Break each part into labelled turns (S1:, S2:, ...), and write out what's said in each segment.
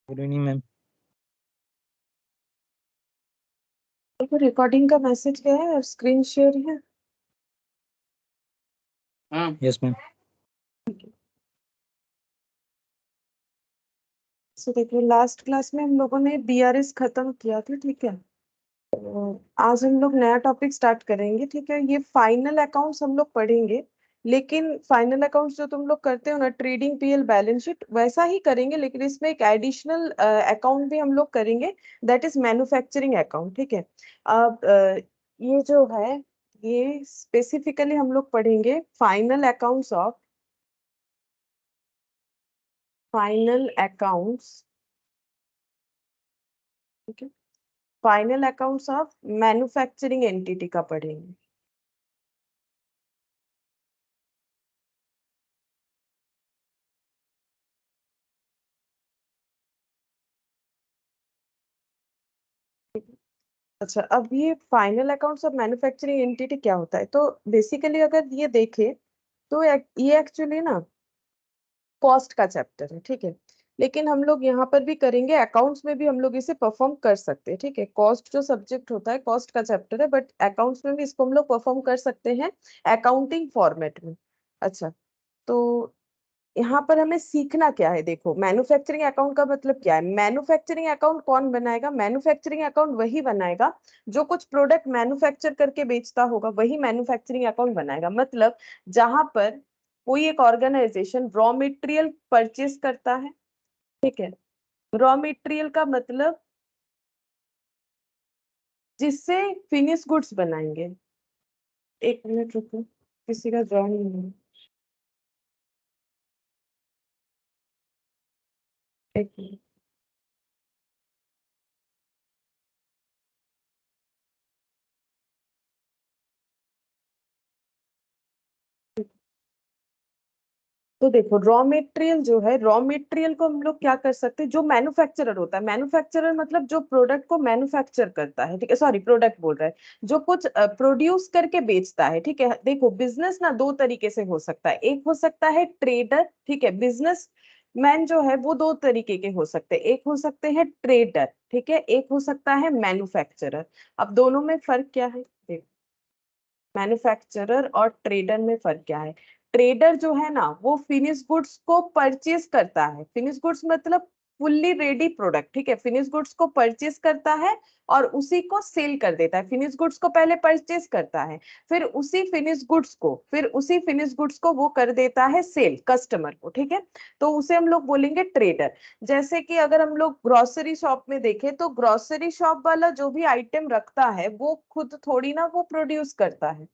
S1: Good evening ma'am.
S2: Recording का message गया है और स्क्रीन शेयर है।
S1: Yes ma'am.
S2: तो देखिए लास्ट क्लास में हम लोगों ने बीआरएस खत्म किया था, ठीक है। तो आज हम लोग नया टॉपिक स्टार्ट करेंगे, ठीक है। ये फाइनल अकाउंट्स हम लोग पढ़ेंगे, लेकिन फाइनल अकाउंट्स जो तुम लोग करते हो ना, ट्रेडिंग पीएल बैलेंस शीट वैसा ही करेंगे, लेकिन इसमें एक एडिशनल अकाउंट भी हम लोग करेंगे, दैट इज मैन्युफैक्चरिंग अकाउंट, ठीक है। अब ये जो है, ये स्पेसिफिकली हम लोग पढ़ेंगे final accounts of final accounts, ठीक है। Final accounts of manufacturing entity का पढ़ेंगे। अच्छा, अब ये final accounts of manufacturing entity क्या होता है? तो बेसिकली अगर ये देखें तो ये एक्चुअली ना कॉस्ट का चैप्टर है, ठीक है। लेकिन हम लोग यहाँ पर भी करेंगे, अकाउंट्स में भी हम लोग इसे परफॉर्म कर सकते हैं, ठीक है। कॉस्ट जो सब्जेक्ट होता है, कॉस्ट का चैप्टर है, बट अकाउंट्स में भी इसको हम लोग परफॉर्म कर सकते हैं अकाउंटिंग फॉर्मेट में। अच्छा, तो यहाँ पर हमें सीखना क्या है? देखो, मैन्युफैक्चरिंग अकाउंट का मतलब क्या है? मैन्युफैक्चरिंग अकाउंट कौन बनाएगा? मैन्युफैक्चरिंग अकाउंट वही बनाएगा जो कुछ प्रोडक्ट मैन्युफैक्चर करके बेचता होगा, वही मैन्युफैक्चरिंग अकाउंट बनाएगा। मतलब जहां पर कोई एक ऑर्गेनाइजेशन रॉ मटेरियल परचेज करता है, ठीक है। रॉ मटेरियल का मतलब जिससे फिनिश गुड्स बनाएंगे। एक मिनट रुको, किसी का ज्वाइन नहीं है। एक मिनट। तो देखो, रॉ मटेरियल जो है, रॉ मटेरियल को हम लोग क्या कर सकते हैं? जो मैन्युफैक्चरर होता है, मैन्युफैक्चरर मतलब जो प्रोडक्ट को मैन्युफैक्चर करता है, ठीक है। सॉरी, प्रोडक्ट बोल रहा है, जो कुछ प्रोड्यूस करके बेचता है, ठीक है। देखो, बिजनेस ना दो तरीके से हो सकता है। एक हो सकता है ट्रेडर, ठीक है। बिजनेस मैन जो है वो दो तरीके के हो सकते हैं। एक हो सकते हैं ट्रेडर, ठीक है। एक हो सकता है मैन्युफैक्चरर। अब दोनों में फर्क क्या है? देखो, मैन्युफैक्चरर और ट्रेडर में फर्क क्या है? ट्रेडर जो है ना, वो फिनिश गुड्स को परचेज करता है। फिनिश गुड्स मतलब फुल्ली रेडी प्रोडक्ट, ठीक है। फिनिश गुड्स को परचेज करता है और उसी को सेल कर देता है। फिनिश गुड्स को पहले परचेज करता है, फिर उसी फिनिश गुड्स को वो कर देता है सेल कस्टमर को, ठीक है। तो उसे हम लोग बोलेंगे ट्रेडर। जैसे कि अगर हम लोग ग्रोसरी शॉप में देखें, तो ग्रोसरी शॉप वाला जो भी आइटम रखता है वो खुद थोड़ी ना वो प्रोड्यूस करता है।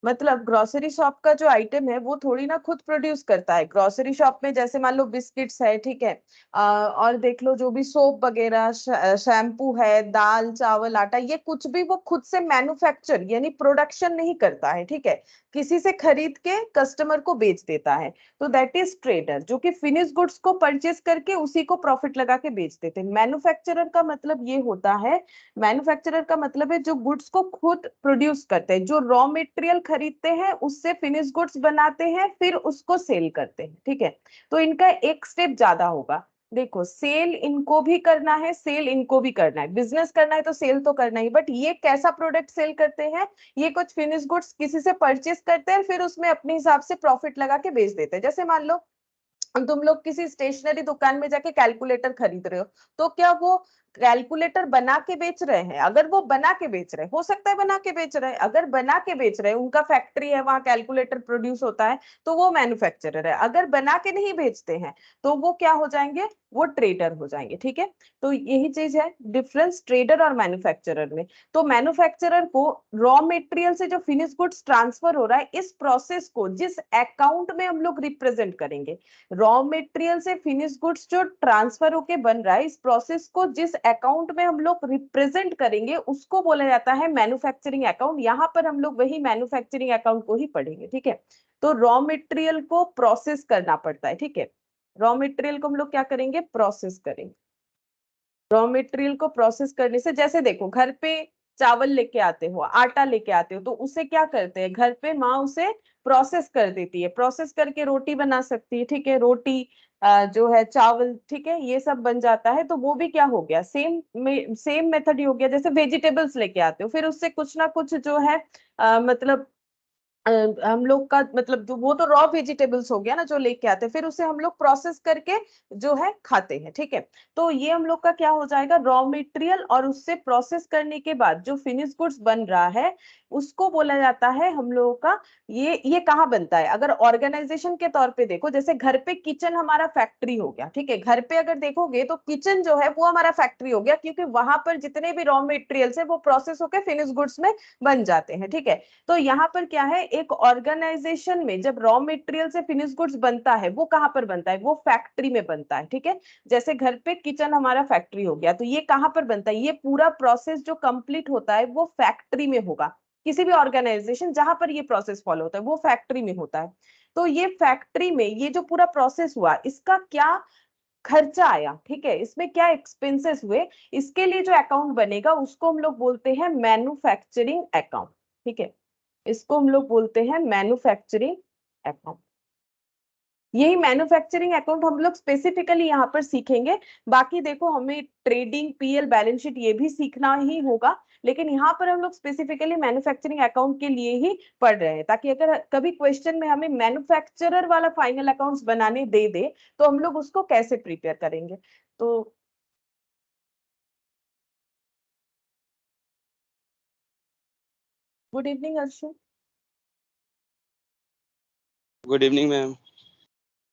S2: मतलब ग्रोसरी शॉप का जो आइटम है वो थोड़ी ना खुद प्रोड्यूस करता है। ग्रोसरी शॉप में जैसे मान लो बिस्किट्स है, ठीक है। और देख लो जो भी सोप वगैरह, शैम्पू है, दाल चावल आटा, ये कुछ भी वो खुद से मैन्युफैक्चर यानी प्रोडक्शन नहीं करता है, ठीक है। किसी से खरीद के कस्टमर को बेच देता है। तो दैट इज ट्रेडर, जो कि फिनिश गुड्स को परचेज करके उसी को प्रॉफिट लगा के बेच देते हैं। मैन्युफैक्चरर का मतलब ये होता है, मैन्युफैक्चरर का मतलब है जो गुड्स को खुद प्रोड्यूस करते हैं, जो रॉ मटेरियल खरीदते हैं उससे फिनिश गुड्स बनाते हैं, फिर उसको सेल करते हैं, ठीक है। तो इनका एक स्टेप ज्यादा होगा। देखो, सेल इनको भी करना है, सेल इनको भी करना है। बिजनेस करना है तो सेल तो करना ही, बट ये कैसा प्रोडक्ट सेल करते हैं? ये कुछ फिनिश गुड्स किसी से परचेज करते हैं, फिर उसमें अपने हिसाब से प्रॉफिट लगा के बेच देते हैं। जैसे मान लो तुम लोग किसी स्टेशनरी दुकान में जाके कैलकुलेटर खरीद रहे हो, तो क्या वो कैलकुलेटर बना के बेच रहे हैं? अगर वो बना के बेच रहे हैं, हो सकता है बना के बेच रहे हैं, अगर बना के बेच रहे हैं, उनका फैक्ट्री है, वहां कैलकुलेटर प्रोड्यूस होता है, तो वो मैन्युफैक्चरर है। अगर बना के नहीं बेचते हैं तो वो क्या हो जाएंगे? वो ट्रेडर हो जाएंगे, ठीक है। तो यही चीज है डिफरेंस ट्रेडर और मैन्युफैक्चरर में। तो मैन्युफैक्चरर को रॉ मटेरियल से जो फिनिश गुड्स ट्रांसफर हो रहा है, इस प्रोसेस को जिस अकाउंट में हम लोग रिप्रेजेंट करेंगे, रॉ मटेरियल से फिनिश गुड्स जो ट्रांसफर होके बन रहा है, इस प्रोसेस को जिस अकाउंट में हम लोग रिप्रेजेंट करेंगे उसको बोला जाता है मैन्युफैक्चरिंग अकाउंट। यहाँ पर हम लोग वही मैन्युफैक्चरिंग अकाउंट को ही पढ़ेंगे, ठीक है। तो रॉ मटेरियल को प्रोसेस करना पड़ता है, ठीक है। रॉ मटेरियल को हम लोग क्या करेंगे? प्रोसेस करेंगे। रॉ मटेरियल को प्रोसेस करने से, जैसे देखो घर पे चावल लेके आते हो, आटा लेके आते हो, तो उसे क्या करते हैं घर पे माँ उसे प्रोसेस कर देती है, प्रोसेस करके रोटी बना सकती है, ठीक है, रोटी जो है चावल, ठीक है, ये सब बन जाता है। तो वो भी क्या हो गया, सेम मेथड ही हो गया। जैसे वेजिटेबल्स लेके आते हो, फिर उससे कुछ ना कुछ जो है मतलब अ, हम लोग का मतलब वो तो रॉ वेजिटेबल्स हो गया ना जो लेके आते हैं, फिर उसे हम लोग प्रोसेस करके जो है खाते हैं, ठीक है। तो ये हम लोग का क्या हो जाएगा, रॉ मटेरियल, और उससे प्रोसेस करने के बाद जो फिनिश गुड्स बन रहा है उसको बोला जाता है हम लोगों का। ये कहाँ बनता है, अगर ऑर्गेनाइजेशन के तौर पे देखो, जैसे घर पे किचन हमारा फैक्ट्री हो गया, ठीक है, घर पे अगर देखोगे तो किचन जो है वो हमारा फैक्ट्री हो गया, क्योंकि वहां पर जितने भी रॉ मटेरियल्स है वो प्रोसेस होकर फिनिश गुड्स में बन जाते हैं, ठीक है। तो यहाँ पर क्या है, एक ऑर्गेनाइजेशन में जब रॉ मटेरियल से फिनिश गुड्स बनता है वो कहाँ पर बनता है, वो फैक्ट्री में बनता है, ठीक है। जैसे घर पे किचन हमारा फैक्ट्री हो गया, तो ये कहाँ पर बनता है, ये पूरा प्रोसेस जो कंप्लीट होता है वो फैक्ट्री में होगा। किसी भी ऑर्गेनाइजेशन जहां पर ये प्रोसेस फॉलो होता है वो फैक्ट्री में होता है। तो ये फैक्ट्री में ये जो पूरा प्रोसेस हुआ इसका क्या खर्चा आया, ठीक है, इसमें क्या एक्सपेंसेस हुए, इसके लिए जो अकाउंट बनेगा उसको हम लोग बोलते हैं मैन्युफैक्चरिंग अकाउंट, ठीक है। इसको हम लोग बोलते हैं मैन्युफैक्चरिंग अकाउंट। यही मैन्युफैक्चरिंग अकाउंट हम लोग स्पेसिफिकली यहाँ पर सीखेंगे। बाकी देखो हमें ट्रेडिंग, पीएल, बैलेंस शीट ये भी सीखना ही होगा, लेकिन यहाँ पर हम लोग स्पेसिफिकली मैन्युफैक्चरिंग अकाउंट के लिए ही पढ़ रहे हैं, ताकि अगर कभी क्वेश्चन में हमें मैन्युफैक्चरर वाला फाइनल अकाउंट्स बनाने दे दे तो हम लोग उसको कैसे प्रिपेयर करेंगे। तो good evening Arshu.
S1: Good evening ma'am.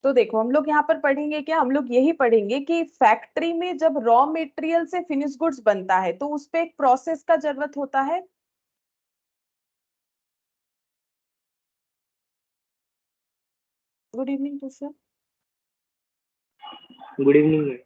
S2: तो देखो हम लोग यहाँ पर पढ़ेंगे क्या, हम लोग यही पढ़ेंगे कि फैक्ट्री में जब रॉ मटेरियल से फिनिश गुड्स बनता है तो उस पे एक प्रोसेस का जरूरत होता है। Good evening too.
S3: Good evening ma'am.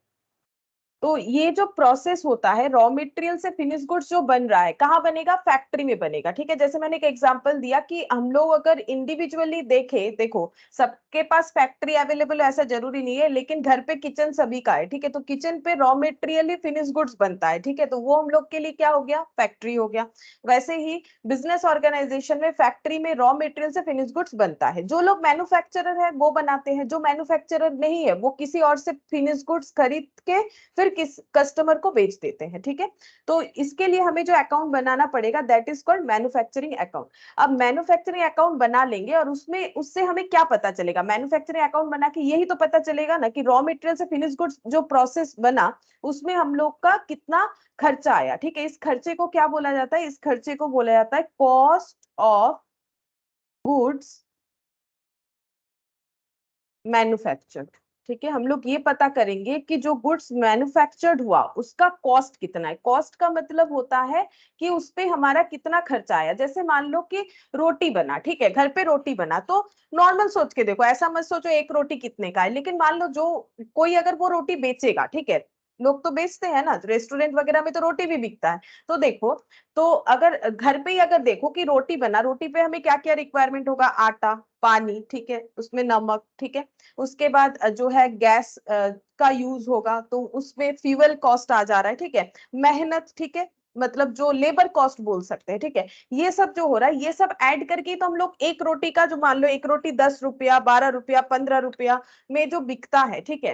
S2: तो ये जो प्रोसेस होता है रॉ मटेरियल से फिनिश गुड्स जो बन रहा है कहाँ बनेगा, फैक्ट्री में बनेगा, ठीक है। जैसे मैंने एक एग्जांपल दिया कि हम लोग अगर इंडिविजुअली देखे, देखो सबके पास फैक्ट्री अवेलेबल है ऐसा जरूरी नहीं है, लेकिन घर पे किचन सभी का है, ठीक है। तो किचन पे रॉ मटेरियल ही फिनिश गुड्स बनता है, ठीक है, तो वो हम लोग के लिए क्या हो गया, फैक्ट्री हो गया। वैसे ही बिजनेस ऑर्गेनाइजेशन में फैक्ट्री में रॉ मटेरियल से फिनिश गुड्स बनता है, जो लोग मैन्युफैक्चरर है वो बनाते हैं, जो मैन्युफैक्चरर नहीं है वो किसी और से फिनिश गुड्स खरीद के फिर किस कस्टमर को बेच देते हैं, ठीक है। तो इसके लिए हमें जो अकाउंट बनाना पड़ेगा that is called manufacturing account. अब मैन्युफैक्चरिंग अकाउंट बना लेंगे और उसमें उससे हमें क्या पता चलेगा, मैन्युफैक्चरिंग अकाउंट बना के यही तो पता चलेगा ना कि रॉ मटेरियल से फिनिश गुड्स जो प्रोसेस बना उसमें हम लोग का कितना खर्चा आया, ठीक है। इस खर्चे को क्या बोला जाता है, इस खर्चे को बोला जाता है कॉस्ट ऑफ गुड्स मैन्युफैक्चर्ड, ठीक है। हम लोग ये पता करेंगे कि जो गुड्स मैन्युफैक्चर्ड हुआ उसका कॉस्ट कितना है। कॉस्ट का मतलब होता है कि उस पे हमारा कितना खर्चा आया। जैसे मान लो कि रोटी बना, ठीक है, घर पे रोटी बना, तो नॉर्मल सोच के देखो, ऐसा मत सोचो एक रोटी कितने का है, लेकिन मान लो जो कोई अगर वो रोटी बेचेगा, ठीक है, लोग तो बेचते हैं ना, रेस्टोरेंट वगैरह में तो रोटी भी बिकता है। तो देखो, तो अगर घर पे ही अगर देखो कि रोटी बना, रोटी पे हमें क्या क्या रिक्वायरमेंट होगा, आटा, पानी, ठीक है, उसमें नमक, ठीक है, उसके बाद जो है गैस का यूज होगा तो उसमें फ्यूल कॉस्ट आ जा रहा है, ठीक है, मेहनत, ठीक है, मतलब जो लेबर कॉस्ट बोल सकते हैं, ठीक है। ये सब जो हो रहा है ये सब ऐड करके तो हम लोग एक रोटी का जो मान लो एक रोटी 10 रुपया, 12 रुपया, 15 रुपया में जो बिकता है, ठीक है,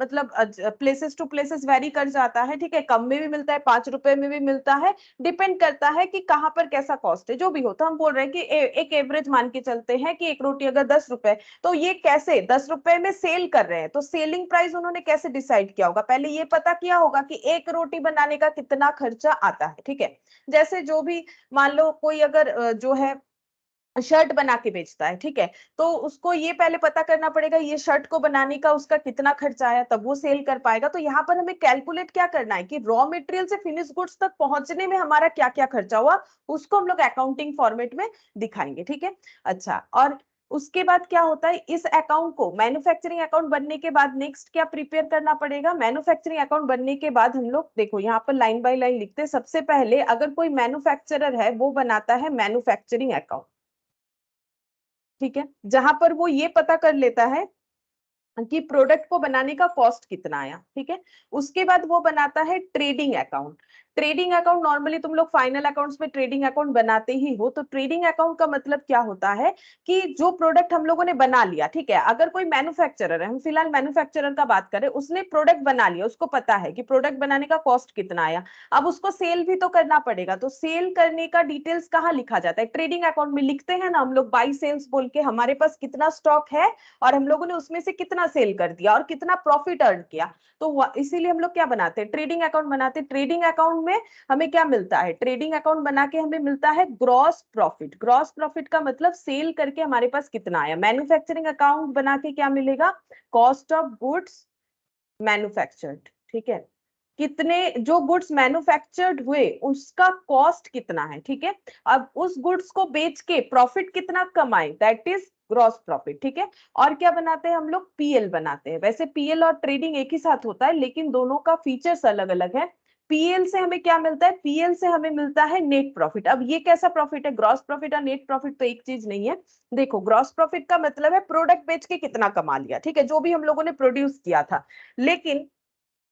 S2: मतलब प्लेसेस टू प्लेसेस वेरी कर जाता है, ठीक है, कम में भी मिलता है, 5 रुपए में भी मिलता है, डिपेंड करता है कि कहाँ पर कैसा कॉस्ट है, जो भी हो। तो हम बोल रहे हैं कि एक एवरेज मान के चलते हैं कि एक रोटी अगर 10 रुपए, तो ये कैसे 10 रुपए में सेल कर रहे हैं, तो सेलिंग प्राइस उन्होंने कैसे डिसाइड किया होगा, पहले ये पता किया होगा कि एक रोटी बनाने का कितना खर्चा आता है, ठीक है। जैसे जो भी मान लो कोई अगर जो है शर्ट बना के बेचता है, ठीक है, तो उसको ये पहले पता करना पड़ेगा ये शर्ट को बनाने का उसका कितना खर्चा आया, तब वो सेल कर पाएगा। तो यहाँ पर हमें कैलकुलेट क्या करना है कि रॉ मटेरियल से फिनिश गुड्स तक पहुंचने में हमारा क्या क्या खर्चा हुआ, उसको हम लोग अकाउंटिंग फॉर्मेट में दिखाएंगे, ठीक है। अच्छा, और उसके बाद क्या होता है, इस अकाउंट को मैन्युफैक्चरिंग अकाउंट बनने के बाद नेक्स्ट क्या प्रिपेयर करना पड़ेगा, मैन्युफैक्चरिंग अकाउंट बनने के बाद हम लोग देखो यहाँ पर लाइन बाय लाइन लिखते हैं। सबसे पहले अगर कोई मैन्युफैक्चरर है वो बनाता है मैन्युफैक्चरिंग अकाउंट, ठीक है, जहां पर वो ये पता कर लेता है कि प्रोडक्ट को बनाने का कॉस्ट कितना आया, ठीक है। उसके बाद वो बनाता है trading account. Trading account normally तुम लोग फाइनल अकाउंट्स में ट्रेडिंग अकाउंट बनाते ही हो, तो ट्रेडिंग अकाउंट का मतलब क्या होता है कि जो प्रोडक्ट हम लोगों ने बना लिया, ठीक है, अगर कोई मैन्युफैक्चरर है, हम फिलहाल मैन्युफैक्चरर का बात करें, उसने प्रोडक्ट बना लिया, उसको पता है कि प्रोडक्ट बनाने का कॉस्ट कितना आया, अब उसको सेल भी तो करना पड़ेगा, तो सेल करने का डिटेल्स कहाँ लिखा जाता है? ट्रेडिंग अकाउंट में लिखते हैं ना हम लोग, बाई सेल्स बोल के, हमारे पास कितना स्टॉक है और हम लोगों ने उसमें से कितना सेल कर दिया और कितना प्रॉफिट अर्न किया, तो इसीलिए हम लोग क्या बनाते हैं? ट्रेडिंग अकाउंट बनाते हैं। ट्रेडिंग अकाउंट में हमें क्या मिलता है? ट्रेडिंग अकाउंट बना के हमें मिलता है ग्रॉस प्रॉफिट। ग्रॉस प्रॉफिट का मतलब सेल करके हमारे पास कितना आया। मैन्युफैक्चरिंग अकाउंट बना के क्या मिलेगा? कॉस्ट ऑफ गुड्स मैन्युफैक्चर्ड, ठीक है, कितने जो गुड्स मैन्युफैक्चर्ड हुए उसका कॉस्ट कितना है, ठीक है, अब उस गुड्स को बेच के प्रॉफिट कितना कमाए, दैट इज ग्रॉस प्रॉफिट, ठीक है। और क्या बनाते हैं हम लोग? पीएल बनाते हैं। वैसे पीएल और ट्रेडिंग एक ही साथ होता है, लेकिन दोनों का फीचर्स अलग अलग है। पीएल से हमें क्या मिलता है? पीएल से हमें मिलता है नेट प्रॉफिट। अब ये कैसा प्रॉफिट है? ग्रॉस प्रॉफिट और नेट प्रॉफिट तो एक चीज नहीं है। देखो, ग्रॉस प्रॉफिट का मतलब है प्रोडक्ट बेच के कितना कमा लिया, ठीक है, जो भी हम लोगों ने प्रोड्यूस किया था, लेकिन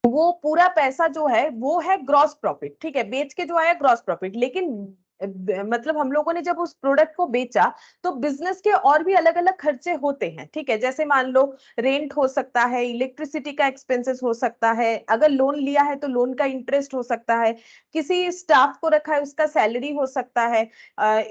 S2: वो पूरा पैसा जो है वो है ग्रॉस प्रॉफिट, ठीक है, बेच के जो आया ग्रॉस प्रॉफिट। लेकिन मतलब हम लोगों ने जब उस प्रोडक्ट को बेचा तो बिजनेस के और भी अलग अलग खर्चे होते हैं, ठीक है, जैसे मान लो रेंट हो सकता है, इलेक्ट्रिसिटी का एक्सपेंसेस हो सकता है, अगर लोन लिया है तो लोन का इंटरेस्ट हो सकता है, किसी स्टाफ को रखा है उसका सैलरी हो सकता है,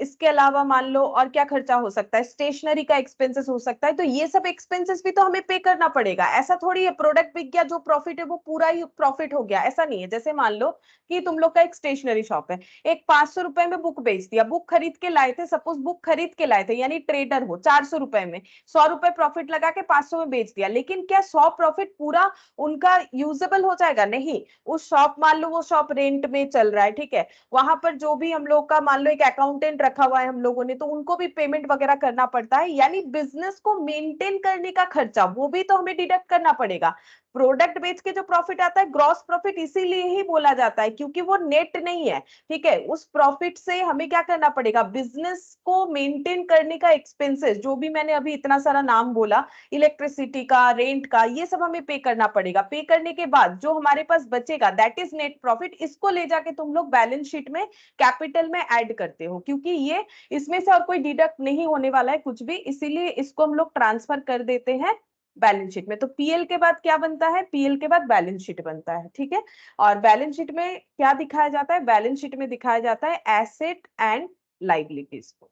S2: इसके अलावा मान लो और क्या खर्चा हो सकता है, स्टेशनरी का एक्सपेंसेस हो सकता है, तो ये सब एक्सपेंसेस भी तो हमें पे करना पड़ेगा। ऐसा थोड़ी है प्रोडक्ट बिक गया, जो प्रॉफिट है वो पूरा ही प्रॉफिट हो गया, ऐसा नहीं है। जैसे मान लो कि तुम लोग का एक स्टेशनरी शॉप है, एक 500 रुपए में बुक बेच दिया, बुक खरीद के लाए थे, सपोज बुक खरीद के लाए थे, यानी ट्रेडर हो, 400 रुपए में 100 रुपए प्रॉफिट लगा के 500 में बेच दिया, लेकिन क्या 100 प्रॉफिट पूरा उनका यूजेबल हो जाएगा? नहीं। उस शॉप, मान लो वो शॉप रेंट में चल रहा है, ठीक है, वहां पर जो भी हम लोग का, मान लो एक अकाउंटेंट रखा हुआ है हम लोगों ने, तो उनको भी पेमेंट वगैरह करना पड़ता है, यानी बिजनेस को मेंटेन करने का खर्चा वो भी तो हमें डिडक्ट करना पड़ेगा। प्रोडक्ट बेच के जो प्रॉफिट आता है ग्रॉस प्रॉफिट इसीलिए ही बोला जाता है क्योंकि वो नेट नहीं है, ठीक है, उस प्रॉफिट से हमें क्या करना पड़ेगा? बिजनेस को मेंटेन करने का एक्सपेंसेस, जो भी मैंने अभी इतना सारा नाम बोला, इलेक्ट्रिसिटी का, रेंट का, ये सब हमें पे करना पड़ेगा। पे करने के बाद जो हमारे पास बचेगा दैट इज नेट प्रॉफिट। इसको ले जाके तुम लोग बैलेंस शीट में कैपिटल में ऐड करते हो, क्योंकि ये इसमें से और कोई डिडक्ट नहीं होने वाला है कुछ भी, इसीलिए इसको हम लोग ट्रांसफर कर देते हैं बैलेंस शीट में। तो पीएल के बाद क्या बनता है? पीएल के बाद बैलेंस शीट बनता है, ठीक है। और बैलेंस शीट में क्या दिखाया जाता है? बैलेंस शीट में दिखाया जाता है एसेट एंड लाइबिलिटीज को।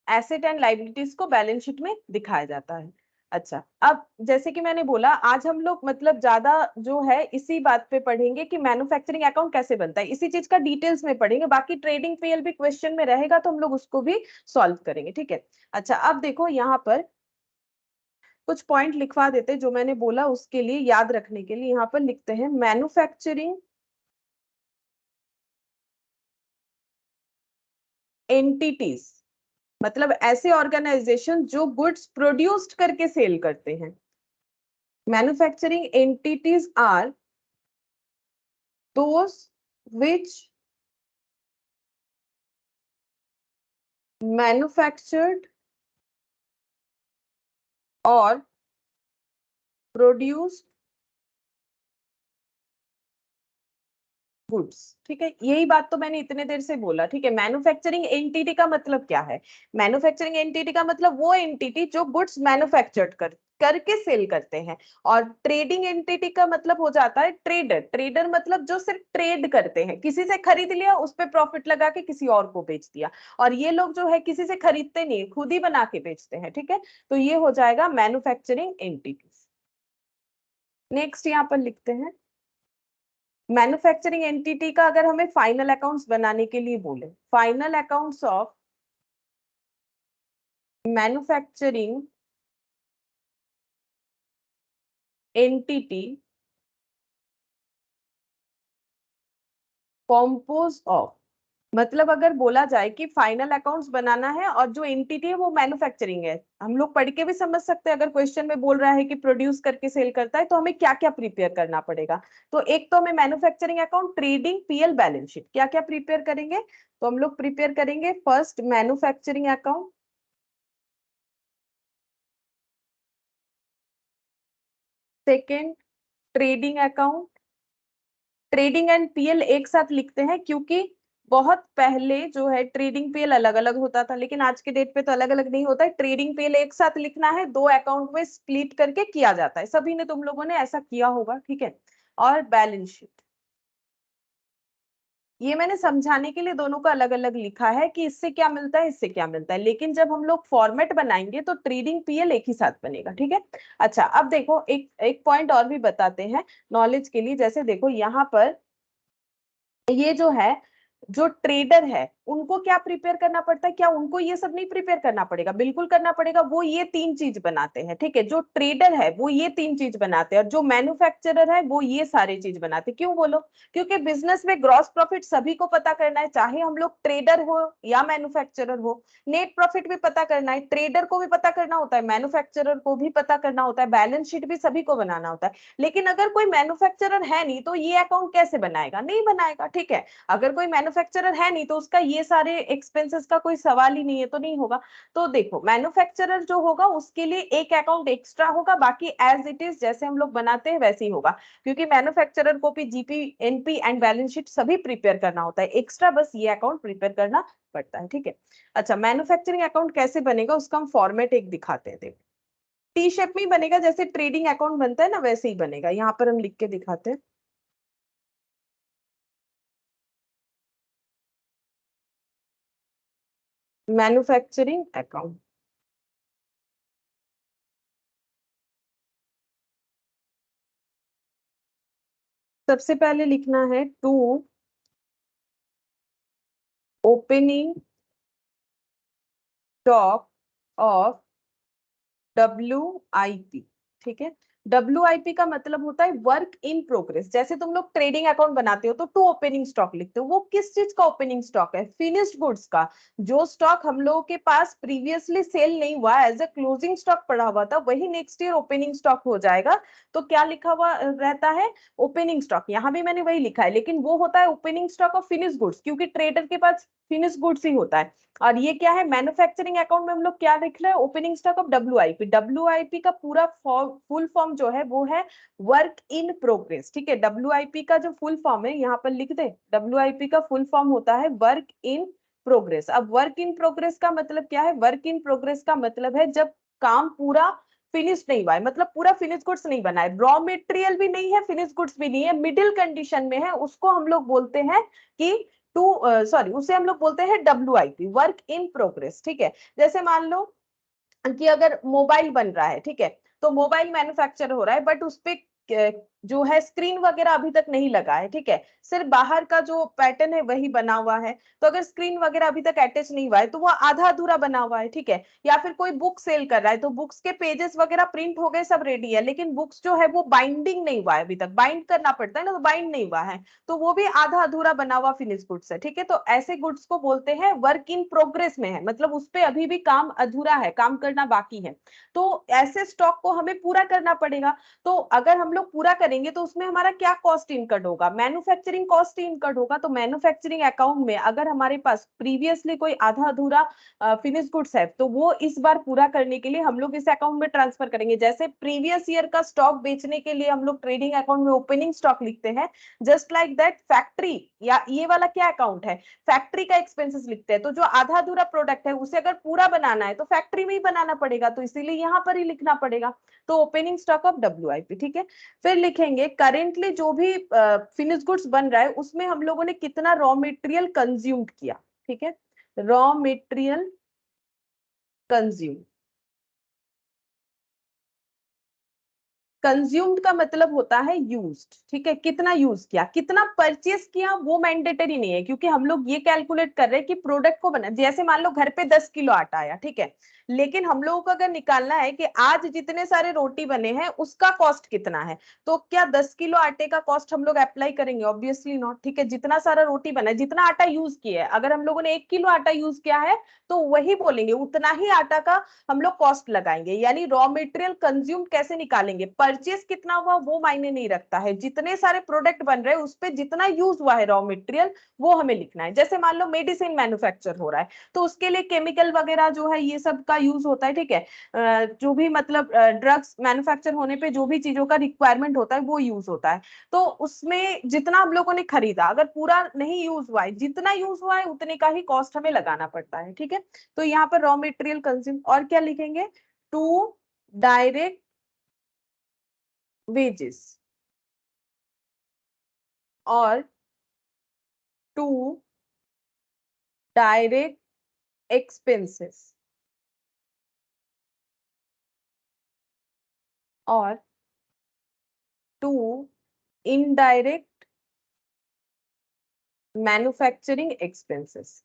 S2: एसेट एंड लाइबिलिटीज को बैलेंस शीट में दिखाया जाता है। अच्छा, अब जैसे कि मैंने बोला, आज हम लोग मतलब ज्यादा जो है इसी बात पे पढ़ेंगे कि मैन्युफैक्चरिंग अकाउंट कैसे बनता है, इसी चीज का डिटेल्स में पढ़ेंगे। बाकी ट्रेडिंग पीएल भी क्वेश्चन में रहेगा तो हम लोग उसको भी सॉल्व करेंगे, ठीक है। अच्छा, अब देखो यहाँ पर कुछ पॉइंट लिखवा देते जो मैंने बोला, उसके लिए याद रखने के लिए यहाँ पर लिखते हैं मैन्युफैक्चरिंग एंटिटीज, मतलब ऐसे ऑर्गेनाइजेशन जो गुड्स प्रोड्यूस्ड करके सेल करते हैं। Manufacturing entities are those which manufactured or produced goods, ठीक है, यही बात तो मैंने इतने देर से बोला, ठीक है। मैन्युफैक्चरिंग एंटिटी का मतलब क्या है? मैन्युफैक्चरिंग एंटिटी का मतलब वो एंटिटी जो गुड्स मैन्युफैक्चर्ड करके सेल करते हैं। और ट्रेडिंग एंटिटी का मतलब हो जाता है ट्रेडर। ट्रेडर मतलब जो सिर्फ ट्रेड करते हैं, किसी से खरीद लिया, उस पर प्रॉफिट लगा के किसी और को बेच दिया। और ये लोग जो है किसी से खरीदते नहीं, खुद ही बना के बेचते हैं, ठीक है। तो ये हो जाएगा मैन्युफैक्चरिंग एंटिटी। नेक्स्ट यहाँ पर लिखते हैं मैन्युफैक्चरिंग एंटिटी का अगर हमें फाइनल अकाउंट्स बनाने के लिए बोले, final accounts of manufacturing entity compose of, मतलब अगर बोला जाए कि फाइनल अकाउंट्स बनाना है और जो एंटिटी है वो मैन्युफैक्चरिंग है, हम लोग पढ़ के भी समझ सकते हैं। अगर क्वेश्चन में बोल रहा है कि प्रोड्यूस करके सेल करता है तो हमें क्या क्या प्रिपेयर करना पड़ेगा। तो एक तो हमें manufacturing account, trading, PL, balance sheet, क्या क्या प्रिपेयर करेंगे? तो हम लोग प्रिपेयर करेंगे first manufacturing account, second trading account, trading and PL एक साथ लिखते हैं क्योंकि बहुत पहले जो है ट्रेडिंग पीएल अलग अलग होता था, लेकिन आज के डेट पे तो अलग अलग नहीं होता है। ट्रेडिंग पीएल एक साथ लिखना है, दो अकाउंट में स्प्लिट करके किया जाता है, सभी ने तुम लोगों ने ऐसा किया होगा, ठीक है। और बैलेंस शीट, ये मैंने समझाने के लिए दोनों का अलग अलग लिखा है कि इससे क्या मिलता है, इससे क्या मिलता है, लेकिन जब हम लोग फॉर्मेट बनाएंगे तो ट्रेडिंग पीएल एक ही साथ बनेगा, ठीक है। अच्छा, अब देखो एक एक पॉइंट और भी बताते हैं नॉलेज के लिए। जैसे देखो यहाँ पर ये जो है, जो ट्रेडर है उनको क्या प्रिपेयर करना पड़ता है, क्या उनको ये सब नहीं प्रिपेयर करना पड़ेगा? बिल्कुल करना पड़ेगा। वो ये तीन चीज बनाते हैं, ठीक है। जो ट्रेडर है वो ये तीन चीज बनाते हैं, और जो मैन्युफैक्चरर है वो ये सारे चीज बनाते हैं। क्यों बोलो? क्योंकि बिजनेस में ग्रॉस प्रॉफिट सभी को पता करना है, चाहे हम लोग ट्रेडर हो या मैन्युफैक्चरर हो। नेट प्रॉफिट भी पता करना है, ट्रेडर को भी पता करना होता है, मैन्युफैक्चरर को भी पता करना होता है, बैलेंस शीट भी सभी को बनाना होता है। लेकिन अगर कोई मैन्युफैक्चरर है नहीं तो ये अकाउंट कैसे बनाएगा? नहीं बनाएगा, ठीक है। अगर कोई मैन्युफैक्चरर है नहीं तो उसका ये सारे एक्सपेंसेस का कोई सवाल ही नहीं है, तो नहीं होगा। तो देखो, मैन्युफैक्चरर जो होगा उसके लिए एक अकाउंट एक्स्ट्रा होगा, बाकी एज इट इज जैसे हम लोग बनाते हैं वैसे ही होगा, क्योंकि मैन्युफैक्चरर को भी GP, NP and balance sheet सभी प्रिपेयर करना होता है, एक्स्ट्रा बस ये अकाउंट प्रिपेयर करना पड़ता है, ठीक है। अच्छा, मैन्युफैक्चरिंग अकाउंट कैसे बनेगा उसका हम फॉर्मेट एक दिखाते हैं। देखो, टी शेप में ही बनेगा, जैसे ट्रेडिंग अकाउंट बनता है ना वैसे ही बनेगा। यहाँ पर हम लिख के दिखाते हैं, मैन्युफैक्चरिंग अकाउंट। सबसे पहले लिखना है to opening stock of WIP, ठीक है। WIP का मतलब होता है वर्क इन प्रोग्रेस। जैसे तुम लोग ट्रेडिंग अकाउंट बनाते हो तो टू ओपनिंग स्टॉक लिखते हो, वो किस चीज का ओपनिंग स्टॉक है? फिनिश्ड गुड्स का। जो स्टॉक हम लोगों के पास प्रीवियसली सेल नहीं हुआ, एज ए क्लोजिंग स्टॉक पड़ा हुआ था, वही नेक्स्ट ईयर ओपनिंग स्टॉक हो जाएगा। तो क्या लिखा हुआ रहता है? Opening stock. यहाँ भी मैंने वही लिखा है, लेकिन वो होता है opening stock of finish goods, क्योंकि ट्रेडर के पास फिनिश गुड्स ही होता है। और ये क्या है? मैन्युफैक्चरिंग अकाउंट में हम लोग क्या लिख रहे हैं? Opening stock of WIP। WIP का पूरा फुल फॉर्म जो है वो है वर्क इन प्रोग्रेस, ठीक है। WIP का जो फुल फॉर्म है यहाँ पर लिख दे, WIP का फुल फॉर्म होता है वर्क इन प्रोग्रेस। अब वर्क इन प्रोग्रेस का मतलब क्या है? वर्क इन प्रोग्रेस का मतलब है जब काम पूरा फिनिश नहीं हुआ है, मतलब पूरा फिनिश गुड्स नहीं बना है, रॉ मेटेरियल भी नहीं है, फिनिश गुड्स भी नहीं है, मिडिल कंडीशन में है, उसको हम लोग बोलते हैं कि टू सॉरी उसे हम लोग बोलते हैं WIP, वर्क इन प्रोग्रेस, ठीक है। जैसे मान लो कि अगर मोबाइल बन रहा है, ठीक है, तो मोबाइल मैन्युफैक्चर हो रहा है, बट उस पे जो है स्क्रीन वगैरह अभी तक नहीं लगा है, ठीक है, सिर्फ बाहर का जो पैटर्न है वही बना हुआ है। तो अगर स्क्रीन वगैरह अभी तक अटैच नहीं हुआ है तो वो आधा अधूरा बना हुआ है, ठीक है। या फिर कोई बुक सेल कर रहा है तो बुक्स के पेजेस वगैरह प्रिंट हो गए, सब रेडी है, लेकिन बुक्स जो है वो बाइंडिंग नहीं हुआ है, अभी तक बाइंड करना पड़ता है ना, तो बाइंड नहीं हुआ है, तो वो भी आधा अधूरा बना हुआ फिनिश गुड्स है, ठीक है। तो ऐसे गुड्स को बोलते हैं वर्क इन प्रोग्रेस में है, मतलब उस पे अभी भी काम अधूरा है, काम करना बाकी है। तो ऐसे स्टॉक को हमें पूरा करना पड़ेगा। तो अगर हम लोग पूरा करेंगे तो उसमें हमारा क्या कॉस्ट इनकर्ड होगा? मैन्युफैक्चरिंग कॉस्ट इनकर्ड होगा। तो मैन्युफैक्चरिंग अकाउंट में अगर हमारे पास प्रीवियसली कोई आधा अधूरा फिनिश गुड्स है तो वो इस बार पूरा करने के लिए हम लोग इस अकाउंट में ट्रांसफर करेंगे। जैसे प्रीवियस ईयर का स्टॉक बेचने के लिए हम लोग ट्रेडिंग अकाउंट में ओपनिंग स्टॉक लिखते हैं, जस्ट लाइक दैट फैक्ट्री या ये वाला क्या अकाउंट है? फैक्ट्री का एक्सपेंसेस लिखते हैं। तो जो आधा अधूरा प्रोडक्ट है उसे अगर पूरा बनाना है तो फैक्ट्री में ही बनाना पड़ेगा, तो इसीलिए यहाँ पर ही लिखना पड़ेगा। तो ओपनिंग स्टॉक ऑफ WIP, ठीक है। फिर लिखेंगे करेंटली जो भी फिनिश गुड्स बन रहा है उसमें हम लोगों ने कितना रॉ मटेरियल कंज्यूम किया, ठीक है, रॉ मटेरियल कंज्यूम। कंज्यूम्ड का मतलब होता है यूज्ड, ठीक है, कितना यूज किया, कितना परचेस किया वो मैंडेटरी नहीं है, क्योंकि हम लोग ये कैलकुलेट कर रहे हैं कि प्रोडक्ट को बना, जैसे मान लो घर पे 10 किलो आटा आया, ठीक है, लेकिन हम लोगों को अगर निकालना है कि आज जितने सारे रोटी बने हैं उसका कॉस्ट कितना है, तो क्या 10 किलो आटे का कॉस्ट हम लोग अप्लाई करेंगे? ऑब्वियसली नॉट, ठीक है। जितना सारा रोटी बना है, जितना आटा यूज किया है, अगर हम लोगों ने 1 किलो आटा यूज किया है तो वही बोलेंगे, उतना ही आटा का हम लोग कॉस्ट लगाएंगे। यानी रॉ मटेरियल कंज्यूम कैसे निकालेंगे? परचेस कितना हुआ वो मायने नहीं रखता है, जितने सारे प्रोडक्ट बन रहे हैं उस पे जितना यूज हुआ है रॉ मटेरियल वो हमें लिखना है। जैसे मान लो मेडिसिन मैन्युफैक्चर हो रहा है तो उसके लिए केमिकल वगैरह जो है ये सब का यूज होता है, ठीक है। जो भी मतलब ड्रग्स मैन्युफैक्चर होने पे जो भी चीजों का रिक्वायरमेंट होता है वो यूज होता है। तो उसमें जितना हम लोगों ने खरीदा अगर पूरा नहीं यूज हुआ है, जितना यूज हुआ है उतने का ही कॉस्ट हमें लगाना पड़ता है, ठीक है। तो यहाँ पर रॉ मटेरियल कंज्यूम, और क्या लिखेंगे, टू डायरेक्ट वेजेस और टू डायरेक्ट एक्सपेंसेस और टू इनडायरेक्ट मैन्युफैक्चरिंग एक्सपेंसेस।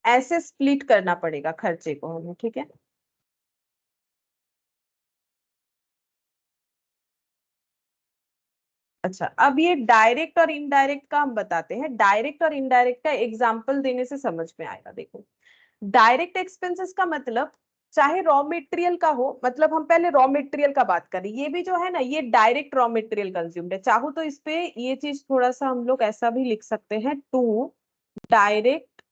S2: ऐसे स्प्लिट करना पड़ेगा खर्चे को हमें, ठीक है। अच्छा, अब ये डायरेक्ट और इनडायरेक्ट का हम बताते हैं। डायरेक्ट और इनडायरेक्ट का एग्जांपल देने से समझ में आएगा। देखो, डायरेक्ट एक्सपेंसेस का मतलब चाहे रॉ मटेरियल का हो, मतलब हम पहले रॉ मटेरियल का बात करें, ये भी जो है ना ये डायरेक्ट रॉ मटेरियल कंज्यूम्ड है। चाहो तो इस पे ये चीज थोड़ा सा हम लोग ऐसा भी लिख सकते हैं, to direct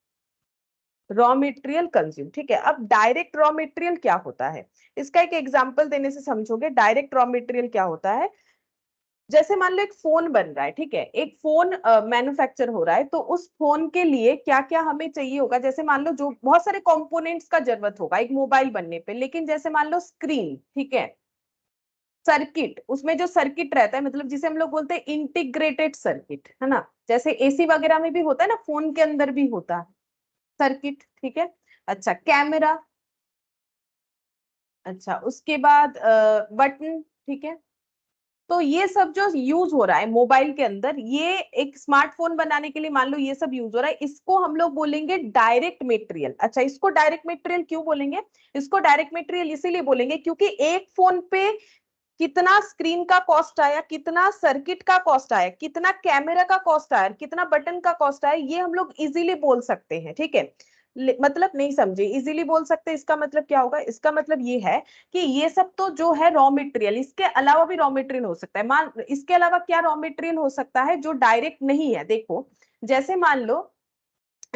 S2: raw material consume, ठीक है। अब डायरेक्ट रॉ मटेरियल क्या होता है, इसका एक एग्जांपल देने से समझोगे डायरेक्ट रॉ मटेरियल क्या होता है। जैसे मान लो एक फोन बन रहा है, ठीक है, एक फोन मैन्युफैक्चर हो रहा है, तो उस फोन के लिए क्या क्या हमें चाहिए होगा। जैसे मान लो जो बहुत सारे कंपोनेंट्स का जरूरत होगा एक मोबाइल बनने पे, लेकिन जैसे मान लो स्क्रीन, ठीक है, सर्किट, उसमें जो सर्किट रहता है मतलब जिसे हम लोग बोलते हैं इंटीग्रेटेड सर्किट, है ना। जैसे एसी वगैरह में भी होता है ना, फोन के अंदर भी होता है सर्किट, ठीक है। अच्छा, कैमरा, अच्छा उसके बाद बटन, ठीक है। तो ये सब जो यूज हो रहा है मोबाइल के अंदर, ये एक स्मार्टफोन बनाने के लिए मान लो ये सब यूज हो रहा है, इसको हम लोग बोलेंगे डायरेक्ट मटेरियल। अच्छा, इसको डायरेक्ट मटेरियल क्यों बोलेंगे, इसको डायरेक्ट मटेरियल इसीलिए बोलेंगे क्योंकि एक फोन पे कितना स्क्रीन का कॉस्ट आया, कितना सर्किट का कॉस्ट आया, कितना कैमरा का कॉस्ट आया, कितना बटन का कॉस्ट आया, ये हम लोग इजीली बोल सकते हैं, ठीक है। मतलब नहीं समझे, इजीली बोल सकते इसका मतलब क्या होगा, इसका मतलब ये है कि ये सब तो जो है रॉ मटेरियल, इसके अलावा भी रॉ मटेरियल हो सकता है। मान इसके अलावा क्या रॉ मटेरियल हो सकता है जो डायरेक्ट नहीं है, देखो जैसे मान लो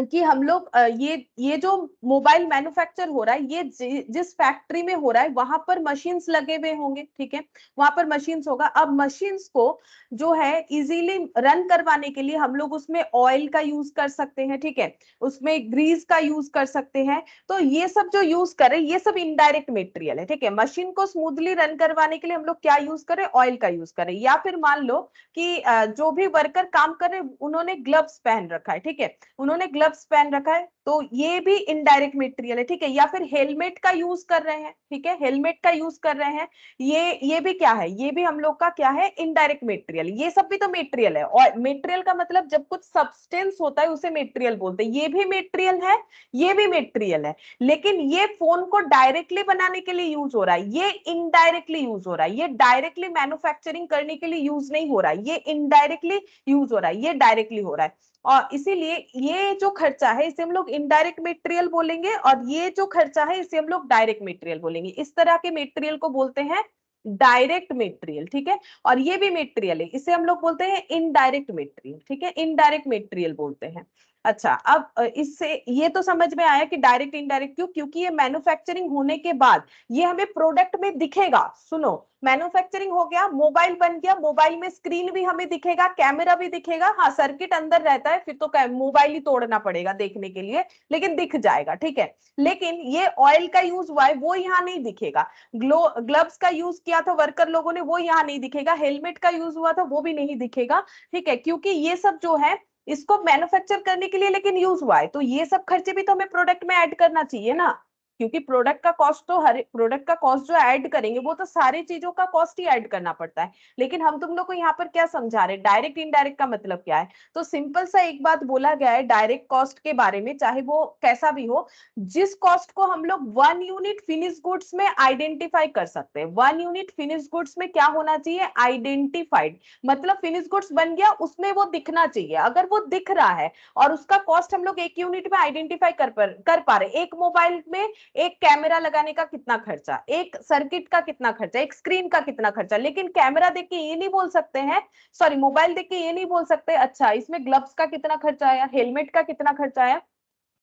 S2: कि हम लोग ये जो मोबाइल मैन्युफैक्चर हो रहा है ये जिस फैक्ट्री में हो रहा है वहां पर मशीन्स लगे हुए होंगे, ठीक है, वहां पर मशीन्स होगा। अब मशीन्स को जो है इजीली रन करवाने के लिए हम लोग उसमें ऑयल का यूज कर सकते हैं, ठीक है, उसमें ग्रीस का यूज कर सकते हैं। तो ये सब जो यूज करें ये सब इनडायरेक्ट मटेरियल है, ठीक है। मशीन को स्मूथली रन करवाने के लिए हम लोग क्या यूज करें, ऑयल का यूज करें। या फिर मान लो कि जो भी वर्कर काम कर रहे उन्होंने ग्लव्स पहन रखा है, ठीक है, उन्होंने ग्लव्स पहन रखा है, तो ये भी इनडायरेक्ट मटेरियल है, ठीक है। या फिर हेलमेट का यूज कर रहे हैं, ठीक है, हेलमेट का यूज कर रहे हैं, ये भी क्या है, ये भी हम लोग का क्या है, इनडायरेक्ट मटेरियल। ये सब भी तो मटेरियल है, और मटेरियल का मतलब जब कुछ सब्सटेंस होता है उसे मटेरियल बोलते हैं। ये भी मटेरियल है, ये भी मटेरियल है, लेकिन ये फोन को डायरेक्टली बनाने के लिए यूज हो रहा है, ये इनडायरेक्टली यूज हो रहा है। ये डायरेक्टली मैन्युफैक्चरिंग करने के लिए यूज नहीं हो रहा है, ये इनडायरेक्टली यूज हो रहा है, ये डायरेक्टली हो रहा है। और इसीलिए ये जो खर्चा है इसे हम लोग इनडायरेक्ट मटेरियल बोलेंगे, और ये जो खर्चा है इसे हम लोग डायरेक्ट मटेरियल बोलेंगे। इस तरह के मटेरियल को बोलते हैं डायरेक्ट मटेरियल, ठीक है। और ये भी मटेरियल है, इसे हम लोग बोलते हैं इनडायरेक्ट मटेरियल, ठीक है, इनडायरेक्ट मटेरियल बोलते हैं। अच्छा, अब इससे ये तो समझ में आया कि डायरेक्ट इनडायरेक्ट क्यों, क्योंकि ये मैन्युफैक्चरिंग होने के बाद ये हमें प्रोडक्ट में दिखेगा। सुनो, मैन्युफैक्चरिंग हो गया, मोबाइल बन गया, मोबाइल में स्क्रीन भी हमें दिखेगा, कैमरा भी दिखेगा, हाँ सर्किट अंदर रहता है, फिर तो मोबाइल ही तोड़ना पड़ेगा देखने के लिए, लेकिन दिख जाएगा, ठीक है। लेकिन ये ऑयल का यूज हुआ है वो यहाँ नहीं दिखेगा, ग्लव्स का यूज किया था वर्कर लोगों ने वो यहाँ नहीं दिखेगा, हेलमेट का यूज हुआ था वो भी नहीं दिखेगा, ठीक है, क्योंकि ये सब जो है इसको मैन्युफैक्चर करने के लिए लेकिन यूज हुआ है, तो ये सब खर्चे भी तो हमें प्रोडक्ट में ऐड करना चाहिए ना, क्योंकि प्रोडक्ट का कॉस्ट तो हर प्रोडक्ट का कॉस्ट जो ऐड करेंगे वो तो सारी चीजों का कॉस्ट ही ऐड करना पड़ता है। लेकिन हम तुम लोग को यहाँ पर क्या समझा रहे हैं, डायरेक्ट इनडायरेक्ट का मतलब क्या है। तो सिंपल सा एक बात बोला गया है डायरेक्ट कॉस्ट के बारे में, चाहे वो कैसा भी हो, जिस कॉस्ट को हम लोग 1 यूनिट फिनिश गुड्स में आइडेंटिफाई कर सकते हैं। 1 यूनिट फिनिश गुड्स में क्या होना चाहिए, आइडेंटिफाइड, मतलब फिनिश गुड्स बन गया उसमें वो दिखना चाहिए। अगर वो दिख रहा है और उसका कॉस्ट हम लोग 1 यूनिट में आइडेंटिफाई कर पा रहे, एक मोबाइल में एक कैमरा लगाने का कितना खर्चा, एक सर्किट का कितना खर्चा, एक स्क्रीन का कितना खर्चा, लेकिन कैमरा देख के ये नहीं बोल सकते हैं, सॉरी मोबाइल देख के ये नहीं बोल सकते अच्छा इसमें ग्लव्स का कितना खर्चा आया, हेलमेट का कितना खर्चा आया,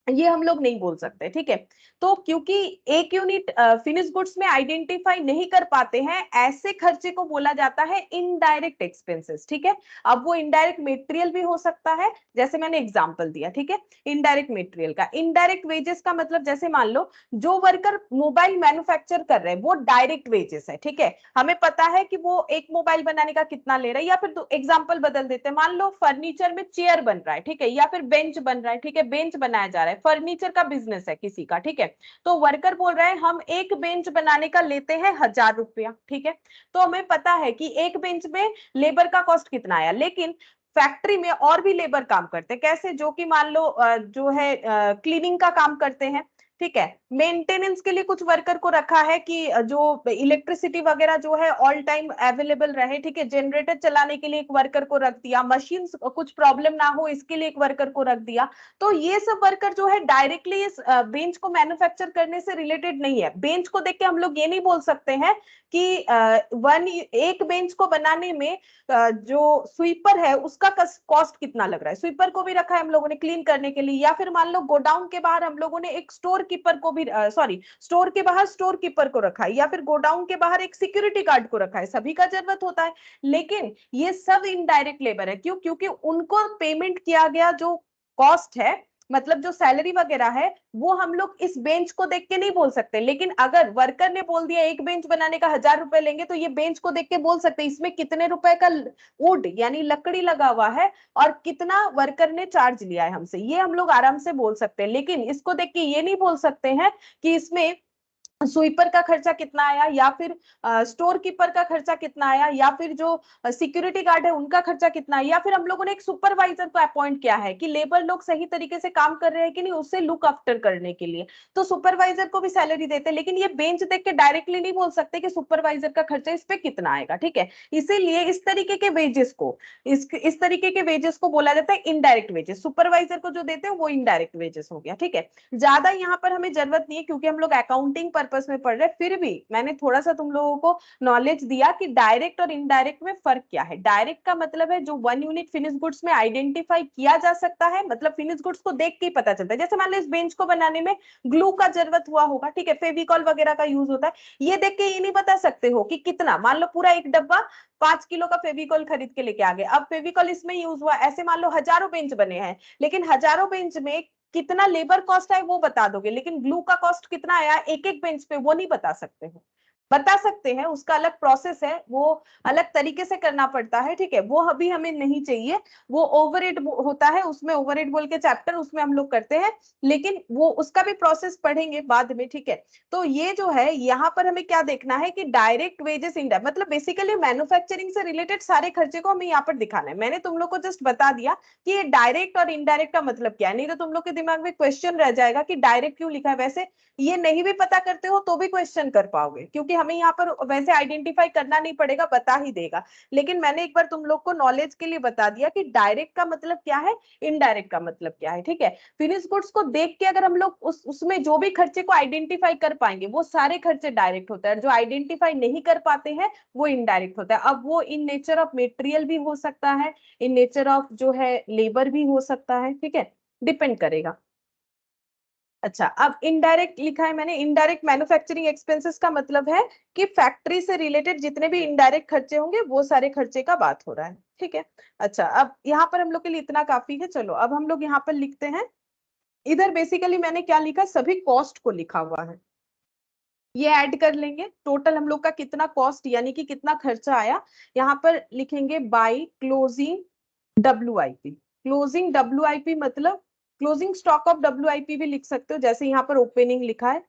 S2: ये हम लोग नहीं बोल सकते, ठीक है। तो क्योंकि एक यूनिट फिनिश गुड्स में आइडेंटिफाई नहीं कर पाते हैं, ऐसे खर्चे को बोला जाता है इनडायरेक्ट एक्सपेंसेस, ठीक है। अब वो इनडायरेक्ट मटेरियल भी हो सकता है, जैसे मैंने एग्जांपल दिया, ठीक है। इनडायरेक्ट मटेरियल का, इनडायरेक्ट वेजेस का मतलब जैसे मान लो जो वर्कर मोबाइल मैन्युफैक्चर कर रहे हैं वो डायरेक्ट वेजेस है, ठीक है। हमें पता है कि वो एक मोबाइल बनाने का कितना ले रहा है, या फिर एग्जाम्पल बदल देते हैं, मान लो फर्नीचर में चेयर बन रहा है, ठीक है, या फिर बेंच बन रहा है, ठीक है, बेंच बनाया जा रहा है, फर्नीचर का बिजनेस है किसी का, ठीक है। तो वर्कर बोल रहे हैं हम एक बेंच बनाने का लेते हैं 1000 रुपया, ठीक है। तो हमें पता है कि एक बेंच में लेबर का कॉस्ट कितना आया, लेकिन फैक्ट्री में और भी लेबर काम करते हैं, कैसे, जो कि मान लो जो है क्लीनिंग का काम करते हैं, ठीक है। मेंटेनेंस के लिए कुछ वर्कर को रखा है कि जो इलेक्ट्रिसिटी वगैरह जो है ऑल टाइम अवेलेबल रहे, ठीक है। जनरेटर चलाने के लिए एक वर्कर को रख दिया, मशीन कुछ प्रॉब्लम ना हो इसके लिए एक वर्कर को रख दिया। तो ये सब वर्कर जो है डायरेक्टली इस बेंच को मैन्युफैक्चर करने से रिलेटेड नहीं है। बेंच को देख के हम लोग ये नहीं बोल सकते हैं कि एक बेंच को बनाने में जो स्वीपर है उसका कॉस्ट कितना लग रहा है, स्वीपर को भी रखा है हम लोगों ने क्लीन करने के लिए, या फिर मान लो गोडाउन के बाहर हम लोगों ने एक स्टोर कीपर को भी सॉरी स्टोर के बाहर स्टोर कीपर को रखा है, या फिर गोडाउन के बाहर एक सिक्योरिटी गार्ड को रखा है, सभी का जरूरत होता है। लेकिन ये सब इनडायरेक्ट लेबर है, क्यों, क्योंकि उनको पेमेंट किया गया जो कॉस्ट है, मतलब जो सैलरी वगैरह है, वो हम लोग इस बेंच को देख के नहीं बोल सकते। लेकिन अगर वर्कर ने बोल दिया एक बेंच बनाने का 1000 रुपए लेंगे, तो ये बेंच को देख के बोल सकते इसमें कितने रुपए का वुड यानी लकड़ी लगा हुआ है और कितना वर्कर ने चार्ज लिया है हमसे, ये हम लोग आराम से बोल सकते हैं। लेकिन इसको देख के ये नहीं बोल सकते हैं कि इसमें स्वीपर का खर्चा कितना आया, या फिर स्टोर कीपर का खर्चा कितना आया, या फिर जो सिक्योरिटी गार्ड है उनका खर्चा कितना है, या फिर हम लोगों ने एक सुपरवाइजर को अपॉइंट किया है कि लेबर लोग सही तरीके से काम कर रहे हैं कि नहीं, उससे लुक आफ्टर करने के लिए, तो सुपरवाइजर को भी सैलरी देते हैं। लेकिन ये बेंच देख के डायरेक्टली नहीं बोल सकते कि सुपरवाइजर का खर्चा इस पे कितना आएगा, ठीक है। इसीलिए इस तरीके के वेजेस को इस तरीके के वेजेस को बोला जाता है इनडायरेक्ट वेजेस। सुपरवाइजर को जो देते हैं वो इनडायरेक्ट वेजेस हो गया, ठीक है। ज्यादा यहाँ पर हमें जरूरत नहीं है क्योंकि हम लोग अकाउंटिंग पर्पस में पढ़ रहे हैं, फिर भी मैंने थोड़ा सा तुम लोगों को नॉलेज दिया कि डायरेक्ट और इनडायरेक्ट में फर्क क्या है। डायरेक्ट का मतलब है जो 1 यूनिट फिनिश गुड्स में आइडेंटिफाई किया जा सकता है, मतलब फिनिश गुड्स को देख के ही पता चलता है। जैसे मान लो इस बेंच को बनाने में ग्लू का जरूरत हुआ होगा, ठीक है, फेविकॉल वगैरह का यूज होता है, ये देख के ये नहीं बता सकते हो कि कितना, मान लो पूरा एक डब्बा 5 किलो का फेविकॉल खरीद के लेके आ गए, अब फेविकॉल इसमें यूज हुआ, ऐसे मान लो हजारों बेंच बने हैं, लेकिन हजारों बेंच में कितना लेबर कॉस्ट है वो बता दोगे, लेकिन ग्लू का कॉस्ट कितना आया एक एक बेंच पे वो नहीं बता सकते हो। बता सकते हैं, उसका अलग प्रोसेस है, वो अलग तरीके से करना पड़ता है, ठीक है, वो अभी हमें नहीं चाहिए। वो ओवरहेड होता है, उसमें ओवरहेड बोल के चैप्टर उसमें हम लोग करते हैं, लेकिन वो उसका भी प्रोसेस पढ़ेंगे बाद में, ठीक है। तो ये जो है यहाँ पर हमें क्या देखना है कि डायरेक्ट वेजेस इनडायरेक्ट, मतलब बेसिकली मैन्युफैक्चरिंग से रिलेटेड सारे खर्चे को हमें यहाँ पर दिखाना है। मैंने तुम लोग को जस्ट बता दिया कि ये डायरेक्ट और इनडायरेक्ट का मतलब क्या है, नहीं तो तुम लोग के दिमाग में क्वेश्चन रह जाएगा कि डायरेक्ट क्यों लिखा है। वैसे ये नहीं भी पता करते हो तो भी क्वेश्चन कर पाओगे, क्योंकि हमें यहाँ पर वैसे आइडेंटिफाई करना नहीं पड़ेगा, बता ही देगा। लेकिन मैंने एक बार तुम लोग को नॉलेज के लिए बता दिया कि डायरेक्ट का मतलब क्या है, इनडायरेक्ट का मतलब क्या है, ठीक है। फिनिश गुड्स को देख के अगर हम लोग उसमें जो भी खर्चे को आइडेंटिफाई कर पाएंगे वो सारे खर्चे डायरेक्ट होता है, जो आइडेंटिफाई नहीं कर पाते हैं वो इनडायरेक्ट होता है। अब वो इन नेचर ऑफ मेटेरियल भी हो सकता है, इन नेचर ऑफ जो है लेबर भी हो सकता है, ठीक है, डिपेंड करेगा। अच्छा, अब इनडायरेक्ट लिखा है मैंने, इनडायरेक्ट मैन्युफैक्चरिंग एक्सपेंसेस का मतलब है कि फैक्ट्री से रिलेटेड जितने भी इनडायरेक्ट खर्चे होंगे वो सारे खर्चे का बात हो रहा है, ठीक है। अच्छा, अब यहाँ पर हम लोग के लिए इतना काफी है। चलो अब हम लोग यहाँ पर लिखते हैं, इधर बेसिकली मैंने क्या लिखा, सभी कॉस्ट को लिखा हुआ है, ये ऐड कर लेंगे, टोटल हम लोग का कितना कॉस्ट यानी कि कितना खर्चा आया, यहाँ पर लिखेंगे by closing WIP। Closing WIP मतलब क्लोजिंग स्टॉक ऑफ WIP भी लिख सकते हो, जैसे यहाँ पर ओपनिंग लिखा है।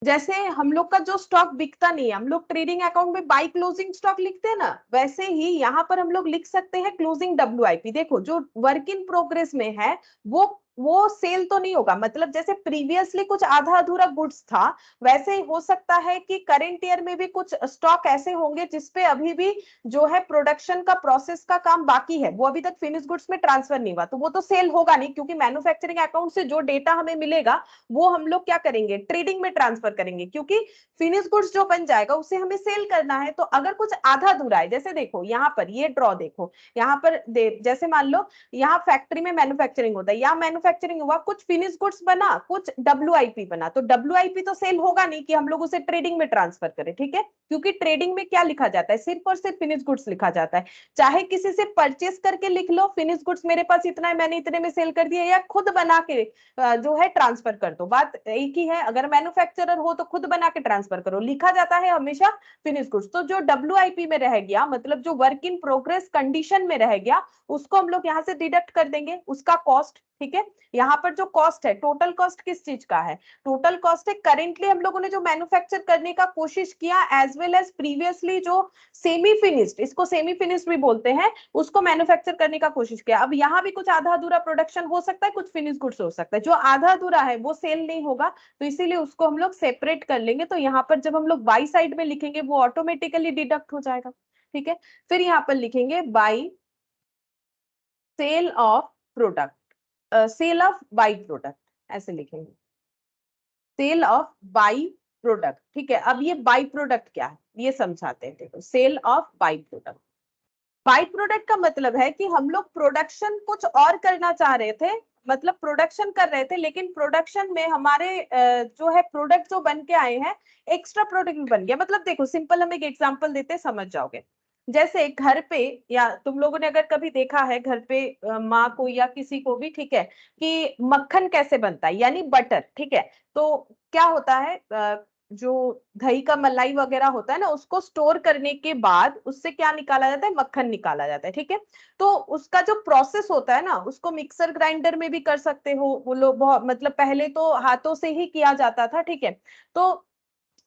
S2: जैसे हम लोग का जो स्टॉक बिकता नहीं है, हम लोग ट्रेडिंग अकाउंट में बाय क्लोजिंग स्टॉक लिखते हैं ना, वैसे ही यहाँ पर हम लोग लिख सकते हैं क्लोजिंग WIP। देखो जो वर्क इन प्रोग्रेस में है वो वो सेल तो नहीं होगा। मतलब जैसे प्रीवियसली कुछ आधा अधूरा गुड्स था, वैसे ही हो सकता है कि करंट ईयर में भी कुछ स्टॉक ऐसे होंगे जिसपे अभी भी जो है प्रोडक्शन का प्रोसेस का काम बाकी है, वो अभी तक फिनिश गुड्स में ट्रांसफर नहीं हुआ, तो वो तो सेल होगा नहीं, क्योंकि मैन्युफैक्चरिंग अकाउंट से जो डेटा हमें मिलेगा वो हम लोग क्या करेंगे, ट्रेडिंग में ट्रांसफर करेंगे, क्योंकि फिनिश गुड्स जो बन जाएगा उसे हमें सेल करना है। तो अगर कुछ आधा अधूरा है, जैसे देखो यहाँ पर ये ड्रॉ देखो, यहाँ पर जैसे मान लो यहाँ फैक्ट्री में मैन्युफैक्चरिंग होता है, यहाँ मैन्युफैक्चरिंग हुआ, कुछ फिनिश गुड्स बना, कुछ डब्ल्यूआईपी बना, तो डब्ल्यूआईपी तो सेल होगा नहीं कि हम लोग उसे ट्रेडिंग में ट्रांसफर करें, ठीक है, क्योंकि ट्रेडिंग में क्या लिखा जाता है, सिर्फ और सिर्फ फिनिश गुड्स लिखा जाता है। चाहे किसी से परचेस करके लिख लो फिनिश गुड्स मेरे पास इतना है, मैंने इतने में सेल कर दिया, या खुद बना के जो है ट्रांसफर कर दो, बात एक ही है। अगर मैन्युफैक्चरर हो तो खुद बना के ट्रांसफर करो, लिखा जाता है हमेशा फिनिश गुड्स। तो जो डब्ल्यूआईपी में रह गया, मतलब जो वर्क इन प्रोग्रेस कंडीशन में रह गया, उसको हम लोग यहाँ से डिडक्ट कर देंगे, उसका कॉस्ट, ठीक है। यहाँ पर जो कॉस्ट है, टोटल कॉस्ट किस चीज का है, टोटल कॉस्ट है करेंटली हम लोगों ने जो मैन्युफैक्चर करने का कोशिश किया, एज वेल एज प्रीवियसली जो सेमी फिनिश्ड, इसको सेमी फिनिश्ड भी बोलते हैं, उसको मैन्युफैक्चर करने का कोशिश किया। अब यहाँ भी कुछ आधा अधूरा प्रोडक्शन हो सकता है, कुछ फिनिश गुड्स हो सकता है, जो आधा अधूरा है वो सेल नहीं होगा, तो इसीलिए उसको हम लोग सेपरेट कर लेंगे। तो यहाँ पर जब हम लोग बाई साइड में लिखेंगे वो ऑटोमेटिकली डिडक्ट हो जाएगा, ठीक है। फिर यहाँ पर लिखेंगे by sale of product, sale of by product, ऐसे लिखेंगे, सेल ऑफ बाई प्रोडक्ट, ठीक है। अब ये बाई प्रोडक्ट क्या है ये समझाते हैं, देखो sale of by product, by product का मतलब है कि हम लोग प्रोडक्शन कुछ और करना चाह रहे थे, मतलब प्रोडक्शन कर रहे थे, लेकिन प्रोडक्शन में हमारे जो है प्रोडक्ट जो बन के आए हैं, एक्स्ट्रा प्रोडक्ट भी बन गया। मतलब देखो सिंपल, हम एक एग्जांपल देते हैं, समझ जाओगे। जैसे घर पे, या तुम लोगों ने अगर कभी देखा है घर पे माँ को या किसी को भी, ठीक है, कि मक्खन कैसे बनता है, यानी बटर, ठीक है। तो क्या होता है, जो दही का मलाई वगैरह होता है ना, उसको स्टोर करने के बाद उससे क्या निकाला जाता है, मक्खन निकाला जाता है, ठीक है। तो उसका जो प्रोसेस होता है ना, उसको मिक्सर ग्राइंडर में भी कर सकते हो, वो लोग बहुत, मतलब पहले तो हाथों से ही किया जाता था, ठीक है। तो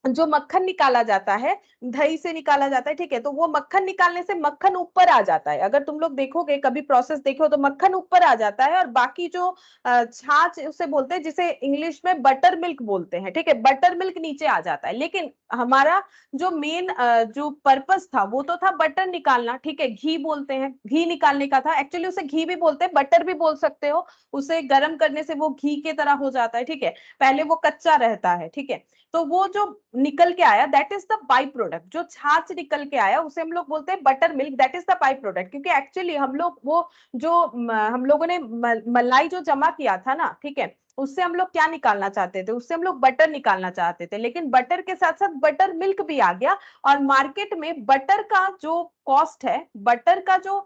S2: जो मक्खन निकाला जाता है, दही से निकाला जाता है, ठीक है, तो वो मक्खन निकालने से मक्खन ऊपर आ जाता है, अगर तुम लोग देखोगे कभी प्रोसेस देखो तो मक्खन ऊपर आ जाता है, और बाकी जो छाछ उसे बोलते हैं, जिसे इंग्लिश में बटर मिल्क बोलते हैं, ठीक है, बटर मिल्क नीचे आ जाता है। लेकिन हमारा जो मेन जो पर्पस था वो तो था बटर निकालना, ठीक है, घी बोलते हैं, घी निकालने का था, एक्चुअली उसे घी भी बोलते हैं, बटर भी बोल सकते हो, उसे गर्म करने से वो घी की तरह हो जाता है, ठीक है, पहले वो कच्चा रहता है, ठीक है। तो वो जो निकल के आया, that is the by product, जो छाछ निकल के आया उसे हम लोग बोलते हैं butter milk, that is the by product. क्योंकि एक्चुअली हम लोग वो जो हम लोगों ने मलाई जो जमा किया था ना, ठीक है, उससे हम लोग क्या निकालना चाहते थे, उससे हम लोग बटर निकालना चाहते थे, लेकिन बटर के साथ साथ बटर मिल्क भी आ गया, और मार्केट में बटर का जो कॉस्ट है, बटर का जो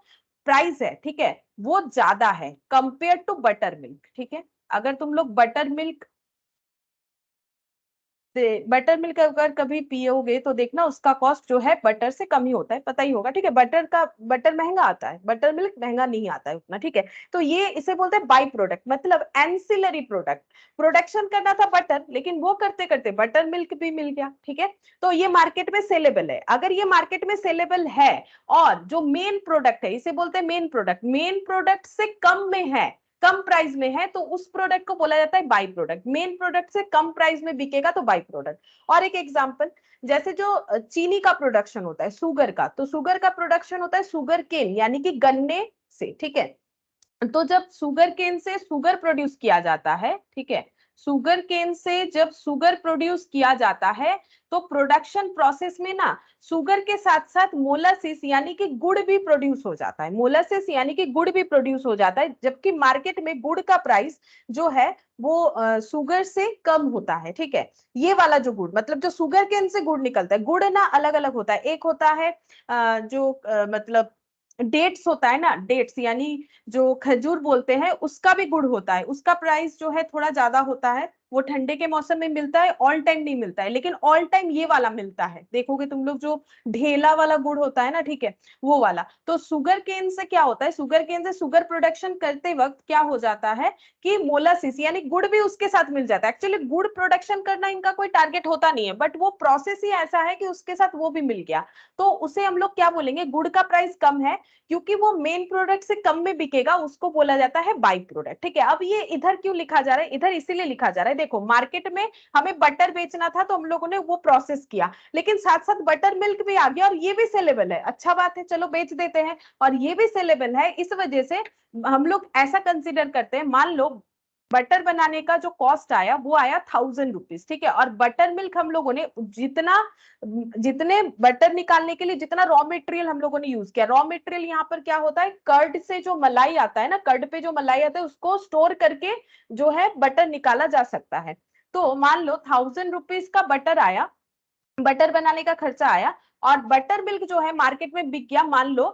S2: प्राइस है, ठीक है, वो ज्यादा है कंपेयर टू बटर मिल्क, ठीक है। अगर तुम लोग बटर मिल्क बटर मिल्क अगर कभी पियोगे तो देखना उसका कॉस्ट जो है बटर से कम ही होता है, पता ही होगा, ठीक है। बटर महंगा आता है, बटर मिल्क महंगा नहीं आता है उतना, ठीक है। तो ये इसे बोलते हैं बाई प्रोडक्ट, मतलब एंसिलरी प्रोडक्ट। प्रोडक्शन करना था बटर, लेकिन वो करते करते बटर मिल्क भी मिल गया, ठीक है। तो ये मार्केट में सेलेबल है। अगर ये मार्केट में सेलेबल है और जो मेन प्रोडक्ट है, इसे बोलते हैं मेन प्रोडक्ट, मेन प्रोडक्ट से कम में है, कम प्राइस में है, तो उस प्रोडक्ट को बोला जाता है बाई प्रोडक्ट। मेन प्रोडक्ट से कम प्राइस में बिकेगा तो बाई प्रोडक्ट। और एक एग्जांपल, जैसे जो चीनी का प्रोडक्शन होता है, शुगर का, तो शुगर का प्रोडक्शन होता है शुगर केन यानी कि गन्ने से, ठीक है। तो जब शुगर केन से शुगर प्रोड्यूस किया जाता है, ठीक है, शुगर केन से जब शुगर प्रोड्यूस किया जाता है, तो प्रोडक्शन प्रोसेस में ना शुगर के साथ साथ मोलासिस यानी कि गुड़ भी प्रोड्यूस हो जाता है, मोलासिस यानी कि गुड़ भी प्रोड्यूस हो जाता है, जबकि मार्केट में गुड़ का प्राइस जो है वो शुगर से कम होता है, ठीक है। ये वाला जो गुड़, मतलब जो शुगर केन से गुड़ निकलता है, गुड़ ना अलग अलग होता है, एक होता है मतलब डेट्स होता है ना, डेट्स यानी जो खजूर बोलते हैं, उसका भी गुड़ होता है, उसका प्राइस जो है थोड़ा ज्यादा होता है, वो ठंडे के मौसम में मिलता है, ऑल टाइम नहीं मिलता है, लेकिन ऑल टाइम ये वाला मिलता है। देखोगे तुम लोग जो ढेला वाला गुड़ होता है ना, ठीक है, वो वाला। तो शुगर केन से क्या होता है, शुगर केन से शुगर प्रोडक्शन करते वक्त क्या हो जाता है कि मोलासिस यानी गुड़ भी उसके साथ मिल जाता है। एक्चुअली गुड़ प्रोडक्शन करना इनका कोई टारगेट होता नहीं है, बट वो प्रोसेस ही ऐसा है कि उसके साथ वो भी मिल गया, तो उसे हम लोग क्या बोलेंगे, गुड़ का प्राइस कम है क्योंकि वो मेन प्रोडक्ट से कम में बिकेगा, उसको बोला जाता है बाई प्रोडक्ट। ठीक है, अब ये इधर क्यों लिखा जा रहा है, इधर इसीलिए लिखा जा रहा है, देखो मार्केट में हमें बटर बेचना था तो हम लोगों ने वो प्रोसेस किया, लेकिन साथ साथ बटर मिल्क भी आ गया और ये भी सेलेबल है, अच्छा बात है, चलो बेच देते हैं, और ये भी सेलेबल है, इस वजह से हम लोग ऐसा कंसिडर करते हैं, मान लो बटर बनाने का जो कॉस्ट आया वो आया 1000 रुपीज, ठीक है, और बटर मिल्क हम लोगों ने जितना, जितने बटर निकालने के लिए जितना रॉ मटेरियल हम लोगों ने यूज किया, रॉ मटेरियल यहाँ पर क्या होता है, कर्ड से जो मलाई आता है ना, कर्ड पे जो मलाई आता है उसको स्टोर करके जो है बटर निकाला जा सकता है। तो मान लो 1000 रुपीज का बटर आया, बटर बनाने का खर्चा आया, और बटर मिल्क जो है मार्केट में बिक गया मान लो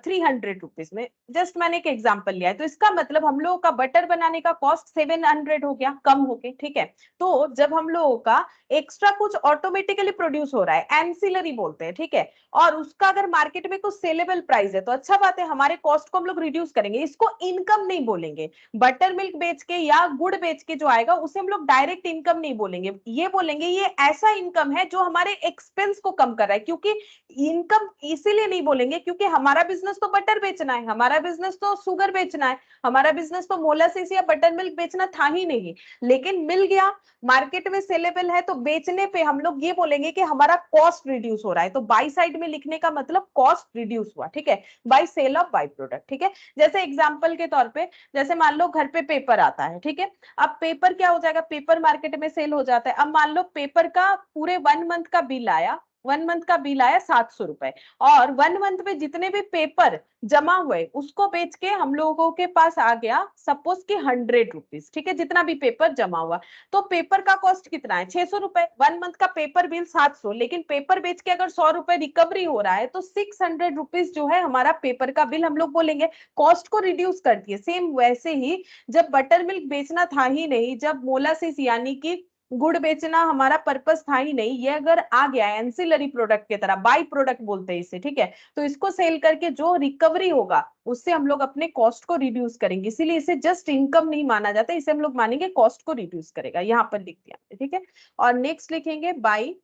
S2: 300 रुपीज में, जस्ट मैंने एक एग्जांपल लिया है, तो इसका मतलब हम लोगों का बटर बनाने का कॉस्ट 700 हो गया कम होके, ठीक है। तो जब हम लोगों का एक्स्ट्रा कुछ ऑटोमेटिकली प्रोड्यूस हो रहा है, एंसिलरी बोलते हैं, ठीक है, और उसका अगर मार्केट में कुछ सेलेबल प्राइस है तो अच्छा बात है, हमारे कॉस्ट को हम लोग रिड्यूस करेंगे, इसको इनकम नहीं बोलेंगे। बटर मिल्क बेच के या गुड़ बेच के जो आएगा उसे हम लोग डायरेक्ट इनकम नहीं बोलेंगे, ये बोलेंगे ये ऐसा इनकम है जो हमारे एक्सपेंस को कम कर रहा है, क्योंकि इनकम इसीलिए नहीं बोलेंगे क्योंकि हमारा बिजनेस तो बटर बेचना है, हमारा बिजनेस तो शुगर बेचना है, हमारा बिजनेस तो मोलासिस या बटर मिल्क बेचना था ही नहीं, लेकिन मिल गया, मार्केट में सेलेबल है, तो बेचने पे हम लोग ये बोलेंगे कि हमारा कॉस्ट रिड्यूस हो रहा है, तो बाई साइड में लिखने का मतलब कॉस्ट रिड्यूस हुआ, ठीक है, by sale of by product, ठीक है। जैसे एग्जांपल के तौर पे, जैसे मान लो घर पे पेपर आता है, ठीक है, अब पेपर क्या हो जाएगा, पेपर मार्केट में सेल हो जाता है, अब मान लो पेपर का पूरे 1 मंथ का बिल आया, 1 मंथ का बिल आया 700 रुपए, और 1 मंथ में जितने भी पेपर जमा हुए उसको बेच के हम लोगों के पास आ गया सपोज कि 100 रुपीज, ठीक है, जितना भी पेपर जमा हुआ, तो पेपर का कॉस्ट कितना है, 600 रुपए, 1 मंथ का पेपर बिल 700, लेकिन पेपर बेच के अगर 100 रुपए रिकवरी हो रहा है तो 600 रुपीज जो है हमारा पेपर का बिल हम लोग बोलेंगे, कॉस्ट को रिड्यूस करती है। सेम वैसे ही जब बटर मिल्क बेचना था ही नहीं, जब मोलासिस यानी कि गुड़ बेचना हमारा पर्पस था ही नहीं, ये अगर आ गया एंसिलरी प्रोडक्ट की तरह, बाई प्रोडक्ट बोलते हैं इसे, ठीक है, तो इसको सेल करके जो रिकवरी होगा उससे हम लोग अपने कॉस्ट को रिड्यूस करेंगे, इसीलिए इसे जस्ट इनकम नहीं माना जाता, इसे हम लोग मानेंगे कॉस्ट को रिड्यूस करेगा, यहाँ पर लिख दिया, ठीक है। और नेक्स्ट लिखेंगे बाई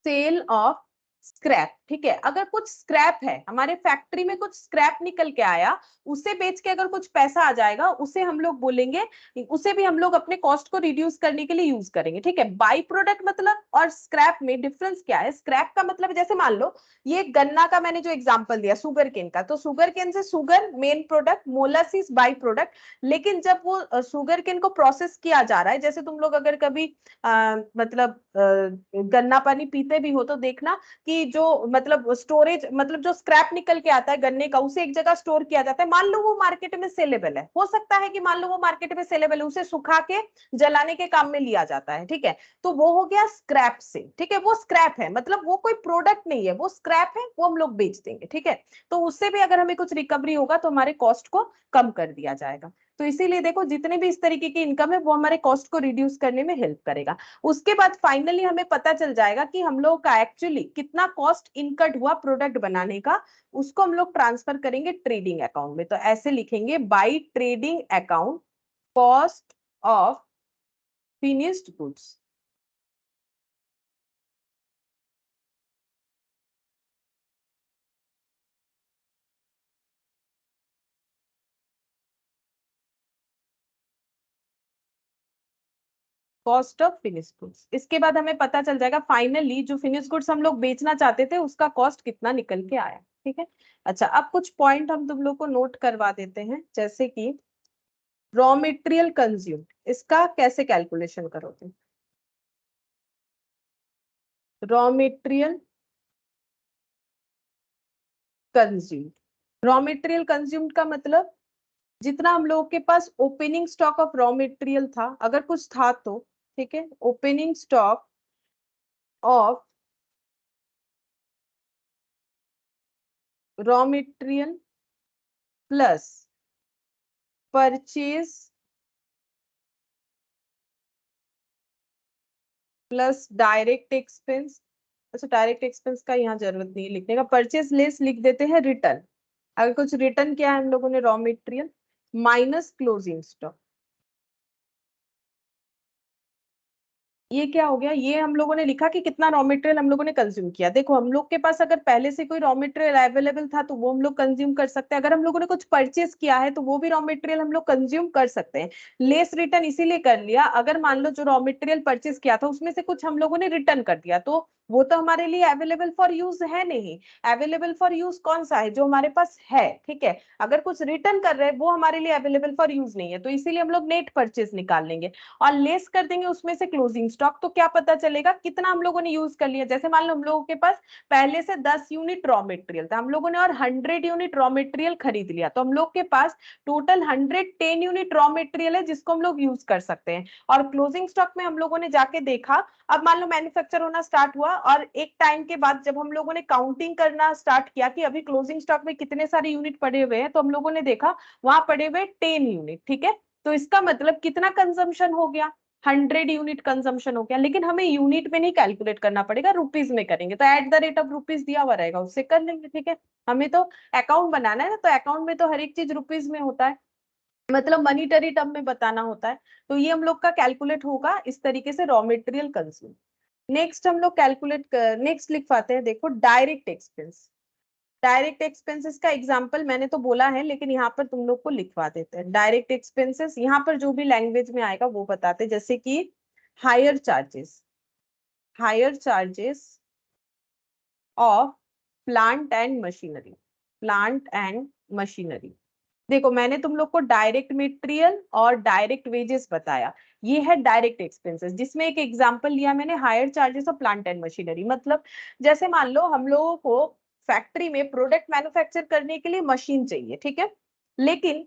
S2: सेल ऑफ स्क्रैप, ठीक है, अगर कुछ स्क्रैप है हमारे फैक्ट्री में, कुछ स्क्रैप निकल के आया, उसे बेच के अगर कुछ पैसा आ जाएगा उसे हम लोग बोलेंगे, उसे भी हम लोग अपने कॉस्ट को रिड्यूस करने के लिए यूज करेंगे, ठीक है। बाई प्रोडक्ट मतलब और स्क्रैप में डिफरेंस क्या है, स्क्रैप का मतलब जैसे मान लो ये गन्ना का मैंने जो एग्जांपल दिया शुगर केन का, तो शुगर केन से sugar main product, molasses by product, लेकिन जब वो शुगर केन को प्रोसेस किया जा रहा है, जैसे तुम लोग अगर कभी मतलब गन्ना पानी पीते भी हो तो देखना कि जो मतलब स्टोरेज, मतलब जो स्क्रैप निकल के आता है गन्ने का, उसे एक जगह स्टोर किया जाता है, मान लो वो मार्केट में सेलेबल है, हो सकता है कि मान लो वो मार्केट में सेलेबल है, उसे सुखा के जलाने के काम में लिया जाता है, ठीक है, तो वो हो गया स्क्रैप से, ठीक है, वो स्क्रैप है, मतलब वो कोई प्रोडक्ट नहीं है, वो स्क्रैप है, वो हम लोग बेच देंगे, ठीक है, तो उससे भी अगर हमें कुछ रिकवरी होगा तो हमारे कॉस्ट को कम कर दिया जाएगा। तो इसीलिए देखो जितने भी इस तरीके की इनकम है वो हमारे कॉस्ट को रिड्यूस करने में हेल्प करेगा। उसके बाद फाइनली हमें पता चल जाएगा कि हम लोग का एक्चुअली कितना कॉस्ट इनकट हुआ प्रोडक्ट बनाने का, उसको हम लोग ट्रांसफर करेंगे ट्रेडिंग अकाउंट में, तो ऐसे लिखेंगे by trading account cost of finished goods. Cost of finish goods, इसके बाद हमें पता चल जाएगा फाइनली जो फिनिश गुड्स हम लोग बेचना चाहते थे उसका कॉस्ट कितना निकल के आया, ठीक है। अच्छा, अब कुछ पॉइंट हम तुम लोग को नोट करवा देते हैं, जैसे कि रॉ मटेरियल कंज्यूम, इसका कैसे कैलकुलेशन करोगे, raw material consume, raw material consume का मतलब जितना हम लोगों के पास opening stock of raw material था, अगर कुछ था तो, ठीक है, opening stock of raw material plus purchase plus direct expense. अच्छा, डायरेक्ट एक्सपेंस का यहाँ जरूरत नहीं है लिखने का, परचेज लेस लिख देते हैं रिटर्न। अगर कुछ रिटर्न किया है हम लोगों ने raw material, minus closing stock. ये क्या हो गया, ये हम लोगों ने लिखा कि कितना रॉ मटेरियल हम लोगों ने कंज्यूम किया। देखो हम लोग के पास अगर पहले से कोई रॉ मटेरियल अवेलेबल था तो वो हम लोग कंज्यूम कर सकते हैं, अगर हम लोगों ने कुछ परचेज किया है तो वो भी रॉ मटेरियल हम लोग कंज्यूम कर सकते हैं। लेस रिटर्न इसीलिए कर लिया, अगर मान लो जो रॉ मटेरियल परचेज किया था उसमें से कुछ हम लोगों ने रिटर्न कर दिया तो वो तो हमारे लिए अवेलेबल फॉर यूज है नहीं। अवेलेबल फॉर यूज कौन सा है, जो हमारे पास है, ठीक है। अगर कुछ रिटर्न कर रहे हैं वो हमारे लिए अवेलेबल फॉर यूज नहीं है, तो इसीलिए हम लोग नेट परचेज निकाल लेंगे और लेस कर देंगे उसमें से क्लोजिंग स्टॉक। तो क्या पता चलेगा कितना हम लोगों ने यूज कर लिया। जैसे मान लो हम लोगों के पास पहले से 10 यूनिट रॉ मटेरियल था, हम लोगों ने और 100 यूनिट रॉ मटेरियल खरीद लिया, तो हम लोग के पास टोटल 110 यूनिट रॉ मटेरियल है जिसको हम लोग यूज कर सकते हैं। और क्लोजिंग स्टॉक में हम लोगों ने जाके देखा, अब मान लो मैन्युफैक्चर होना स्टार्ट हुआ और एक टाइम के बाद जब हम लोगों ने काउंटिंग करना स्टार्ट किया कि अभी क्लोजिंग स्टॉक में कितने सारे यूनिट पड़े हुए हैं, तो हम लोगों ने देखा वहां पड़े हुए 10 यूनिट, ठीक है। तो इसका मतलब कितना कंजम्पशन हो गया, 100 यूनिट कंजम्पशन हो गया। लेकिन हमें यूनिट में नहीं कैलकुलेट करना पड़ेगा, रुपीज में करेंगे, तो at the rate of rupees दिया हुआ रहेगा उससे कर लेंगे, ठीक है। हमें तो अकाउंट बनाना है ना, तो अकाउंट में तो हर एक चीज रुपीज में होता है, मतलब मनीटरी टर्म में बताना होता है। तो ये हम लोग का कैलकुलेट होगा इस तरीके से रॉ मटेरियल कंज्यूम। नेक्स्ट हम लोग कैलकुलेट नेक्स्ट लिख पाते हैं, देखो डायरेक्ट एक्सपेंस। डायरेक्ट एक्सपेंसेस का एग्जांपल मैंने तो बोला है लेकिन यहाँ पर तुम लोग को लिखवा देते हैं। डायरेक्ट एक्सपेंसेस यहाँ पर जो भी लैंग्वेज में आएगा वो बताते हैं, जैसे कि higher charges, higher charges of plant and machinery, plant and machinery. देखो मैंने तुम लोग को डायरेक्ट मटेरियल और डायरेक्ट वेजेस बताया, ये है डायरेक्ट एक्सपेंसेस, जिसमें एक एग्जांपल लिया मैंने higher charges of plant and machinery. मतलब जैसे मान लो हम लोगों को फैक्ट्री में प्रोडक्ट मैन्युफैक्चर करने के लिए मशीन चाहिए, ठीक है। लेकिन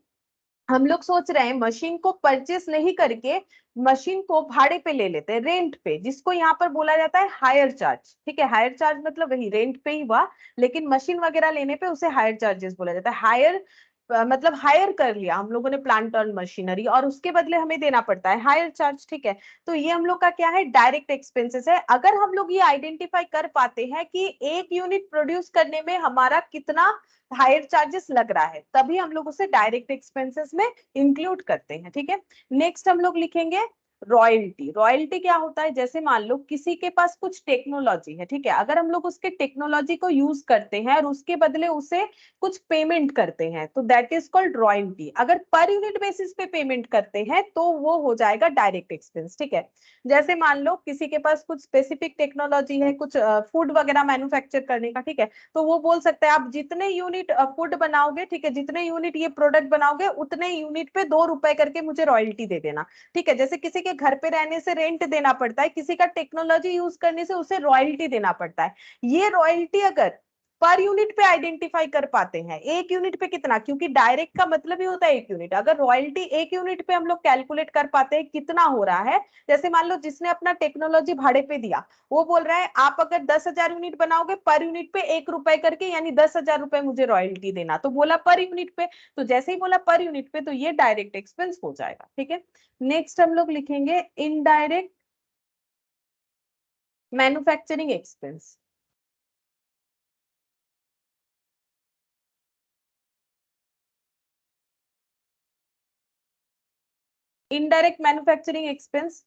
S2: हम लोग सोच रहे हैं मशीन को परचेस नहीं करके मशीन को भाड़े पे ले लेते हैं, रेंट पे, जिसको यहाँ पर बोला जाता है हायर चार्ज, ठीक है। हायर चार्ज मतलब वही रेंट पे ही हुआ, लेकिन मशीन वगैरह लेने पे उसे हायर चार्जेस बोला जाता है। हायर मतलब हायर कर लिया हम लोगों ने प्लांट और मशीनरी और उसके बदले हमें देना पड़ता है हायर चार्ज, ठीक है। तो ये हम लोग का क्या है, डायरेक्ट एक्सपेंसेस है। अगर हम लोग ये आइडेंटिफाई कर पाते हैं कि एक यूनिट प्रोड्यूस करने में हमारा कितना हायर चार्जेस लग रहा है, तभी हम लोग उसे डायरेक्ट एक्सपेंसेस में इंक्लूड करते हैं, ठीक है। नेक्स्ट हम लोग लिखेंगे रॉयल्टी। रॉयल्टी क्या होता है, जैसे मान लो किसी के पास कुछ टेक्नोलॉजी है, ठीक है, अगर हम लोग उसके टेक्नोलॉजी को यूज करते हैं और उसके बदले उसे कुछ पेमेंट करते हैं तो दैट इज कॉल्ड रॉयल्टी। अगर पर यूनिट बेसिस पे पेमेंट करते हैं तो वो हो जाएगा डायरेक्ट एक्सपेंस, ठीक है। जैसे मान लो किसी के पास कुछ स्पेसिफिक टेक्नोलॉजी है, कुछ फूड वगैरह मैन्युफैक्चर करने का, ठीक है, तो वो बोल सकते हैं आप जितने यूनिट फूड बनाओगे, ठीक है, जितने यूनिट ये प्रोडक्ट बनाओगे उतने यूनिट पे 2 रुपए करके मुझे रॉयल्टी दे देना, ठीक है। जैसे किसी के घर पे रहने से रेंट देना पड़ता है, किसी का टेक्नोलॉजी यूज करने से उसे रॉयल्टी देना पड़ता है। ये रॉयल्टी अगर पर यूनिट पे आइडेंटिफाई कर पाते हैं, एक यूनिट पे कितना, क्योंकि डायरेक्ट का मतलब ही होता है एक यूनिट, अगर रॉयल्टी एक यूनिट पे हम लोग कैलकुलेट कर पाते हैं कितना हो रहा है। जैसे मान लो जिसने अपना टेक्नोलॉजी भाड़े पे दिया, वो बोल रहा है आप अगर 10,000 यूनिट बनाओगे पर यूनिट पे 1 रुपए करके, यानी 10,000 रुपए मुझे रॉयल्टी देना, तो बोला पर यूनिट पे, तो जैसे ही बोला पर यूनिट पे तो ये डायरेक्ट एक्सपेंस हो जाएगा, ठीक है। नेक्स्ट हम लोग लिखेंगे indirect manufacturing expense. Indirect manufacturing expense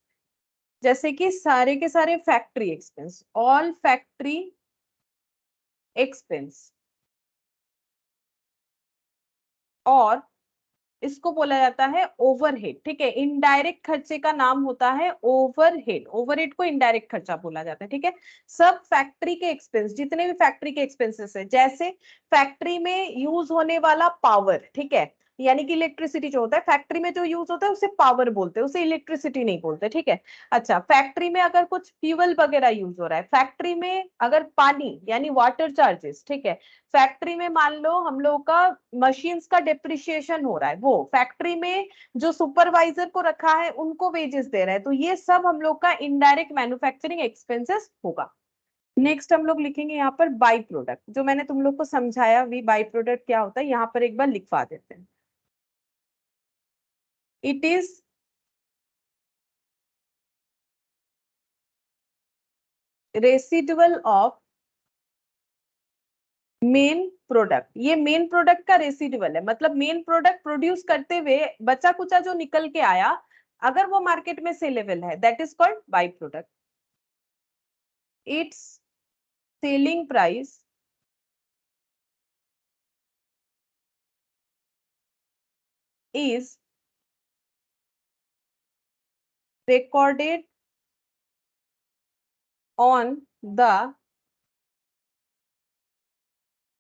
S2: जैसे कि सारे के सारे factory expense, all factory expense, और इसको बोला जाता है ओवरहेड, ठीक है। इनडायरेक्ट खर्चे का नाम होता है ओवरहेड, ओवरहेड को इनडायरेक्ट खर्चा बोला जाता है, ठीक है। सब फैक्ट्री के एक्सपेंस, जितने भी फैक्ट्री के एक्सपेंसेस है, जैसे फैक्ट्री में यूज होने वाला पावर, ठीक है, यानी कि इलेक्ट्रिसिटी जो होता है फैक्ट्री में जो यूज होता है उसे पावर बोलते हैं, उसे इलेक्ट्रिसिटी नहीं बोलते, ठीक है। अच्छा, फैक्ट्री में अगर कुछ फ्यूल वगैरह यूज हो रहा है, फैक्ट्री में अगर पानी यानी वाटर चार्जेस, ठीक है, फैक्ट्री में मान लो हम लोग का मशीन्स का डिप्रिशिएशन हो रहा है, वो फैक्ट्री में जो सुपरवाइजर को रखा है उनको वेजेस दे रहा है, तो ये सब हम लोग का इनडायरेक्ट मैन्युफैक्चरिंग एक्सपेंसेस होगा। नेक्स्ट हम लोग लिखेंगे यहाँ पर बाई प्रोडक्ट, जो मैंने तुम लोग को समझाया भी बाई प्रोडक्ट क्या होता है, यहाँ पर एक बार लिखवा देते हैं। It is residual of main product, ये मेन प्रोडक्ट का रेसिडुअल है, मतलब मेन प्रोडक्ट प्रोड्यूस करते हुए बचा कुचा जो निकल के आया, अगर वो मार्केट में सेलेबल है, that is called by product. It's selling price is recorded on the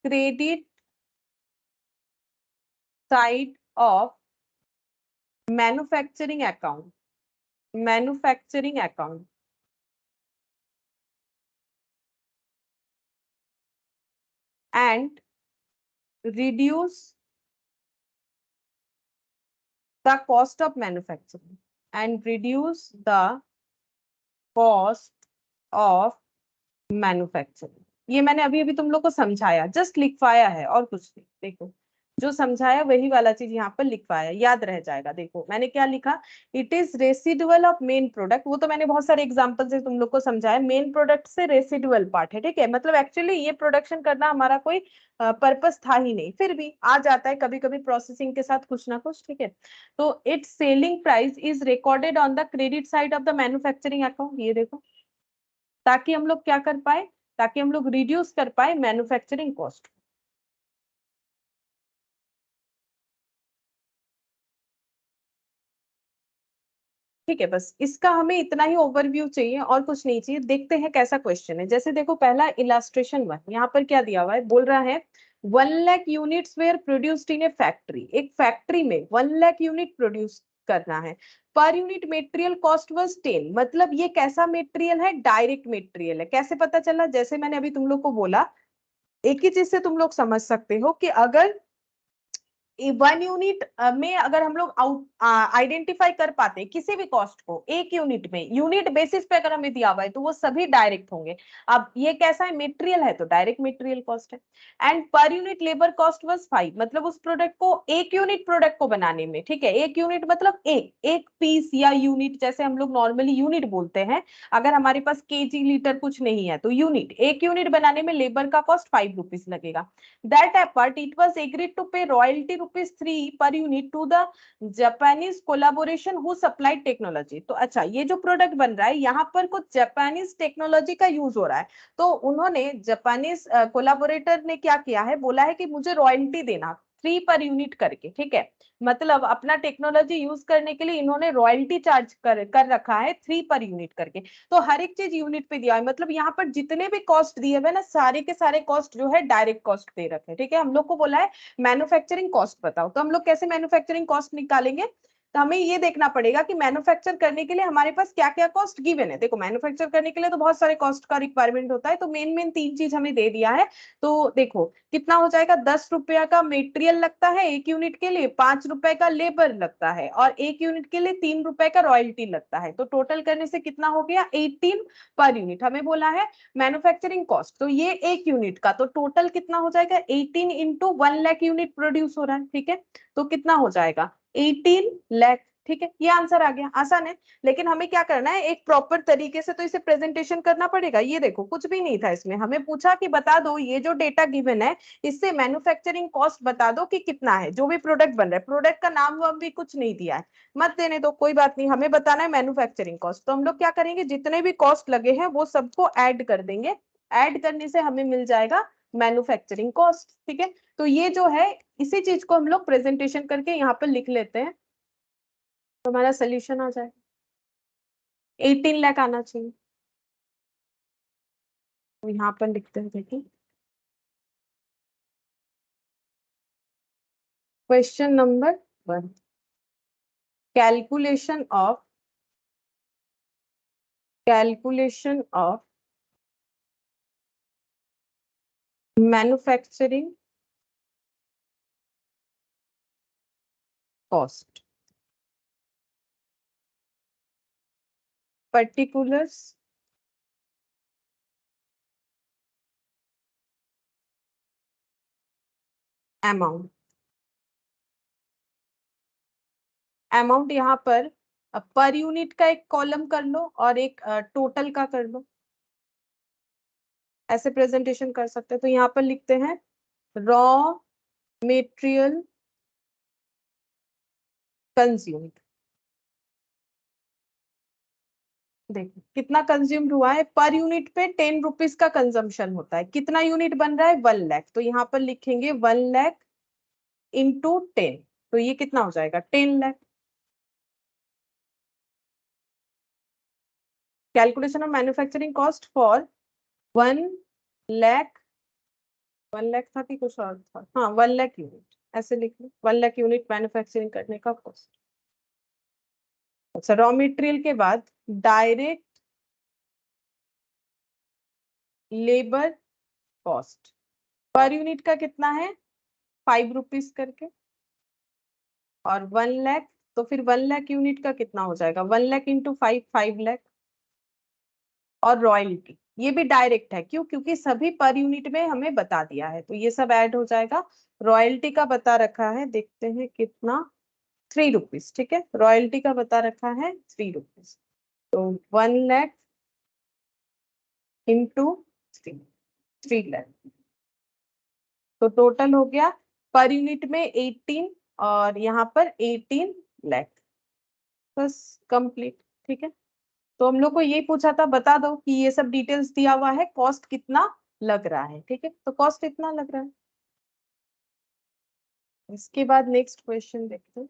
S2: credit side of manufacturing account, manufacturing account, and reduce the cost of manufacturing, and reduce the cost of manufacturing. ये मैंने अभी अभी तुम लोग को समझाया, just लिखवाया है और कुछ नहीं. देखो जो समझाया वही वाला चीज यहाँ पर लिखवाया, याद रह जाएगा. देखो मैंने क्या लिखा, it is residual of main product. वो तो मैंने बहुत सारे एग्जांपल से तुम लोग को समझाया. मेन प्रोडक्ट से रेसिडुअल पार्ट है, ठीक है. मतलब एक्चुअली ये प्रोडक्शन करना हमारा कोई पर्पस था ही नहीं, फिर भी आ जाता है कभी कभी प्रोसेसिंग के साथ कुछ ना कुछ, ठीक है. तो it's selling price is recorded on the credit side of the manufacturing account. ये देखो, ताकि हम लोग क्या कर पाए, ताकि हम लोग रिड्यूस कर पाए मैन्युफैक्चरिंग कॉस्ट. ठीक है, बस इसका हमें इतना ही ओवरव्यू चाहिए और कुछ नहीं चाहिए. देखते हैं कैसा क्वेश्चन है. जैसे देखो पहला इलास्ट्रेशन 1, यहाँ पर क्या दिया हुआ है, बोल रहा है 1 lakh units were produced in a factory. एक फैक्ट्री में 1 लाख यूनिट प्रोड्यूस करना है. Per unit material cost was 10. मतलब ये कैसा मेटेरियल है, डायरेक्ट मेटेरियल है. कैसे पता चला, जैसे मैंने अभी तुम लोग को बोला, एक ही चीज से तुम लोग समझ सकते हो कि अगर 1 यूनिट में अगर हम लोग आइडेंटिफाई कर पाते किसी भी कॉस्ट को, एक यूनिट में, यूनिट बेसिस पे अगर हमें दिया हुआ है, तो वो सभी डायरेक्ट होंगे. अब ये कैसा है, मेटेरियल है, तो डायरेक्ट मेटेरियल कॉस्ट है. And per unit labour cost was 5. मतलब उस प्रोडक्ट को, एक यूनिट प्रोडक्ट को बनाने में, ठीक है, एक यूनिट मतलब एक एक पीस या यूनिट, जैसे हम लोग नॉर्मली यूनिट बोलते हैं. अगर हमारे पास केजी लीटर कुछ नहीं है, तो यूनिट, एक यूनिट बनाने में लेबर का कॉस्ट 5 रुपीज लगेगा. That apart, it was agreed to pay royalty rupees 3 per unit to the Japanese collaboration who supplied technology. तो अच्छा, ये जो प्रोडक्ट बन रहा है यहाँ पर कुछ जापानीज टेक्नोलॉजी का यूज हो रहा है. तो उन्होंने जापानीज कोलाबोरेटर ने क्या किया है, बोला है कि मुझे रॉयल्टी देना 3 पर यूनिट करके, ठीक है. मतलब अपना टेक्नोलॉजी यूज करने के लिए इन्होंने रॉयल्टी चार्ज कर रखा है 3 पर यूनिट करके. तो हर एक चीज यूनिट पे दिया है. मतलब यहाँ पर जितने भी कॉस्ट दिए हुए ना, सारे के सारे कॉस्ट जो है डायरेक्ट कॉस्ट दे रखे हैं, ठीक है. हम लोग को बोला है मैन्युफैक्चरिंग कॉस्ट बताओ, तो हम लोग कैसे मैन्युफैक्चरिंग कॉस्ट निकालेंगे, तो हमें ये देखना पड़ेगा कि मैन्युफैक्चर करने के लिए हमारे पास क्या क्या कॉस्ट गिवन है. देखो मैन्युफैक्चर करने के लिए तो बहुत सारे कॉस्ट का रिक्वायरमेंट होता है, तो मेन मेन 3 चीज हमें दे दिया है. तो देखो कितना हो जाएगा, 10 रुपया का मेटेरियल लगता है एक यूनिट के लिए, 5 रुपए का लेबर लगता है, और एक यूनिट के लिए 3 रुपए का रॉयल्टी लगता है. तो टोटल करने से कितना हो गया, 18 पर यूनिट. हमें बोला है मैन्युफैक्चरिंग कॉस्ट, तो ये एक यूनिट का, तो टोटल कितना हो जाएगा, 18 इंटू 1 लाख यूनिट प्रोड्यूस हो रहा है, ठीक है. तो कितना हो जाएगा, 18 लाख. ठीक है, ये आंसर आ गया, आसान है. लेकिन हमें क्या करना है, एक प्रॉपर तरीके से तो इसे प्रेजेंटेशन करना पड़ेगा. ये देखो कुछ भी नहीं था इसमें, हमें पूछा कि बता दो ये जो डेटा गिवन है, इससे मैन्युफैक्चरिंग कॉस्ट बता दो कि कितना है. जो भी प्रोडक्ट बन रहा है, प्रोडक्ट का नाम वाम भी कुछ नहीं दिया है, मत देने दो, कोई बात नहीं. हमें बताना है मैन्युफैक्चरिंग कॉस्ट. तो हम लोग क्या करेंगे, जितने भी कॉस्ट लगे हैं वो सबको ऐड कर देंगे. ऐड करने से हमें मिल जाएगा मैन्युफैक्चरिंग कॉस्ट, ठीक है. तो ये जो है, इसी चीज को हम लोग प्रेजेंटेशन करके यहाँ पर लिख लेते हैं, तो हमारा सोल्यूशन आ जाए. 18 लाख आना चाहिए. तो यहाँ पर लिखते हैं, देखिए question number 1, calculation of manufacturing cost, particulars amount. Amount यहाँ पर यूनिट का एक कॉलम कर लो और एक टोटल का कर लो. ऐसे प्रेजेंटेशन कर सकते हैं। तो यहाँ पर लिखते हैं रॉ मेटेरियल कंज्यूम्ड। देखो कितना कंज्यूम्ड हुआ है, पर यूनिट पे 10 रुपीज का कंजम्पशन होता है, कितना यूनिट बन रहा है 1 लाख, तो यहाँ पर लिखेंगे 1 लाख इंटू 10, तो ये कितना हो जाएगा 10 lakh. Calculation of manufacturing cost for 1 lakh, 1 lakh था कि कुछ और था, हाँ 1 लाख यूनिट, ऐसे लिख लो 1 लाख यूनिट मैन्युफैक्चरिंग करने का कॉस्ट। अच्छा, रॉ मटेरियल के बाद direct labour cost per unit का कितना है 5 रुपीज करके, और 1 लाख, तो फिर 1 लाख यूनिट का कितना हो जाएगा 1 लाख इंटू 5, 5 लाख। और रॉयल्टी ये भी डायरेक्ट है, क्यों, क्योंकि सभी पर यूनिट में हमें बता दिया है, तो ये सब ऐड हो जाएगा। रॉयल्टी का बता रखा है, देखते हैं कितना, 3 रुपीज, ठीक है, रॉयल्टी का बता रखा है 3 रुपीज, तो 1 लाख इंटू 3, 3 लाख, तो टोटल हो गया पर यूनिट में 18 और यहाँ पर 18 लाख, बस कंप्लीट। ठीक है, तो हम लोग को ये पूछा था बता दो कि ये सब डिटेल्स दिया हुआ है, कॉस्ट कितना लग रहा है, ठीक है, तो कॉस्ट इतना लग रहा है। इसके बाद नेक्स्ट क्वेश्चन देखते हैं,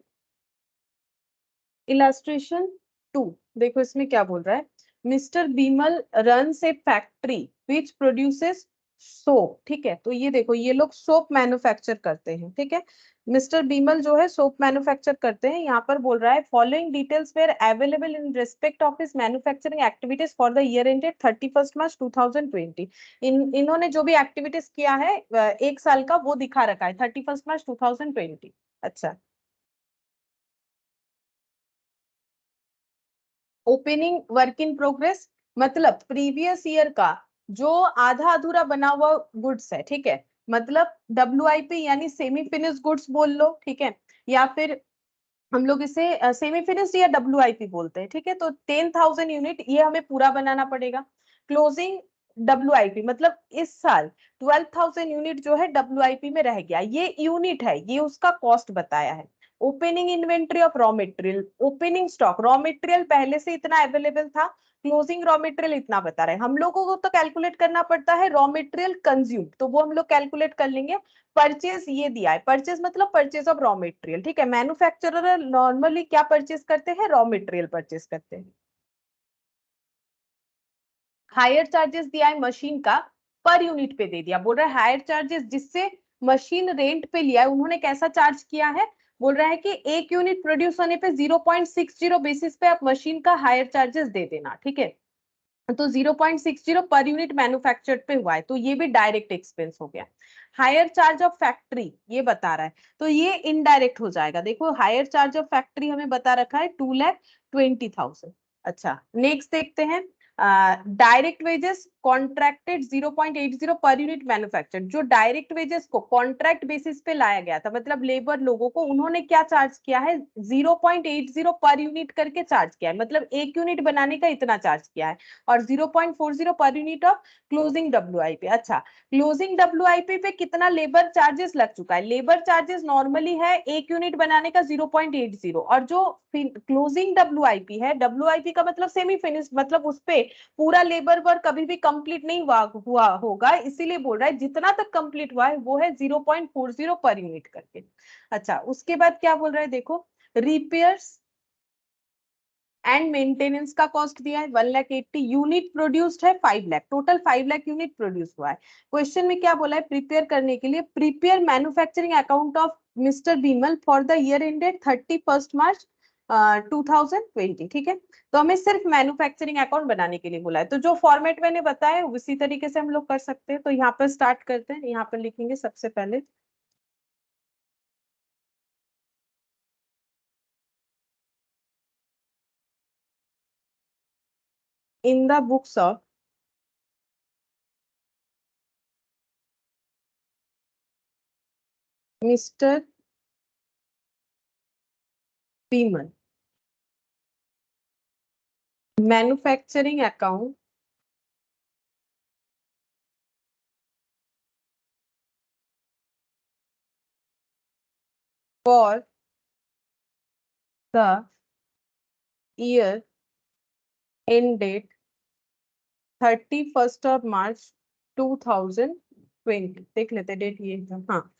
S2: इलास्ट्रेशन 2। देखो इसमें क्या बोल रहा है, mister Bimal runs A factory which produces soap, ठीक है, तो ये देखो ये लोग सोप मैन्युफैक्चर करते हैं, ठीक है, मिस्टर बीमल जो है सोप मैन्युफैक्चर करते हैं। यहाँ पर बोल रहा है following details were available in respect of his manufacturing activities for the year ended 31 March 2020। इन्होंने जो भी एक्टिविटीज किया है एक साल का वो दिखा रखा है 31 मार्च 2020। अच्छा, ओपनिंग वर्क इन प्रोग्रेस मतलब प्रीवियस ईयर का जो आधा अधूरा बना हुआ गुड्स है, ठीक है, मतलब WIP यानी सेमी फिनिश गुड्स बोल लो, ठीक है, या फिर हम लोग इसे सेमी फिनिश या WIP बोलते हैं, ठीक है, तो 10,000 यूनिट ये हमें पूरा बनाना पड़ेगा। क्लोजिंग WIP मतलब इस साल 12,000 यूनिट जो है WIP में रह गया, ये यूनिट है, ये उसका कॉस्ट बताया है। Opening inventory of raw material, opening stock, raw material पहले से इतना अवेलेबल था, क्लोजिंग रॉ मटेरियल इतना बता रहे हैं, हम लोगों को तो कैलकुलेट करना पड़ता है रॉ मटेरियल कंज्यूम, तो वो हम लोग कैलकुलेट कर लेंगे। परचेज ये दिया है, परचेज मतलब परचेज ऑफ रॉ मटेरियल, ठीक है, मैन्युफैक्चरर नॉर्मली क्या परचेज करते हैं रॉ मटेरियल परचेज करते हैं। हायर चार्जेस दिया है मशीन का, पर यूनिट पे दे दिया, बोल रहा है हायर चार्जेस जिससे मशीन रेंट पे लिया है उन्होंने कैसा चार्ज किया है, बोल रहा है कि एक यूनिट प्रोड्यूस होने पे 0.60 बेसिस पे आप मशीन का हायर चार्जेस दे देना, ठीक है, तो 0.60 पर यूनिट मैन्युफैक्चर्ड पे हुआ है, तो ये भी डायरेक्ट एक्सपेंस हो गया। हायर चार्ज ऑफ फैक्ट्री ये बता रहा है, तो ये इनडायरेक्ट हो जाएगा, देखो हायर चार्ज ऑफ फैक्ट्री हमें बता रखा है 2,20,000। अच्छा, नेक्स्ट देखते हैं, direct wages contracted 0.80 per unit manufactured, जो डायरेक्ट वेजेस को कॉन्ट्रैक्ट बेसिस पे लाया गया था, मतलब लेबर लोगों को उन्होंने क्या चार्ज किया है 0.80 पर यूनिट करके चार्ज किया है, मतलब एक यूनिट बनाने का इतना चार्ज किया है, और 0.40 per unit of closing WIP। अच्छा, क्लोजिंग WIP पे कितना लेबर चार्जेस लग चुका है, लेबर चार्जेस नॉर्मली है एक यूनिट बनाने का 0.80, और जो क्लोजिंग WIP है, WIP का मतलब सेमी फिनिश, मतलब उस पे पूरा लेबर वर्क कभी भी कंप्लीट नहीं हुआ होगा, इसीलिए बोल रहा है जितना तक कंप्लीट हुआ है वो है 0.40 पर यूनिट करके। अच्छा, उसके बाद क्या बोल रहा है देखो, रिपेयर्स एंड मेंटेनेंस का कॉस्ट दिया है 1,80,000, यूनिट प्रोड्यूस्ड है 5 lakh, total 5 lakh unit produce हुआ है। क्वेश्चन में क्या बोला है, प्रिपेयर करने के लिए prepare manufacturing account of mister Bimal for the year ended 31 March 2020, ठीक है, तो हमें सिर्फ मैन्युफैक्चरिंग अकाउंट बनाने के लिए बोला है, तो जो फॉर्मेट मैंने बताया उसी तरीके से हम लोग कर सकते हैं। तो यहाँ पर स्टार्ट करते हैं, यहाँ पर लिखेंगे सबसे पहले इन the books of mister Bimal manufacturing account for the year ended 31st of March 2020। देख लेते डेट ये था। हाँ,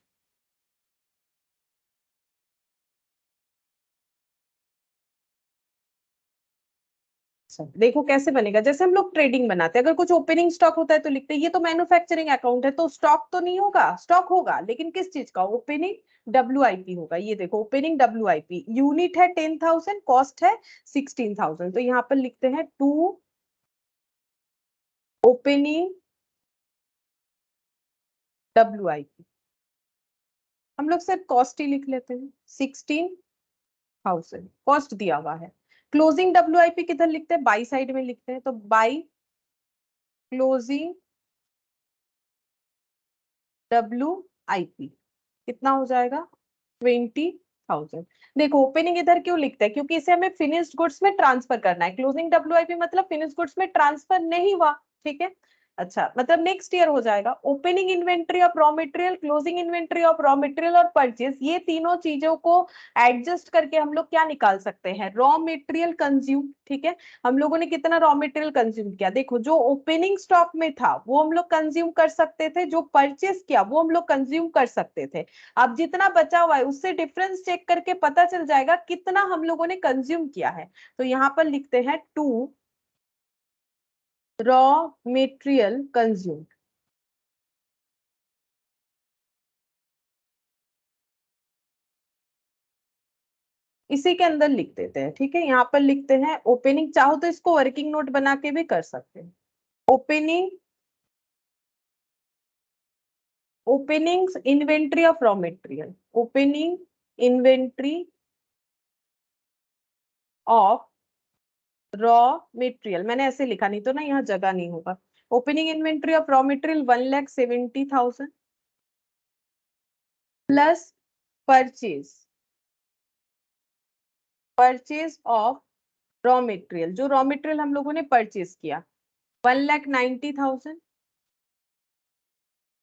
S2: देखो कैसे बनेगा, जैसे हम लोग ट्रेडिंग बनाते हैं, अगर कुछ ओपनिंग स्टॉक होता है तो लिखते हैं ये तो मैन्युफैक्चरिंग अकाउंट है, तो स्टॉक तो नहीं होगा, स्टॉक होगा लेकिन किस चीज का, ओपनिंग डब्ल्यूआईपी होगा। ये देखो ओपनिंग डब्ल्यूआईपी, यूनिट है 10,000, कॉस्ट है 16,000, तो यहाँ पर लिखते हैं टू ओपनिंग डब्ल्यूआईपी। हम लोग सिर्फ कॉस्ट ही लिख लेते हैं, 16,000 कॉस्ट दिया हुआ है। क्लोजिंग डब्ल्यूआईपी किधर लिखते हैं, बाई साइड में लिखते हैं, तो बाई क्लोजिंग डब्ल्यूआईपी कितना हो जाएगा, 20,000। देखो ओपनिंग इधर क्यों लिखते हैं, क्योंकि इसे हमें फिनिश्ड गुड्स में ट्रांसफर करना है। क्लोजिंग डब्ल्यूआईपी मतलब फिनिश्ड गुड्स में ट्रांसफर नहीं हुआ, ठीक है। अच्छा, मतलब नेक्स्ट ईयर हो जाएगा। Opening inventory of raw material, closing inventory of raw material और परचेज, ये तीनों चीजों को एडजस्ट करके हम लोग क्या निकाल सकते हैं, रॉ मटेरियल कंज्यूम, ठीक है। हम लोगों ने कितना रॉ मटेरियल कंज्यूम किया, देखो जो ओपनिंग स्टॉक में था वो हम लोग कंज्यूम कर सकते थे, जो परचेज किया वो हम लोग कंज्यूम कर सकते थे। अब जितना बचा हुआ है उससे डिफरेंस चेक करके पता चल जाएगा कितना हम लोगों ने कंज्यूम किया है। तो यहाँ पर लिखते हैं टू रॉ मटेरियल कंज्यूम, इसी के अंदर लिख देते हैं, ठीक है। यहाँ पर लिखते हैं ओपनिंग, चाहो तो इसको वर्किंग नोट बना के भी कर सकते हैं। Opening, opening inventory of raw material, opening inventory of raw material, मैंने ऐसे लिखा, नहीं तो ना यहाँ जगह नहीं होगा। Opening inventory of raw material 1,70,000 plus purchase, purchase of raw material, जो रॉ मटेरियल हम लोगों ने परचेज किया 1,90,000।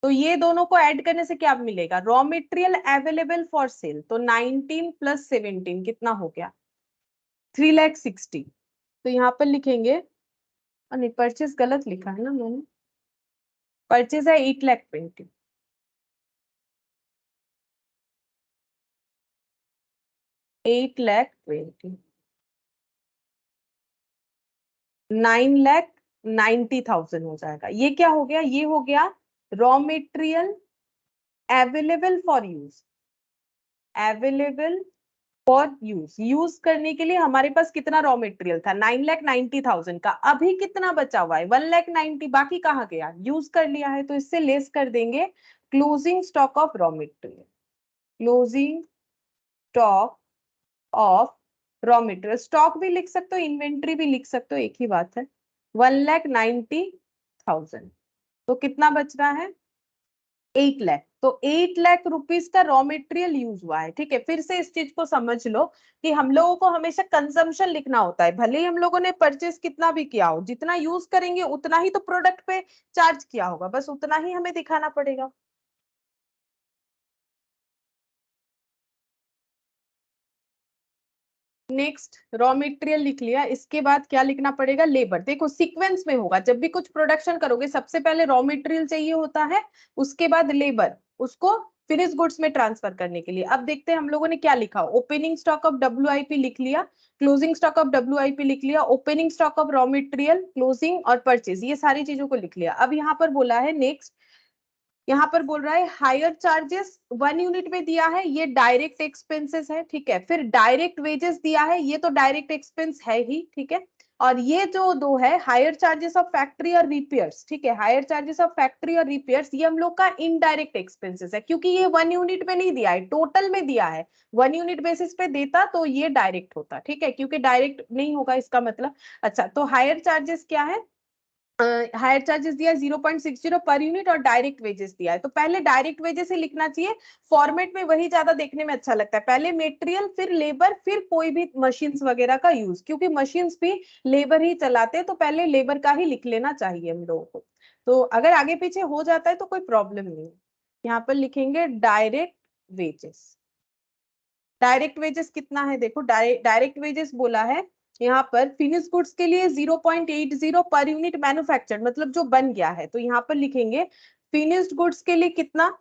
S2: तो ये दोनों को ऐड करने से क्या मिलेगा, raw material available for sale, तो 19 प्लस 17 कितना हो गया, 3,60,000। तो यहाँ पर लिखेंगे, नहीं परचेज गलत लिखा है ना मैंने, परचेज है 8,20,000, 8,20,000, 9,90,000 हो जाएगा। ये क्या हो गया, ये हो गया raw material available for use, available for use, use करने के लिए हमारे पास कितना रॉ मटेरियल था, 9,90,000 का, अभी कितना बचा हुआ है 1,90,000, बाकी कहाँ गया, यूज कर लिया है, तो इससे लेस कर देंगे closing stock of raw material, closing stock of raw material. Stock भी लिख सकते हो, इन्वेंट्री भी लिख सकते हो, एक ही बात है। 1,90,000, तो कितना बच रहा है, 8 लाख। तो 8 लाख रुपीस का रॉ मटेरियल यूज हुआ है, ठीक है। फिर से इस चीज को समझ लो कि हम लोगों को हमेशा कंजम्पशन लिखना होता है, भले ही हम लोगों ने परचेज कितना भी किया हो, जितना यूज करेंगे उतना ही तो प्रोडक्ट पे चार्ज किया होगा, बस उतना ही हमें दिखाना पड़ेगा। नेक्स्ट रॉ मटेरियल लिख लिया, इसके बाद क्या लिखना पड़ेगा, लेबर। देखो सीक्वेंस में होगा, जब भी कुछ प्रोडक्शन करोगे सबसे पहले रॉ मटेरियल चाहिए होता है, उसके बाद लेबर, उसको फिनिश गुड्स में ट्रांसफर करने के लिए। अब देखते हैं हम लोगों ने क्या लिखा, ओपनिंग स्टॉक ऑफ डब्ल्यूआईपी लिख लिया, क्लोजिंग स्टॉक ऑफ डब्ल्यूआईपी लिख लिया, opening stock of raw material, closing और परचेज, ये सारी चीजों को लिख लिया। अब यहाँ पर बोला है नेक्स्ट, यहाँ पर बोल रहा है हायर चार्जेस 1 यूनिट में दिया है, ये डायरेक्ट एक्सपेंसेस है, ठीक है। फिर डायरेक्ट वेजेस दिया है, ये तो डायरेक्ट एक्सपेंस है ही, ठीक है। और ये जो दो है हायर चार्जेस ऑफ फैक्ट्री और रिपेयर्स, ठीक है, हायर चार्जेस ऑफ फैक्ट्री और रिपेयर्स, ये हम लोग का इनडायरेक्ट एक्सपेंसेस है, क्योंकि ये 1 यूनिट में नहीं दिया है, टोटल में दिया है। 1 यूनिट बेसिस पे देता तो ये डायरेक्ट होता, ठीक है, क्योंकि डायरेक्ट नहीं होगा इसका मतलब। अच्छा, तो हायर चार्जेस क्या है, हायर चार्जेस दिया है 0.60 पर यूनिट, और डायरेक्ट वेजेस दिया है, तो पहले डायरेक्ट वेजेस ही लिखना चाहिए। फॉर्मेट में वही ज्यादा देखने में अच्छा लगता है, पहले मेटेरियल फिर लेबर फिर कोई भी मशीन्स वगैरह का यूज, क्योंकि मशीन्स भी लेबर ही चलाते हैं, तो पहले लेबर का ही लिख लेना चाहिए हम लोगों को। तो अगर आगे पीछे हो जाता है तो कोई प्रॉब्लम नहीं है। यहाँ पर लिखेंगे डायरेक्ट वेजेस, डायरेक्ट वेजेस कितना है, देखो डायरेक्ट वेजेस बोला है यहाँ पर फिनिश गुड्स के लिए 0.80 पर यूनिट मैन्युफैक्चर्ड, मतलब जो बन गया है। तो यहाँ पर लिखेंगे फिनिश्ड गुड्स के लिए कितना,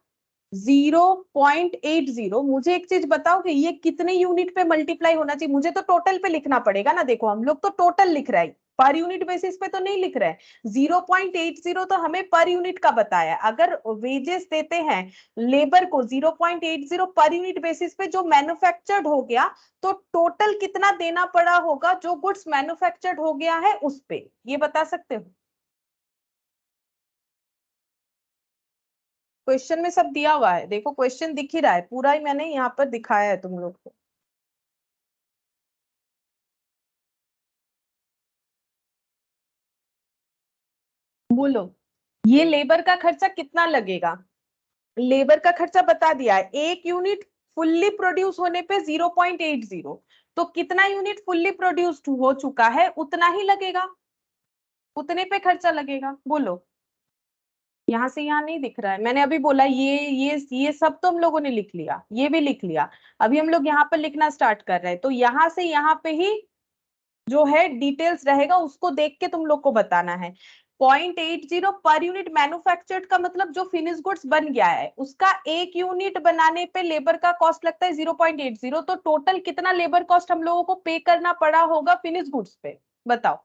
S2: 0.80। मुझे एक चीज बताओ कि ये कितने यूनिट पे मल्टीप्लाई होना चाहिए, मुझे तो टोटल पे लिखना पड़ेगा ना। देखो हम लोग तो टोटल लिख रहे हैं, पर यूनिट बेसिस पे तो नहीं लिख रहे हैं। 0.80 तो हमें पर यूनिट का बताया, अगर वेजेस देते हैं लेबर को 0.80 पर यूनिट बेसिस पे जो मैन्युफैक्चर्ड हो गया, तो टोटल कितना देना पड़ा होगा जो गुड्स मैन्युफैक्चर्ड हो गया है उस पे, ये बता सकते हो? क्वेश्चन में सब दिया हुआ है, देखो क्वेश्चन दिख ही रहा है पूरा ही, मैंने यहाँ पर दिखाया है तुम लोग को। बोलो, ये लेबर का खर्चा कितना लगेगा? लेबर का खर्चा बता दिया है, एक यूनिट फुल्ली प्रोड्यूस होने पे 0.80, तो कितना यूनिट फुल्ली प्रोड्यूस्ड हो चुका है उतना ही लगेगा, उतने पे खर्चा लगेगा। बोलो, यहाँ से यहाँ नहीं दिख रहा है, मैंने अभी बोला ये सब तो हम लोगों ने लिख लिया, ये भी लिख लिया। अभी हम लोग यहाँ पर लिखना स्टार्ट कर रहे हैं, तो यहाँ से यहाँ पे ही जो है डिटेल्स रहेगा, उसको देख के तुम लोग को बताना है। 0.80 पर यूनिट मैन्युफैक्चर्ड का मतलब जो फिनिश गुड्स बन गया है उसका एक यूनिट बनाने पे लेबर का कॉस्ट लगता है 0.80, तो टोटल कितना लेबर कॉस्ट हम लोगों को पे करना पड़ा होगा फिनिश गुड्स पे, बताओ।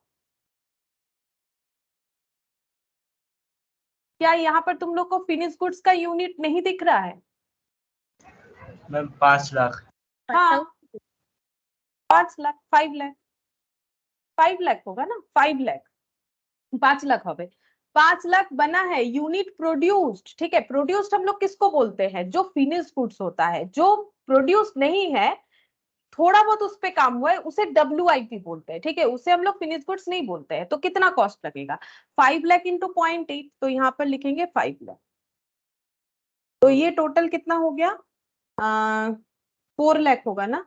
S2: क्या यहाँ पर तुम लोग को फिनिश गुड्स का यूनिट नहीं दिख रहा है?
S3: मैम 5 लाख।
S2: हाँ 5 लाख, 5 लाख, 5 लाख होगा ना, 5 लाख, 5 लाख হবে। 5 लाख बना है यूनिट प्रोड्यूस्ड, ठीक है। प्रोड्यूस्ड हम लोग किसको बोलते हैं, जो फिनिश गुड्स होता है। जो प्रोड्यूस नहीं है, थोड़ा बहुत उस पे काम हुआ है, उसे WIP बोलते हैं, ठीक है। उसे हम लोग फिनिश गुड्स नहीं बोलते हैं। तो कितना कॉस्ट लगेगा, 5 लाख इंटू 0.8, तो यहाँ पर लिखेंगे 5 लाख। तो ये टोटल कितना हो गया, 4 लाख होगा ना,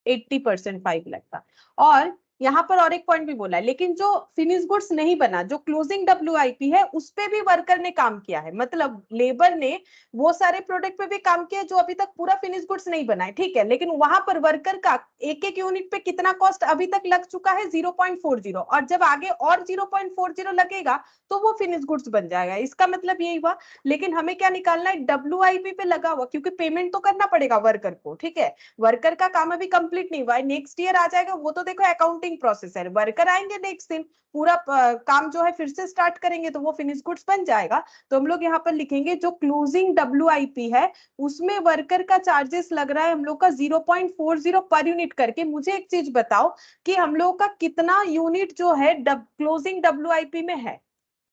S2: 80% 5 लाख का। और यहाँ पर और एक पॉइंट भी बोला है, लेकिन जो फिनिश गुड्स नहीं बना, जो क्लोजिंग WIP है, उस पे भी वर्कर ने काम किया है, मतलब लेबर ने वो सारे प्रोडक्ट पे भी काम किया जो अभी तक पूरा फिनिश गुड्स नहीं बना है, ठीक है। लेकिन वहां पर वर्कर का एक एक यूनिट पे कितना कॉस्ट अभी तक लग चुका है, 0.40, और जब आगे और 0.40 लगेगा तो वो फिनिश गुड्स बन जाएगा। इसका मतलब यही हुआ। लेकिन हमें क्या निकालना है, WIP पे लगा हुआ, क्योंकि पेमेंट तो करना पड़ेगा वर्कर को, ठीक है। वर्कर का काम अभी कंप्लीट नहीं हुआ है, नेक्स्ट ईयर आ जाएगा, वो तो देखो अकाउंटिंग प्रोसेस है। वर्कर आएंगे नेक्स्ट दिन, पूरा काम जो है फिर से स्टार्ट करेंगे, तो वो फिनिश गुड्स बन जाएगा। तो हम लोग यहाँ पर लिखेंगे जो क्लोजिंग WIP है उसमें वर्कर का चार्जेस लग रहा है हम लोग का 0.40 पर यूनिट करके। मुझे एक चीज बताओ कि हम लोग का कितना यूनिट जो है क्लोजिंग WIP में है,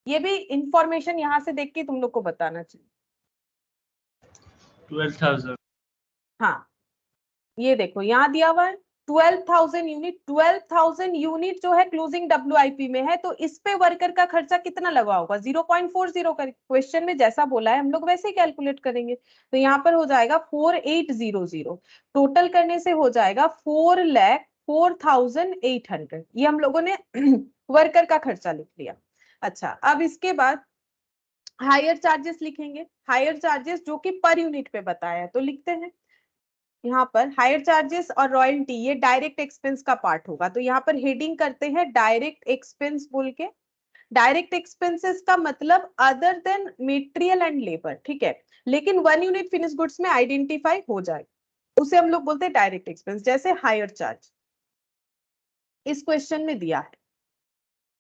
S2: ये भी इंफॉर्मेशन यहाँ से देख के तुम लोग को बताना चाहिए।
S3: 12,000।
S2: हाँ, ये देखो यहाँ दिया हुआ है 12,000 यूनिट। 12,000 यूनिट जो है क्लोजिंग WIP में है, तो इस पे वर्कर का खर्चा कितना लगा होगा, 0.40 कर, क्वेश्चन में जैसा बोला है हम लोग वैसे ही कैलकुलेट करेंगे। तो यहाँ पर हो जाएगा 4800, टोटल करने से हो जाएगा 4,04,800। ये हम लोगों ने वर्कर का खर्चा लिख लिया। अच्छा, अब इसके बाद हायर चार्जेस लिखेंगे। हायर चार्जेस जो कि पर यूनिट पे बताया है, तो लिखते हैं यहाँ पर हायर चार्जेस और रॉयल्टी, ये डायरेक्ट एक्सपेंस का पार्ट होगा। तो यहाँ पर हेडिंग करते हैं डायरेक्ट एक्सपेंस बोल के। डायरेक्ट एक्सपेंसेस का मतलब other than material and labour, ठीक है। लेकिन 1 यूनिट फिनिश गुड्स में आइडेंटिफाई हो जाए, उसे हम लोग बोलते हैं डायरेक्ट एक्सपेंस। जैसे हायर चार्ज इस क्वेश्चन में दिया है,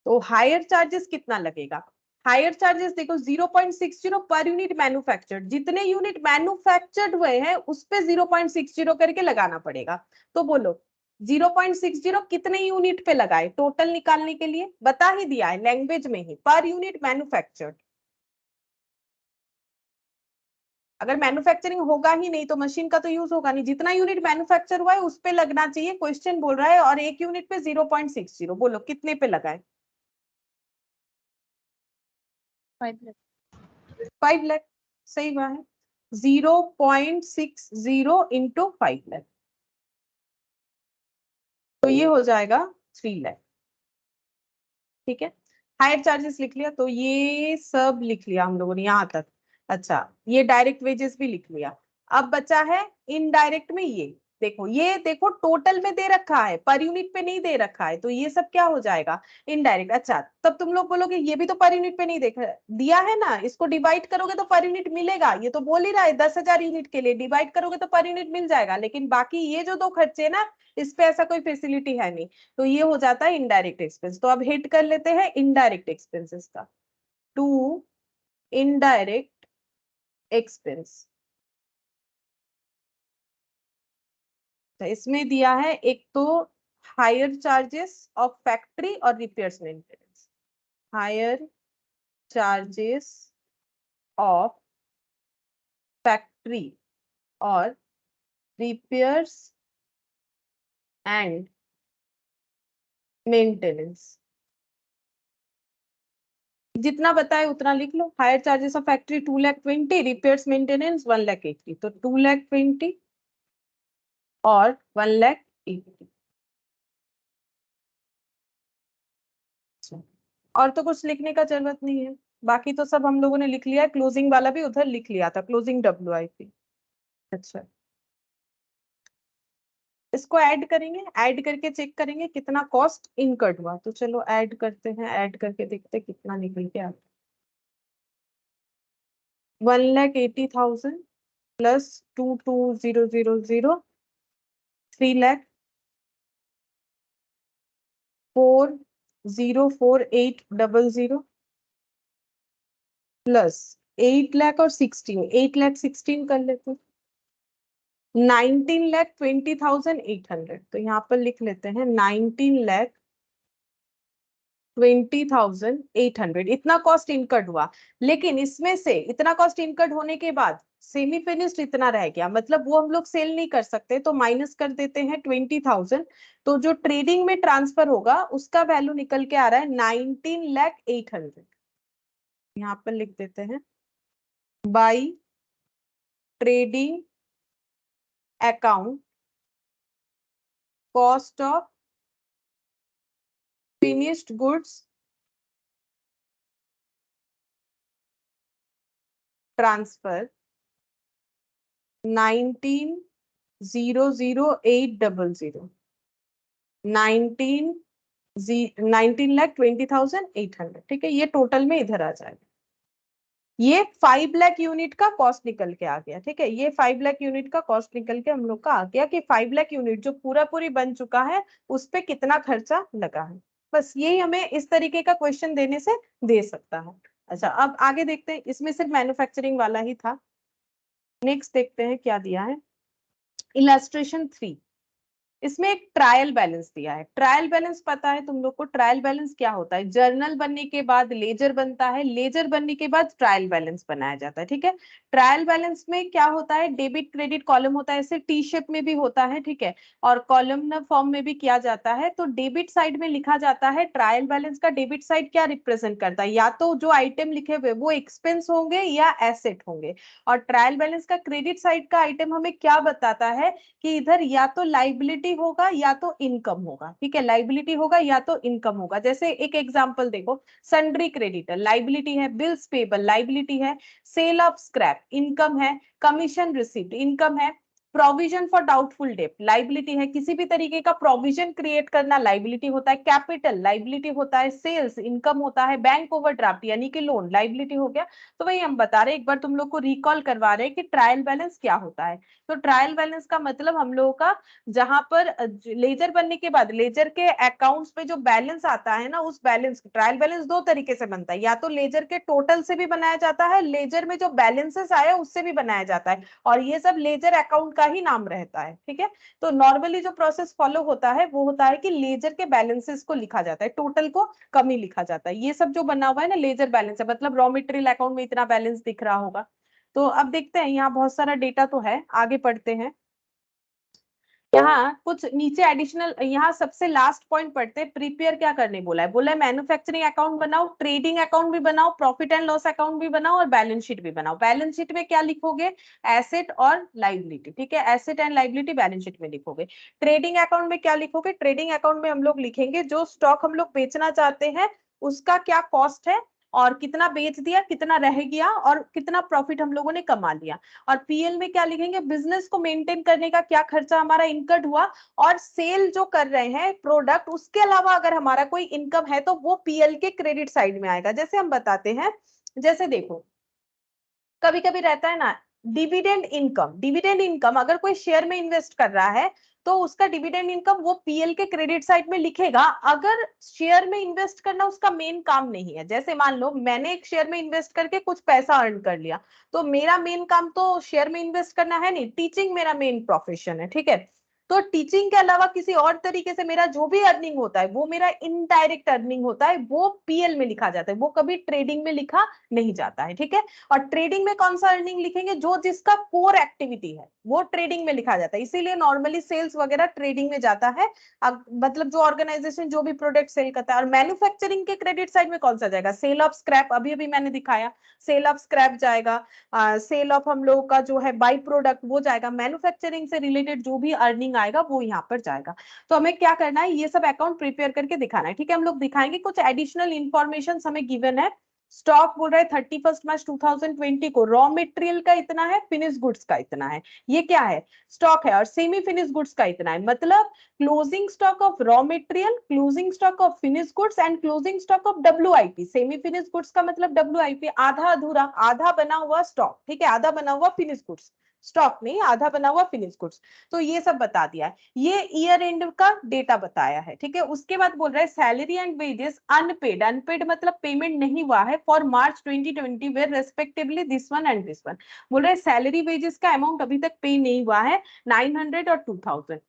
S2: तो हायर चार्जेस कितना लगेगा। हायर चार्जेस देखो 0.60 पर यूनिट मैन्युफैक्चर्ड, जितने यूनिट मैन्युफैक्चर्ड हुए हैं उस पे 0.60 करके लगाना पड़ेगा। तो बोलो 0.60 कितने यूनिट पे लगाए, टोटल निकालने के लिए बता ही दिया है लैंग्वेज में ही, पर यूनिट मैन्युफैक्चर्ड। अगर मैन्युफैक्चरिंग होगा ही नहीं तो मशीन का तो यूज होगा नहीं, जितना यूनिट मैन्युफैक्चर हुआ है उस पे लगना चाहिए। क्वेश्चन बोल रहा है, और एक यूनिट पे 0.60, बोलो कितने पे लगाए। 5 लाख, सही बात है। 0.60 इंटू 5 लाख, तो ये हो जाएगा 3 लाख, ठीक है। हायर चार्जेस लिख लिया, तो ये सब लिख लिया हम लोगों ने यहाँ तक। अच्छा, ये डायरेक्ट वेजेस भी लिख लिया। अब बचा है इनडायरेक्ट में, ये देखो ये देखो टोटल में दे रखा है, पर यूनिट पे नहीं दे रखा है, तो ये सब क्या हो जाएगा, इनडायरेक्ट। अच्छा तब तुम लोग बोलोगे ये भी तो पर यूनिट पे नहीं देख दिया है ना, इसको डिवाइड करोगे तो पर यूनिट मिलेगा, ये तो बोल ही रहा है 10,000 यूनिट के लिए डिवाइड करोगे तो पर यूनिट मिल जाएगा, लेकिन बाकी ये जो दो खर्चे ना इस पे ऐसा कोई फैसिलिटी है नहीं, तो ये हो जाता है इनडायरेक्ट एक्सपेंस। तो अब हिट कर लेते हैं इनडायरेक्ट एक्सपेंसेस का, टू इनडायरेक्ट एक्सपेंस। तो इसमें दिया है एक तो हायर चार्जेस ऑफ फैक्ट्री और repairs maintenance, hire charges of factory और रिपेयर्स एंड मेंटेनेंस। जितना बताए उतना लिख लो। Hire charges of factory 2,20,000, repairs maintenance 1,80,000, तो 2,20,000 और 1,80,000। और तो कुछ लिखने का जरूरत नहीं है, बाकी तो सब हम लोगों ने लिख लिया है, क्लोजिंग वाला भी उधर लिख लिया था, क्लोजिंग WIP। अच्छा इसको ऐड करेंगे, ऐड करके चेक करेंगे कितना कॉस्ट इनकर्ड हुआ, तो चलो ऐड करते हैं, ऐड करके देखते हैं कितना निकल के आता। 1,80,000 प्लस 22,000 3,00,000 4,048,000 प्लस 8,00,000 और 16, 8,16,000 कर लेते हैं, 19,20,800। तो यहाँ पर लिख लेते हैं 19,20,800 इतना कॉस्ट इनकर्ड हुआ। लेकिन इसमें से इतना कॉस्ट इनकर्ड होने के बाद सेमी फिनिश्ड इतना रह गया, मतलब वो हम लोग सेल नहीं कर सकते, तो माइनस कर देते हैं 20,000। तो जो ट्रेडिंग में ट्रांसफर होगा उसका वैल्यू निकल के आ रहा है 19,08,000। यहाँ पर लिख देते हैं by trading account cost of finished goods transfer 19,008,000, 19,20,800। ठीक है, ये टोटल में इधर आ जाएगा। ये 5 लाख यूनिट का कॉस्ट निकल के आ गया। ठीक है, ये 5 लाख यूनिट का कॉस्ट निकल के हम लोग का आ गया कि 5 लाख यूनिट जो पूरा पूरी बन चुका है उस पे कितना खर्चा लगा है। बस यही हमें इस तरीके का क्वेश्चन देने से दे सकता है। अच्छा अब आगे देखते हैं, इसमें सिर्फ मैन्युफैक्चरिंग वाला ही था। नेक्स्ट देखते हैं क्या दिया है, इलस्ट्रेशन 3। इसमें एक ट्रायल बैलेंस दिया है। ट्रायल बैलेंस पता है तुम लोग को, ट्रायल बैलेंस क्या होता है, जर्नल बनने के बाद लेजर बनता है, लेजर बनने के बाद ट्रायल बैलेंस बनाया जाता है। ठीक है, ट्रायल बैलेंस में क्या होता है, डेबिट क्रेडिट कॉलम होता है, ऐसे टी शेप में भी होता है। ठीक है, और कॉलमनर फॉर्म में भी किया जाता है। तो डेबिट साइड में लिखा जाता है ट्रायल बैलेंस का डेबिट साइड क्या रिप्रेजेंट करता है, या तो जो आइटम लिखे हुए वो एक्सपेंस होंगे या एसेट होंगे। और ट्रायल बैलेंस का क्रेडिट साइड का आइटम हमें क्या बताता है कि इधर या तो लाइबिलिटी होगा या तो इनकम होगा। ठीक है, लाइबिलिटी होगा या तो इनकम होगा। जैसे एक एग्जांपल देखो, सन्ड्री क्रेडिटर लाइबिलिटी है, बिल्स पेबल लाइबिलिटी है, सेल ऑफ स्क्रैप इनकम है, कमीशन रिसीव्ड इनकम है, provision for doubtful debt liability है, किसी भी तरीके का प्रोविजन क्रिएट करना लाइबिलिटी होता है, कैपिटल लाइबिलिटी होता है, सेल्स इनकम होता है, बैंक ओवरड्राफ्ट यानी कि लोन लाइबिलिटी हो गया। तो वही हम बता रहे हैं, एक बार तुम लोग को रिकॉल करवा रहे हैं कि ट्रायल बैलेंस क्या होता है। तो ट्रायल बैलेंस का मतलब हम लोगों का जहां पर लेजर बनने के बाद लेजर के अकाउंट्स पे जो बैलेंस आता है ना, उस बैलेंस ट्रायल बैलेंस दो तरीके से बनता है, या तो लेजर के टोटल से भी बनाया जाता है, लेजर में जो बैलेंसेस आया उससे भी बनाया जाता है, और ये सब लेजर अकाउंट का ही नाम रहता है। ठीक है, तो नॉर्मली जो प्रोसेस फॉलो होता है वो होता है कि लेजर के बैलेंसेस को लिखा जाता है, टोटल को कम ही लिखा जाता है। ये सब जो बना हुआ है ना लेजर बैलेंस है, मतलब रॉ मटेरियल अकाउंट में इतना बैलेंस दिख रहा होगा। तो अब देखते हैं, यहाँ बहुत सारा डेटा तो है, आगे पढ़ते हैं। यहाँ कुछ नीचे एडिशनल, यहाँ सबसे लास्ट पॉइंट पढ़ते हैं, प्रिपेयर क्या करने बोला है, बोला है मैन्युफैक्चरिंग अकाउंट बनाओ, ट्रेडिंग अकाउंट भी बनाओ, प्रॉफिट एंड लॉस अकाउंट भी बनाओ और बैलेंस शीट भी बनाओ। बैलेंस शीट में क्या लिखोगे, एसेट और लाइबिलिटी। ठीक है, asset and liability balance sheet में लिखोगे। ट्रेडिंग अकाउंट में क्या लिखोगे, ट्रेडिंग अकाउंट में हम लोग लिखेंगे जो स्टॉक हम लोग बेचना चाहते हैं उसका क्या कॉस्ट है और कितना बेच दिया, कितना रह गया और कितना प्रॉफिट हम लोगों ने कमा लिया। और पीएल में क्या लिखेंगे, बिजनेस को मेंटेन करने का क्या खर्चा हमारा इनकर्ड हुआ, और सेल जो कर रहे हैं प्रोडक्ट, उसके अलावा अगर हमारा कोई इनकम है तो वो पीएल के क्रेडिट साइड में आएगा। जैसे हम बताते हैं, जैसे देखो कभी कभी रहता है ना डिविडेंड इनकम, डिविडेंड इनकम अगर कोई शेयर में इन्वेस्ट कर रहा है तो उसका डिविडेंड इनकम वो पीएल के क्रेडिट साइड में लिखेगा, अगर शेयर में इन्वेस्ट करना उसका मेन काम नहीं है। जैसे मान लो मैंने एक शेयर में इन्वेस्ट करके कुछ पैसा अर्न कर लिया, तो मेरा मेन काम तो शेयर में इन्वेस्ट करना है नहीं, टीचिंग मेरा मेन प्रोफेशन है, ठीक है। तो टीचिंग के अलावा किसी और तरीके से मेरा जो भी अर्निंग होता है वो मेरा इनडायरेक्ट अर्निंग होता है, वो पीएल में लिखा जाता है, वो कभी ट्रेडिंग में लिखा नहीं जाता है, ठीक है। और ट्रेडिंग में कौन सा अर्निंग लिखेंगे, जो जिसका कोर एक्टिविटी है वो ट्रेडिंग में लिखा जाता है, इसीलिए नॉर्मली सेल्स वगैरह ट्रेडिंग में जाता है। मतलब जो ऑर्गेनाइजेशन जो भी प्रोडक्ट सेल करता है। और मैन्युफैक्चरिंग के क्रेडिट साइड में कौन सा जाएगा, सेल ऑफ स्क्रैप, अभी अभी मैंने दिखाया सेल ऑफ स्क्रैप जाएगा, सेल ऑफ हम लोगों का जो है बाई प्रोडक्ट वो जाएगा, मैन्युफैक्चरिंग से रिलेटेड जो भी अर्निंग आएगा वो यहाँ पर जाएगा। तो हमें क्या करना है, ये सब अकाउंट प्रिपेयर करके दिखाना है, ठीक है। हम लोग दिखाएंगे, कुछ एडिशनल इंफॉर्मेशन हमें गिवन है। स्टॉक बोल रहा है 31 मार्च 2020 को रॉ मटेरियल का इतना है, फिनिश गुड्स का इतना है, ये क्या है स्टॉक है, और सेमी फिनिश गुड्स का इतना है, मतलब closing stock of raw material, closing stock of finish goods and closing stock of WIP. Semi finish goods का मतलब डब्ल्यूआईपी, आधा अधूरा, आधा बना हुआ स्टॉक, ठीक है, आधा बना हुआ फिनिश गुड्स, स्टॉक नहीं, आधा बना हुआ फिनिश गुड्स। तो ये सब बता दिया है, ये ईयर एंड का डेटा बताया है, ठीक है। उसके बाद बोल रहा है salary and wages unpaid, unpaid मतलब पेमेंट नहीं हुआ है, for March 2020 were respectively this one and this one. बोल रहे सैलरी वेजेस का अमाउंट अभी तक पे नहीं हुआ है, 900 और 2000।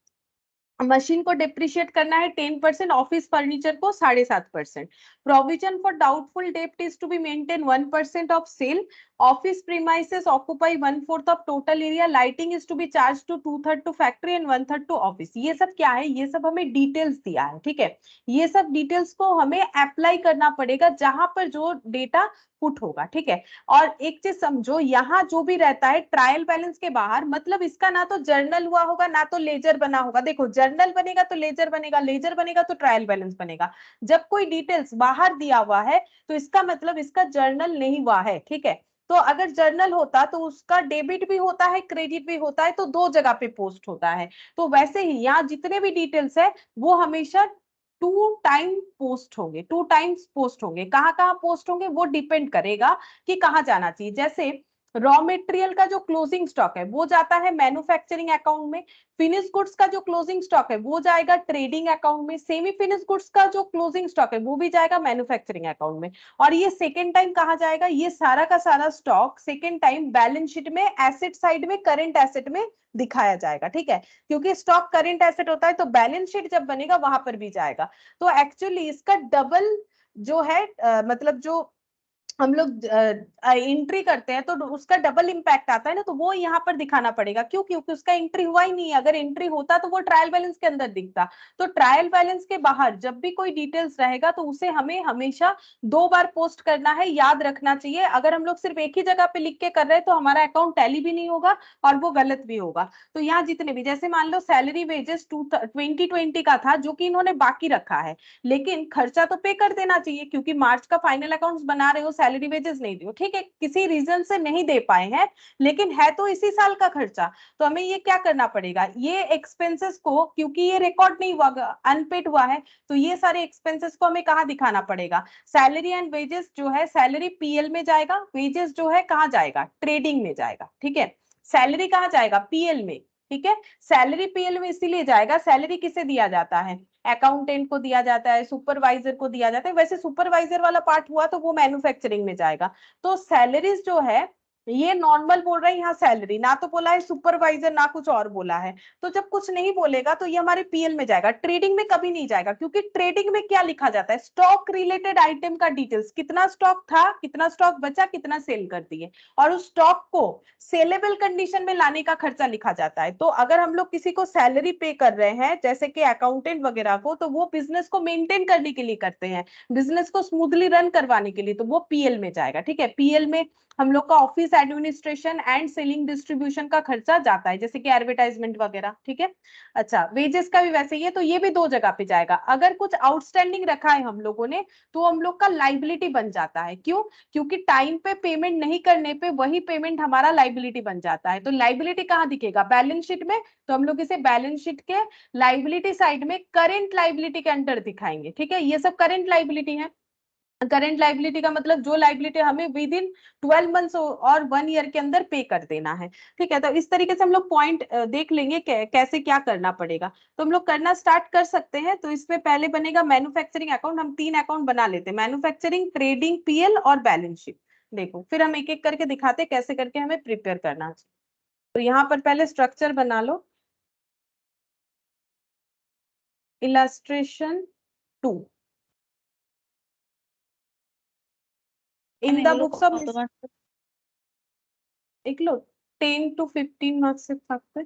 S2: मशीन को डिप्रिशिएट करना है 10%, ऑफिस फर्नीचर को 7.5%। प्रोविजन फॉर डाउटफुल डेब्ट is to be maintain 1% of sale, office premises occupy 1/4 of total area, lighting is to be charge to 2/3 to factory and 1/3 to office. ये सब क्या है, ये सब हमें डिटेल्स दिया है, ठीक है। ये सब डिटेल्स को हमें अप्लाई करना पड़ेगा जहां पर जो डेटा पुट होगा, ठीक है। और एक चीज समझो, यहाँ जो भी रहता है ट्रायल बैलेंस के बाहर, मतलब इसका ना तो जर्नल हुआ होगा ना तो लेजर बना होगा। देखो जर्नल बनेगा तो लेजर बनेगा, लेजर बनेगा तो ट्रायल बैलेंस बनेगा। जब कोई डिटेल्स बाहर दिया हुआ है तो इसका मतलब इसका जर्नल नहीं हुआ है, ठीक है। तो अगर जर्नल होता तो उसका डेबिट भी होता है, क्रेडिट भी होता है, तो दो जगह पे पोस्ट होता है। तो वैसे ही यहाँ जितने भी डिटेल्स है वो हमेशा 2 टाइम पोस्ट होंगे, 2 टाइम्स पोस्ट होंगे। कहाँ कहाँ पोस्ट होंगे वो डिपेंड करेगा कि कहाँ जाना चाहिए। जैसे रॉ मटेरियल का जो क्लोजिंग स्टॉक है वो जाता है मैन्युफैक्चरिंग अकाउंट में, फिनिश गुड्स का जो क्लोजिंग स्टॉक है वो जाएगा ट्रेडिंग अकाउंट में, सेमी फिनिश गुड्स का जो क्लोजिंग स्टॉक है वो भी जाएगा मैन्युफैक्चरिंग अकाउंट में। और ये सेकेंड टाइम कहाँ जाएगा, ये सारा का सारा stock second time balance sheet में एसेट साइड में करंट एसेट में दिखाया जाएगा, ठीक है। क्योंकि स्टॉक करंट एसेट होता है तो बैलेंस शीट जब बनेगा वहां पर भी जाएगा। तो एक्चुअली इसका डबल जो है मतलब जो हम लोग एंट्री करते हैं तो उसका डबल इंपैक्ट आता है ना, तो वो यहाँ पर दिखाना पड़ेगा। क्यों, क्योंकि उसका एंट्री हुआ ही नहीं है। अगर एंट्री होता तो वो ट्रायल बैलेंस के अंदर दिखता। तो ट्रायल बैलेंस के बाहर जब भी कोई डिटेल्स रहेगा तो उसे हमें हमेशा 2 बार पोस्ट करना है, याद रखना चाहिए। अगर हम लोग सिर्फ एक ही जगह पे लिख के कर रहे हैं तो हमारा अकाउंट टैली भी नहीं होगा और वो गलत भी होगा। तो यहाँ जितने भी, जैसे मान लो सैलरी वेजेस 2020 का था जो कि इन्होंने बाकी रखा है, लेकिन खर्चा तो पे कर देना चाहिए क्योंकि मार्च का फाइनल अकाउंट्स बना रहे हो, सैलरी वेजेस नहीं दियो, ठीक है, किसी रीजन से नहीं दे पाए हैं, लेकिन है तो इसी साल का खर्चा। तो हमें ये क्या करना पड़ेगा, ये एक्सपेंसेस को, क्योंकि ये रिकॉर्ड नहीं हुआ, अनपेड हुआ है, तो ये सारे एक्सपेंसेस को हमें कहाँ दिखाना पड़ेगा। सैलरी एंड वेजेस जो है, सैलरी पीएल में जाएगा, वेजेस जो है कहाँ जाएगा, ट्रेडिंग में जाएगा, ठीक है। सैलरी कहाँ जाएगा, पीएल में, ठीक है। सैलरी पीएल में इसीलिए जाएगा, सैलरी किसे दिया जाता है, अकाउंटेंट को दिया जाता है, सुपरवाइजर को दिया जाता है। वैसे सुपरवाइजर वाला पार्ट हुआ तो वो मैन्युफैक्चरिंग में जाएगा। तो सैलरीज जो है ये नॉर्मल बोल रहा है यहाँ सैलरी, ना तो बोला है सुपरवाइजर ना कुछ और बोला है। तो जब कुछ नहीं बोलेगा तो ये हमारे पीएल में जाएगा, ट्रेडिंग में कभी नहीं जाएगा। क्योंकि ट्रेडिंग में क्या लिखा जाता है, स्टॉक रिलेटेड आइटम का डिटेल्स, कितना स्टॉक था, कितना स्टॉक बचा, कितना सेल कर दिए, और उस स्टॉक को सेलेबल कंडीशन में लाने का खर्चा लिखा जाता है। तो अगर हम लोग किसी को सैलरी पे कर रहे हैं जैसे कि अकाउंटेंट वगैरह को, तो वो बिजनेस को मेंटेन करने के लिए करते हैं, बिजनेस को स्मूथली रन करवाने के लिए, तो वो पीएल में जाएगा, ठीक है। पीएल में हम लोग का office administration and selling distribution का खर्चा जाता है, जैसे कि एडवर्टाइजमेंट वगैरह, ठीक है। अच्छा, वेजेस का भी वैसे ही है, तो ये भी दो जगह पे जाएगा। अगर कुछ आउटस्टैंडिंग रखा है हम लोगों ने तो हम लोग का लाइबिलिटी बन जाता है। क्यों? क्योंकि टाइम पे पेमेंट नहीं करने पे वही पेमेंट हमारा लाइबिलिटी बन जाता है। तो लाइबिलिटी कहाँ दिखेगा? बैलेंस शीट में। तो हम लोग इसे बैलेंस शीट के लाइबिलिटी साइड में करेंट लाइबिलिटी के अंडर दिखाएंगे, ठीक है। ये सब करेंट लाइबिलिटी है। करंट लाइबिलिटी का मतलब जो लाइबिलिटी हमें विद इन 12 मंथ्स और 1 ईयर के अंदर पे कर देना है, ठीक है। तो इस तरीके से हम लोग पॉइंट देख लेंगे कैसे क्या करना पड़ेगा। तो हम लोग करना स्टार्ट कर सकते हैं। तो इसमें पहले बनेगा मैन्युफैक्चरिंग अकाउंट। हम 3 अकाउंट बना लेते हैं, मैन्युफैक्चरिंग, ट्रेडिंग, पीएल और बैलेंस शीट। देखो फिर हम एक एक करके दिखाते हैं कैसे करके हमें प्रिपेयर करना चाहिए। तो यहाँ पर पहले स्ट्रक्चर बना लो। Illustration 2 in the books of एक लो 10 to 15 मार्क्स से सकते,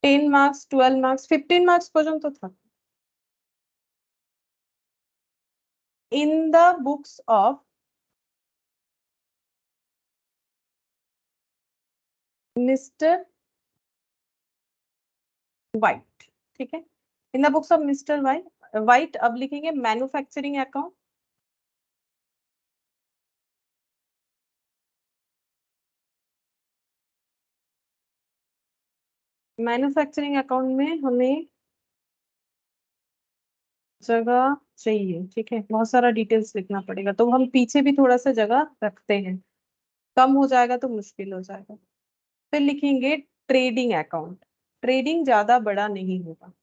S2: 10 मार्क्स, 12 मार्क्स, 15 मार्क्स পর্যন্ত থাকে। in the books of Mr. White, ठीक है। in the books of Mr. White अब लिखेंगे मैन्युफैक्चरिंग अकाउंट। मैन्युफैक्चरिंग अकाउंट में हमें जगह चाहिए, ठीक है। बहुत सारा डिटेल्स लिखना पड़ेगा, तो हम पीछे भी थोड़ा सा जगह रखते हैं, कम हो जाएगा तो मुश्किल हो जाएगा। फिर लिखेंगे ट्रेडिंग अकाउंट। ट्रेडिंग ज्यादा बड़ा नहीं होगा,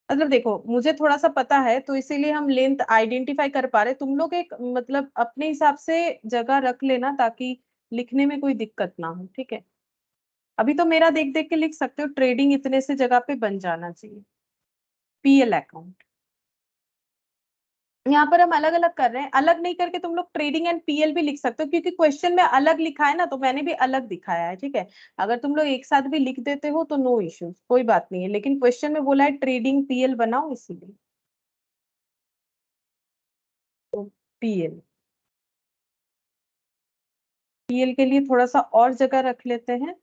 S2: मतलब देखो मुझे थोड़ा सा पता है तो इसीलिए हम लेंथ आइडेंटिफाई कर पा रहे। तुम लोग एक मतलब अपने हिसाब से जगह रख लेना ताकि लिखने में कोई दिक्कत ना हो, ठीक है। अभी तो मेरा देख देख के लिख सकते हो, ट्रेडिंग इतने से जगह पे बन जाना चाहिए। पीएल अकाउंट यहाँ पर हम अलग अलग कर रहे हैं, अलग नहीं करके तुम लोग ट्रेडिंग एंड पीएल भी लिख सकते हो, क्योंकि क्वेश्चन में अलग लिखा है ना, तो मैंने भी अलग दिखाया है, ठीक है। अगर तुम लोग एक साथ भी लिख देते हो तो नो इश्यूज, कोई बात नहीं है, लेकिन क्वेश्चन में बोला है ट्रेडिंग पीएल बनाओ, इसीलिए तो पीएल पीएल के लिए थोड़ा सा और जगह रख लेते हैं।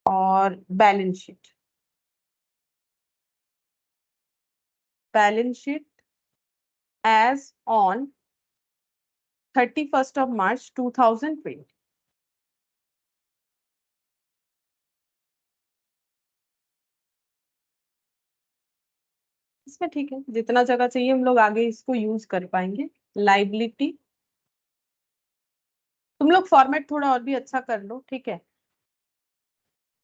S2: और balance sheet, balance sheet as on 31st of March 2020। इसमें ठीक है, जितना जगह चाहिए हम लोग आगे इसको यूज कर पाएंगे। लाइबिलिटी तुम लोग फॉर्मेट थोड़ा और भी अच्छा कर लो, ठीक है।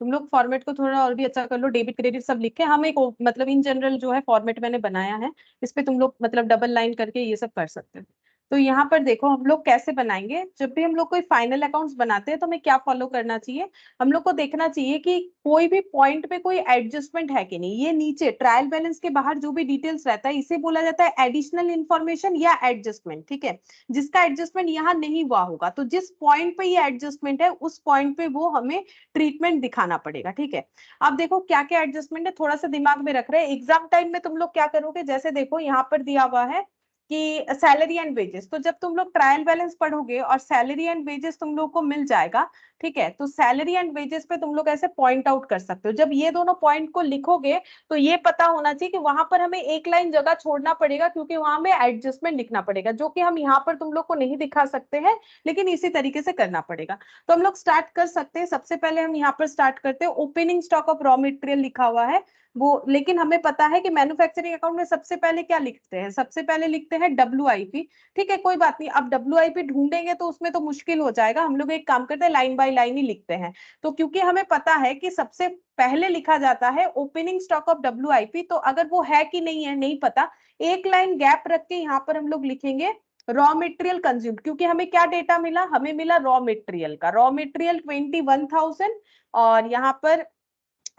S2: तुम लोग फॉर्मेट को थोड़ा और भी अच्छा कर लो, डेबिट क्रेडिट सब लिखे। हम एक मतलब इन जनरल जो है फॉर्मेट मैंने बनाया है, इस पे तुम लोग मतलब डबल लाइन करके ये सब कर सकते हो। तो यहाँ पर देखो हम लोग कैसे बनाएंगे। जब भी हम लोग कोई फाइनल अकाउंट्स बनाते हैं तो हमें क्या फॉलो करना चाहिए, हम लोग को देखना चाहिए कि कोई भी पॉइंट पे कोई एडजस्टमेंट है कि नहीं। ये नीचे ट्रायल बैलेंस के बाहर जो भी डिटेल्स रहता है इसे बोला जाता है एडिशनल इन्फॉर्मेशन या एडजस्टमेंट, ठीक है। जिसका एडजस्टमेंट यहाँ नहीं हुआ होगा, तो जिस पॉइंट पे ये एडजस्टमेंट है उस पॉइंट पे वो हमें ट्रीटमेंट दिखाना पड़ेगा, ठीक है। अब देखो क्या क्या एडजस्टमेंट है, थोड़ा सा दिमाग में रख रहे हैं। एग्जाम टाइम में तुम लोग क्या करोगे, जैसे देखो यहाँ पर दिया हुआ है कि सैलरी एंड वेजेस, तो जब तुम लोग ट्रायल बैलेंस पढ़ोगे और सैलरी एंड वेजेस तुम लोग को मिल जाएगा, ठीक है, तो सैलरी एंड वेजेस पे तुम लोग ऐसे पॉइंट आउट कर सकते हो। जब ये दोनों पॉइंट को लिखोगे तो ये पता होना चाहिए कि वहां पर हमें एक लाइन जगह छोड़ना पड़ेगा, क्योंकि वहां में एडजस्टमेंट लिखना पड़ेगा, जो कि हम यहाँ पर तुम लोग को नहीं दिखा सकते हैं, लेकिन इसी तरीके से करना पड़ेगा। तो हम लोग स्टार्ट कर सकते हैं। सबसे पहले हम यहाँ पर स्टार्ट करते हैं, opening stock of raw material लिखा हुआ है वो, लेकिन हमें पता है कि मैन्युफैक्चरिंग अकाउंट में सबसे पहले क्या लिखते हैं, सबसे पहले लिखते हैं WIP, ठीक है। कोई बात नहीं, अब WIP ढूंढेंगे तो उसमें तो मुश्किल हो जाएगा, हम लोग एक काम करते हैं लाइन बाय लाइन ही लिखते हैं। तो क्योंकि हमें पता है कि सबसे पहले लिखा जाता है ओपनिंग स्टॉक ऑफ WIP, तो अगर वो है कि नहीं है नहीं पता, एक लाइन गैप रख के यहाँ पर हम लोग लिखेंगे रॉ मटेरियल कंज्यूम, क्योंकि हमें क्या डेटा मिला, हमें मिला रॉ मटेरियल का, रॉ मटेरियल 21,000 और यहाँ पर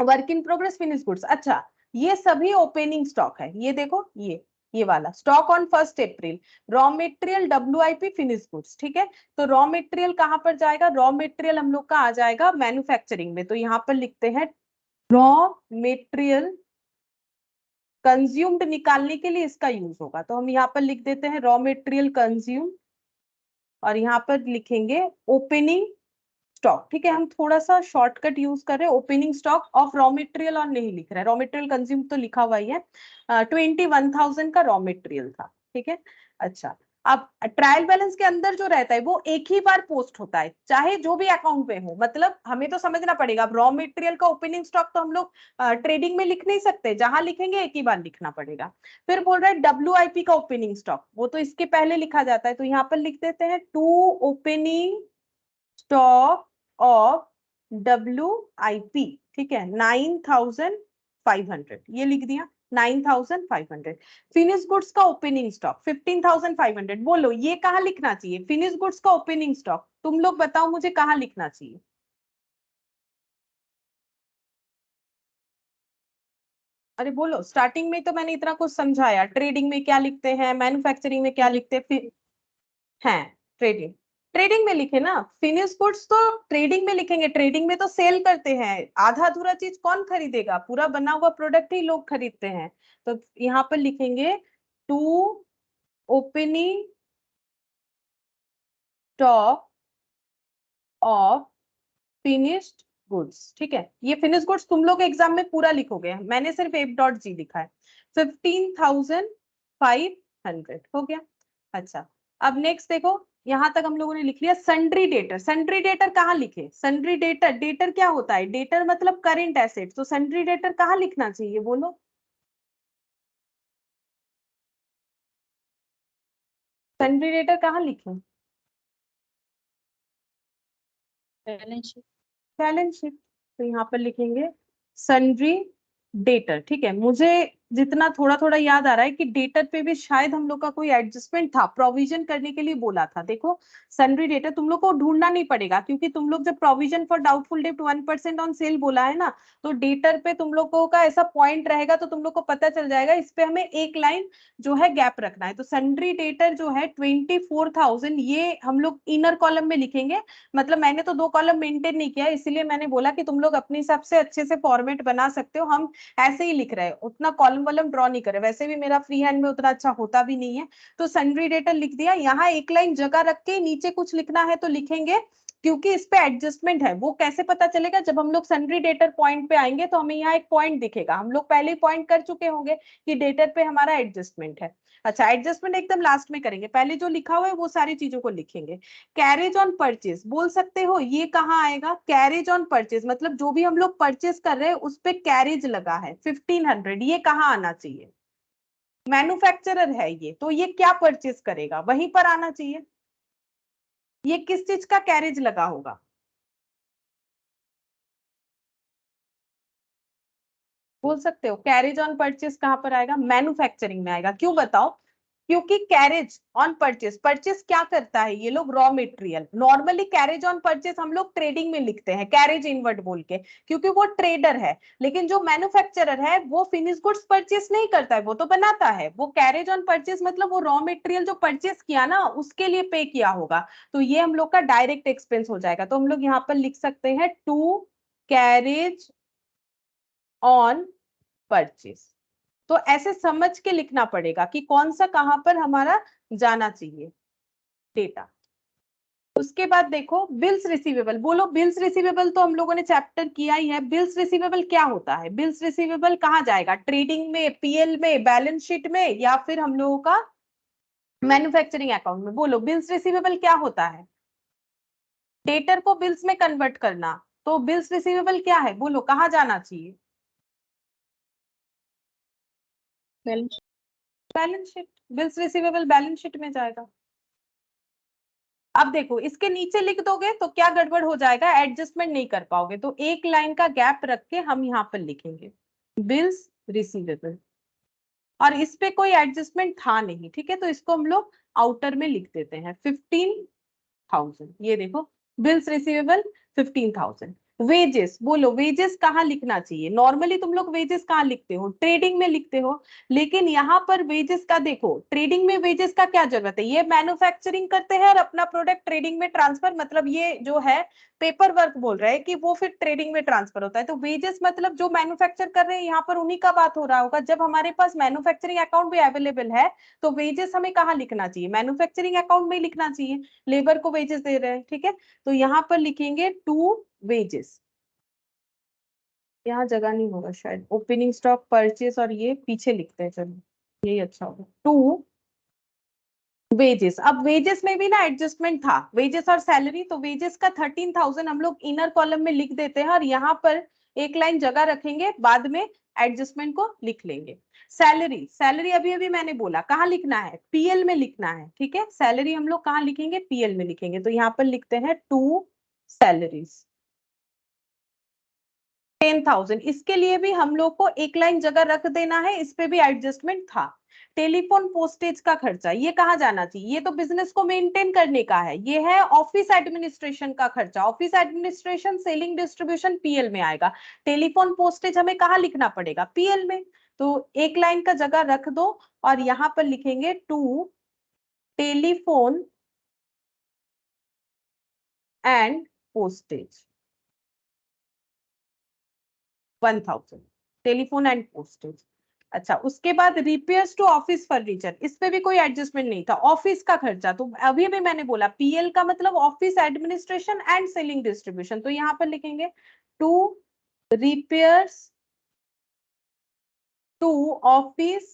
S2: work in progress finish goods. अच्छा, ये सभी ओपनिंग स्टॉक है, ये देखो ये वाला stock on 1 April, raw material WIP finish goods, ठीक है। तो रॉ मटेरियल कहां पर जाएगा, रॉ मटेरियल हम लोग का आ जाएगा मैन्युफैक्चरिंग में। तो यहाँ पर लिखते हैं रॉ मटेरियल कंज्यूम्ड निकालने के लिए इसका यूज होगा, तो हम यहाँ पर लिख देते हैं रॉ मटेरियल कंज्यूम, और यहाँ पर लिखेंगे ओपनिंग स्टॉक। ठीक है, हम थोड़ा सा शॉर्टकट यूज कर रहे हैं, opening stock of raw material और नहीं लिख रहे हैं, रॉ मटेरियल कंज्यूम तो लिखा हुआ ही है। 21,000 का रॉ मटेरियल था। ठीक है, अच्छा अब ट्रायल बैलेंस के अंदर जो रहता है वो एक ही बार पोस्ट होता है, चाहे जो भी अकाउंट में हो। मतलब हमें तो समझना पड़ेगा, रॉ मटेरियल का ओपनिंग स्टॉक तो हम लोग ट्रेडिंग में लिख नहीं सकते, जहां लिखेंगे एक ही बार लिखना पड़ेगा। फिर बोल रहा है WIP का ओपनिंग स्टॉक, वो तो इसके पहले लिखा जाता है, तो यहाँ पर लिख देते हैं to opening stock of WIP। ठीक है, 9,500 ये लिख दिया, 9,500। फिनिश गुड्स का ओपनिंग स्टॉक 15,500। बोलो ये कहाँ लिखना चाहिए? फिनिश गुड्स का ओपनिंग स्टॉक तुम लोग बताओ मुझे कहाँ लिखना चाहिए? अरे बोलो, स्टार्टिंग में तो मैंने इतना कुछ समझाया, ट्रेडिंग में क्या लिखते हैं, मैन्युफैक्चरिंग में क्या लिखते हैं, फिर हैं ट्रेडिंग, ट्रेडिंग में लिखे ना। फिनिश गुड्स तो ट्रेडिंग में लिखेंगे, ट्रेडिंग में तो सेल करते हैं, आधा अधूरा चीज कौन खरीदेगा, पूरा बना हुआ प्रोडक्ट ही लोग खरीदते हैं। तो यहाँ पर लिखेंगे to opening stock of finished goods. ठीक है, ये फिनिश गुड्स तुम लोग एग्जाम में पूरा लिखोगे, मैंने सिर्फ F.G लिखा है। 15,500 हो गया। अच्छा अब नेक्स्ट देखो, यहां तक हम लोगों ने लिख लिया। सन्ड्री डेटर, सन्ड्री डेटर कहाँ लिखे? सन्ड्री डेटर, डेटर क्या होता है? डेटर मतलब करेंट एसेट, तो सन्ड्री डेटर कहाँ लिखना चाहिए बोलो? सन्ड्री डेटर कहाँ लिखे?
S4: Balance sheet.
S2: बैलेंस शीट, तो यहाँ पर लिखेंगे सन्ड्री डेटर। ठीक है, मुझे जितना थोड़ा थोड़ा याद आ रहा है कि डेटर पे भी शायद हम लोग का कोई एडजस्टमेंट था, प्रोविजन करने के लिए बोला था। देखो सन्ड्री डेटर तुम लोग को ढूंढना नहीं पड़ेगा, क्योंकि तुम लोग जब provision for doubtful debt 1% on sale बोला है ना, तो डेटर पे तुम लोगों का ऐसा पॉइंट रहेगा, तो तुम लोग को पता चल जाएगा, इस पे हमें एक लाइन जो है गैप रखना है। तो सन्ड्री डेटर जो है 24,000, ये हम लोग इनर कॉलम में लिखेंगे। मतलब मैंने तो 2 कॉलम मेंटेन नहीं किया, इसलिए मैंने बोला कि तुम लोग अपने हिसाब से अच्छे से फॉर्मेट बना सकते हो, हम ऐसे ही लिख रहे हैं, उतना कॉलम वॉलम ड्रॉ नहीं करे, वैसे भी मेरा फ्री हैंड में उतना अच्छा होता भी नहीं है। तो सन्ड्री डेटर लिख दिया, यहाँ एक लाइन जगह रख के नीचे कुछ लिखना है तो लिखेंगे, क्योंकि इस पे एडजस्टमेंट है। वो कैसे पता चलेगा? जब हम लोग सन्ड्री डेटर पॉइंट पे आएंगे तो हमें यहाँ एक पॉइंट दिखेगा, हम लोग पहले ही पॉइंट कर चुके होंगे कि डेटर पे हमारा एडजस्टमेंट है। अच्छा एडजस्टमेंट एकदम लास्ट में करेंगे, पहले जो लिखा हुआ है वो सारी चीजों को लिखेंगे। कैरेज ऑन परचेज बोल सकते हो, ये कहाँ आएगा? कैरेज ऑन परचेज मतलब जो भी हम लोग परचेज कर रहे हैं उस पे कैरेज लगा है 1500, ये कहाँ आना चाहिए? मैन्युफैक्चरर है ये, तो ये क्या परचेज करेगा वहीं पर आना चाहिए। ये किस चीज का कैरेज लगा होगा? बोल सकते हो कैरेज ऑन परचेज कहां पर आएगा? मैन्युफैक्चरिंग में आएगा। क्यों बताओ? क्योंकि कैरेज ऑन परचेज, परचेज क्या करता है? ये लोग raw material, normally carriage on purchase हम लोग ट्रेडिंग में लिखते हैं कैरेज इनवर्ड बोल के, क्योंकि वो ट्रेडर है। लेकिन जो मैन्युफैक्चरर है वो फिनिश गुड्स परचेज नहीं करता है, वो तो बनाता है। वो कैरेज ऑन परचेज मतलब वो रॉ मटेरियल जो परचेज किया ना उसके लिए पे किया होगा, तो ये हम लोग का डायरेक्ट एक्सपेंस हो जाएगा। तो हम लोग यहाँ पर लिख सकते हैं टू कैरेज ऑन परचेज। तो ऐसे समझ के लिखना पड़ेगा कि कौन सा कहां पर हमारा जाना चाहिए डेटा। उसके बाद देखो बिल्स रिसीवेबल, बोलो बिल्स रिसीवेबल तो हम लोगों ने चैप्टर किया ही है। बिल्स रिसीवेबल क्या होता है? बिल्स रिसीवेबल कहाँ जाएगा? ट्रेडिंग में, PL में, बैलेंस शीट में, या फिर हम लोगों का मैन्युफैक्चरिंग अकाउंट में? बोलो बिल्स रिसीवेबल क्या होता है? डेटर को बिल्स में कन्वर्ट करना, तो बिल्स रिसीवेबल क्या है? बोलो कहाँ जाना चाहिए? Balance sheet, bills receivable balance sheet में जाएगा। अब देखो इसके नीचे लिख दोगे तो क्या गड़बड़ हो जाएगा, एडजस्टमेंट नहीं कर पाओगे, तो एक लाइन का गैप रख के हम यहाँ पर लिखेंगे बिल्स रिसीवेबल, और इस पे कोई एडजस्टमेंट था नहीं। ठीक है, तो इसको हम लोग आउटर में लिख देते हैं 15,000। ये देखो बिल्स रिसीवेबल 15,000। वेजेस, बोलो वेजेस कहाँ लिखना चाहिए? नॉर्मली तुम लोग वेजेस कहाँ लिखते हो? ट्रेडिंग में लिखते हो, लेकिन यहाँ पर वेजेस का देखो, ट्रेडिंग में वेजेस का क्या जरूरत है? ये मैन्युफैक्चरिंग करते हैं और अपना प्रोडक्ट ट्रेडिंग में ट्रांसफर, मतलब ये जो है पेपर वर्क बोल रहा है कि वो फिर ट्रेडिंग में ट्रांसफर होता है। तो वेजेस मतलब जो मैन्युफैक्चर कर रहे हैं यहाँ पर उन्हीं का बात हो रहा होगा। जब हमारे पास मैन्युफैक्चरिंग अकाउंट भी अवेलेबल है तो वेजेस हमें कहाँ लिखना चाहिए, मैन्युफैक्चरिंग अकाउंट में लिखना चाहिए। लेबर को वेजेस दे रहे हैं, ठीक है, तो यहाँ पर लिखेंगे टू वेजेस। यहाँ जगह नहीं होगा शायद, ओपनिंग स्टॉक, परचेस और ये पीछे लिखते हैं, चलो यही अच्छा होगा, टू वेजेस। अब वेजेस में भी ना एडजस्टमेंट था, वेजेस और सैलरी, तो वेजेस का 13,000 हम लोग इनर कॉलम में लिख देते हैं और यहाँ पर एक लाइन जगह रखेंगे, बाद में एडजस्टमेंट को लिख लेंगे। सैलरी, सैलरी अभी अभी मैंने बोला कहाँ लिखना है, पीएल में लिखना है, ठीक है। सैलरी हम लोग कहाँ लिखेंगे, पीएल में लिखेंगे। तो यहाँ पर लिखते हैं टू सैलरीज 10,000। इसके लिए भी हम लोग को एक लाइन जगह रख देना है, इस पे भी एडजस्टमेंट था। टेलीफोन पोस्टेज का खर्चा ये कहाँ जाना चाहिए, ये तो बिजनेस को मेंटेन करने का है, ये है ऑफिस एडमिनिस्ट्रेशन का खर्चा। Office administration, selling, distribution PL में आएगा। टेलीफोन पोस्टेज हमें कहाँ लिखना पड़ेगा, पीएल में। तो एक लाइन का जगह रख दो और यहां पर लिखेंगे to telephone and postage 1,000, telephone and postage. अच्छा, उसके बाद रिपेयर्स टू ऑफिस फर्नीचर, इस पे भी कोई एडजस्टमेंट नहीं था। ऑफिस का खर्चा तो अभी भी मैंने बोला पीएल का मतलब office administration and selling distribution, तो यहाँ पर लिखेंगे to repairs to office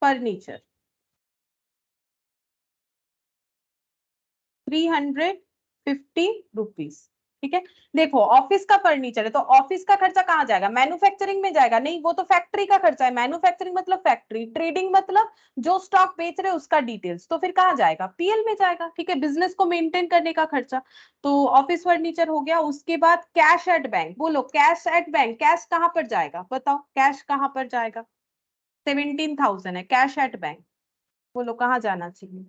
S2: furniture 350 rupees, ठीक है। देखो ऑफिस का फर्नीचर है तो ऑफिस का खर्चा कहाँ जाएगा, मैन्युफैक्चरिंग में जाएगा, नहीं वो तो फैक्ट्री का खर्चा है। मैन्युफैक्चरिंग मतलब फैक्ट्री, ट्रेडिंग मतलब जो स्टॉक बेच रहे हैं उसका डिटेल्स, तो फिर कहाँ जाएगा, पीएल में जाएगा, ठीक है, बिजनेस को मेंटेन करने का खर्चा। तो ऑफिस फर्नीचर हो गया। उसके बाद कैश एट बैंक, बोलो कैश एट बैंक, कैश कहाँ पर जाएगा, बताओ कैश कहाँ पर जाएगा, 17,000 है कैश एट बैंक, बोलो कहाँ जाना चाहिए।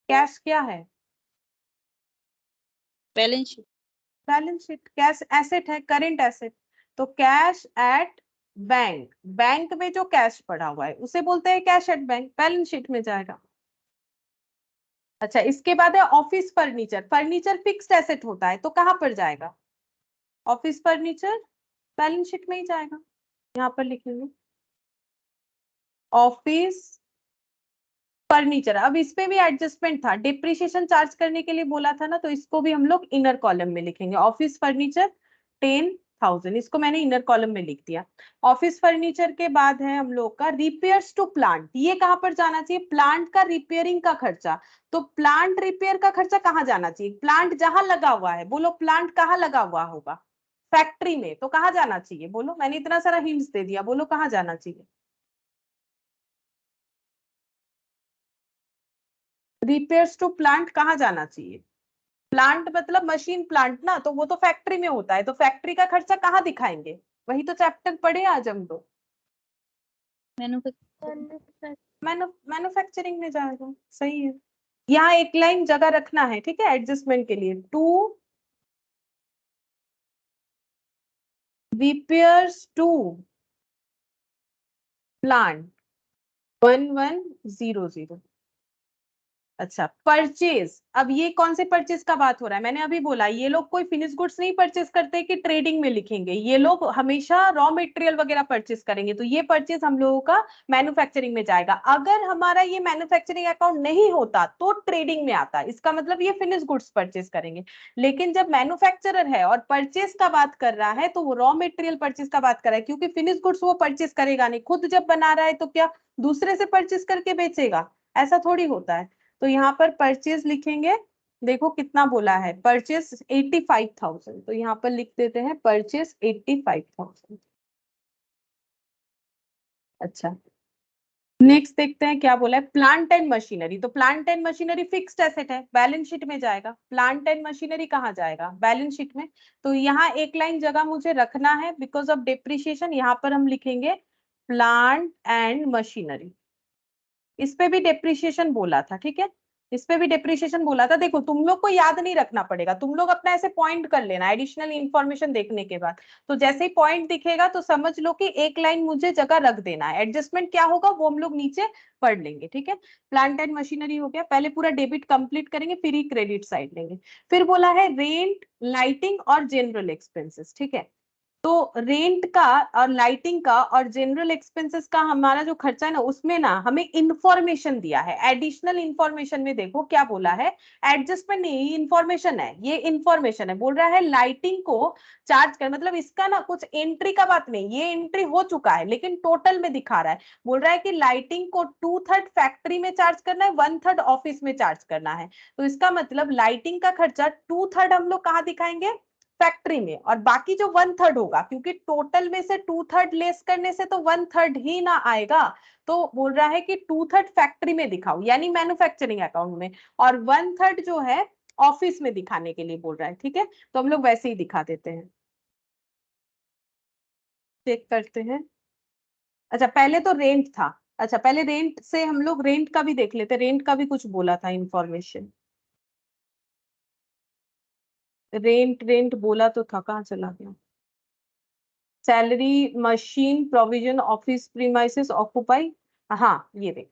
S2: कैश क्या है,
S4: balance sheet.
S2: Balance sheet, cash asset है, करेंट एसेट। तो कैश एट बैंक, बैंक में जो कैश पड़ा हुआ है उसे बोलते हैं cash at bank, balance sheet में जाएगा। अच्छा, इसके बाद है office furniture. Furniture fixed asset होता है तो कहां पर जाएगा, ऑफिस फर्नीचर बैलेंस शीट में ही जाएगा। यहाँ पर लिखेंगे ऑफिस फर्नीचर। अब इस पे भी एडजस्टमेंट था, डिप्रिशिएशन चार्ज करने के लिए बोला था ना, तो इसको भी हम लोग इनर कॉलम में लिखेंगे। ऑफिस फर्नीचर 10,000, इसको मैंने इनर कॉलम में लिख दिया। ऑफिस फर्नीचर के बाद है हम लोग का रिपेयर्स टू प्लांट, ये कहां पर जाना चाहिए, प्लांट का रिपेयरिंग का खर्चा। तो प्लांट रिपेयर का खर्चा कहाँ जाना चाहिए, प्लांट जहां लगा हुआ है, बोलो प्लांट कहाँ लगा हुआ होगा, फैक्ट्री में, तो कहाँ जाना चाहिए, बोलो, मैंने इतना सारा हिंट्स दे दिया, बोलो कहाँ जाना चाहिए। रिपेयर्स टू प्लांट कहाँ जाना चाहिए, प्लांट मतलब मशीन प्लांट ना, तो वो तो फैक्ट्री में होता है, तो फैक्ट्री का खर्चा कहाँ दिखाएंगे, वही तो चैप्टर पढ़े आज हम तो, मैन्युफैक्चरिंग में जाएगा, सही है। यहाँ एक लाइन जगह रखना है, ठीक है, एडजस्टमेंट के लिए, टू रिपेयर्स टू प्लांट 1100। अच्छा, परचेज, अब ये कौन से परचेज का बात हो रहा है, मैंने अभी बोला ये लोग कोई फिनिश गुड्स नहीं परचेज करते कि ट्रेडिंग में लिखेंगे, ये लोग हमेशा रॉ मटेरियल वगैरह परचेज करेंगे, तो ये परचेज हम लोगों का मैन्युफैक्चरिंग में जाएगा। अगर हमारा ये मैन्युफैक्चरिंग अकाउंट नहीं होता तो ट्रेडिंग में आता, इसका मतलब ये फिनिश गुड्स परचेज करेंगे। लेकिन जब मैन्युफैक्चरर है और परचेज का बात कर रहा है तो वो रॉ मटेरियल परचेज का बात कर रहा है, क्योंकि फिनिश गुड्स वो परचेज करेगा नहीं, खुद जब बना रहा है तो क्या दूसरे से परचेज करके बेचेगा, ऐसा थोड़ी होता है। तो यहाँ पर परचेज लिखेंगे, देखो कितना बोला है, परचेज 85,000, तो यहाँ पर लिख देते हैं परचेज 85,000। अच्छा, नेक्स्ट देखते हैं क्या बोला है, प्लांट एंड मशीनरी। तो plant and machinery fixed asset है, बैलेंस शीट में जाएगा। प्लांट एंड मशीनरी कहाँ जाएगा, बैलेंस शीट में। तो यहाँ एक लाइन जगह मुझे रखना है बिकॉज ऑफ डिप्रिशिएशन, यहाँ पर हम लिखेंगे प्लांट एंड मशीनरी, इस पे भी डेप्रिशिएशन बोला था, ठीक है। इस पे भी डेप्रिसिएशन बोला था। देखो तुम लोग को याद नहीं रखना पड़ेगा, तुम लोग अपना ऐसे पॉइंट कर लेना एडिशनल इंफॉर्मेशन देखने के बाद। तो जैसे ही पॉइंट दिखेगा तो समझ लो कि एक लाइन मुझे जगह रख देना है। एडजस्टमेंट क्या होगा वो हम लोग नीचे पढ़ लेंगे, ठीक है। प्लांट एंड मशीनरी हो गया, पहले पूरा डेबिट कंप्लीट करेंगे फिर ही क्रेडिट साइड लेंगे। फिर बोला है रेंट, लाइटिंग और जनरल एक्सपेंसेस, ठीक है। तो रेंट का और लाइटिंग का और जनरल एक्सपेंसेस का हमारा जो खर्चा है ना, उसमें ना हमें इंफॉर्मेशन दिया है। एडिशनल इंफॉर्मेशन में देखो क्या बोला है, एडजस्टमेंट नहीं, इंफॉर्मेशन है, ये इंफॉर्मेशन है। बोल रहा है लाइटिंग को चार्ज कर, मतलब इसका ना कुछ एंट्री का बात नहीं, ये एंट्री हो चुका है लेकिन टोटल में दिखा रहा है। बोल रहा है कि लाइटिंग को 2/3 फैक्ट्री में चार्ज करना है, 1/3 ऑफिस में चार्ज करना है। तो इसका मतलब लाइटिंग का खर्चा 2/3 हम लोग कहाँ दिखाएंगे, फैक्ट्री में, और बाकी जो 1/3 होगा, क्योंकि टोटल में से 2/3 लेस करने से तो 1/3 ही ना आएगा। तो बोल रहा है कि 2/3 फैक्ट्री में दिखाओ, यानी मैन्युफैक्चरिंग अकाउंट में, और 1/3 जो है ऑफिस में दिखाने के लिए बोल रहा है, ठीक है। तो हम लोग वैसे ही दिखा देते हैं, चेक करते हैं। अच्छा पहले तो रेंट था, अच्छा पहले रेंट से हम लोग रेंट का भी देख लेते, रेंट का भी कुछ बोला था इंफॉर्मेशन। रेंट रेंट बोला तो था, कहाँ चला गया। Salary, machine, provision, office premises occupy, हाँ ये देख,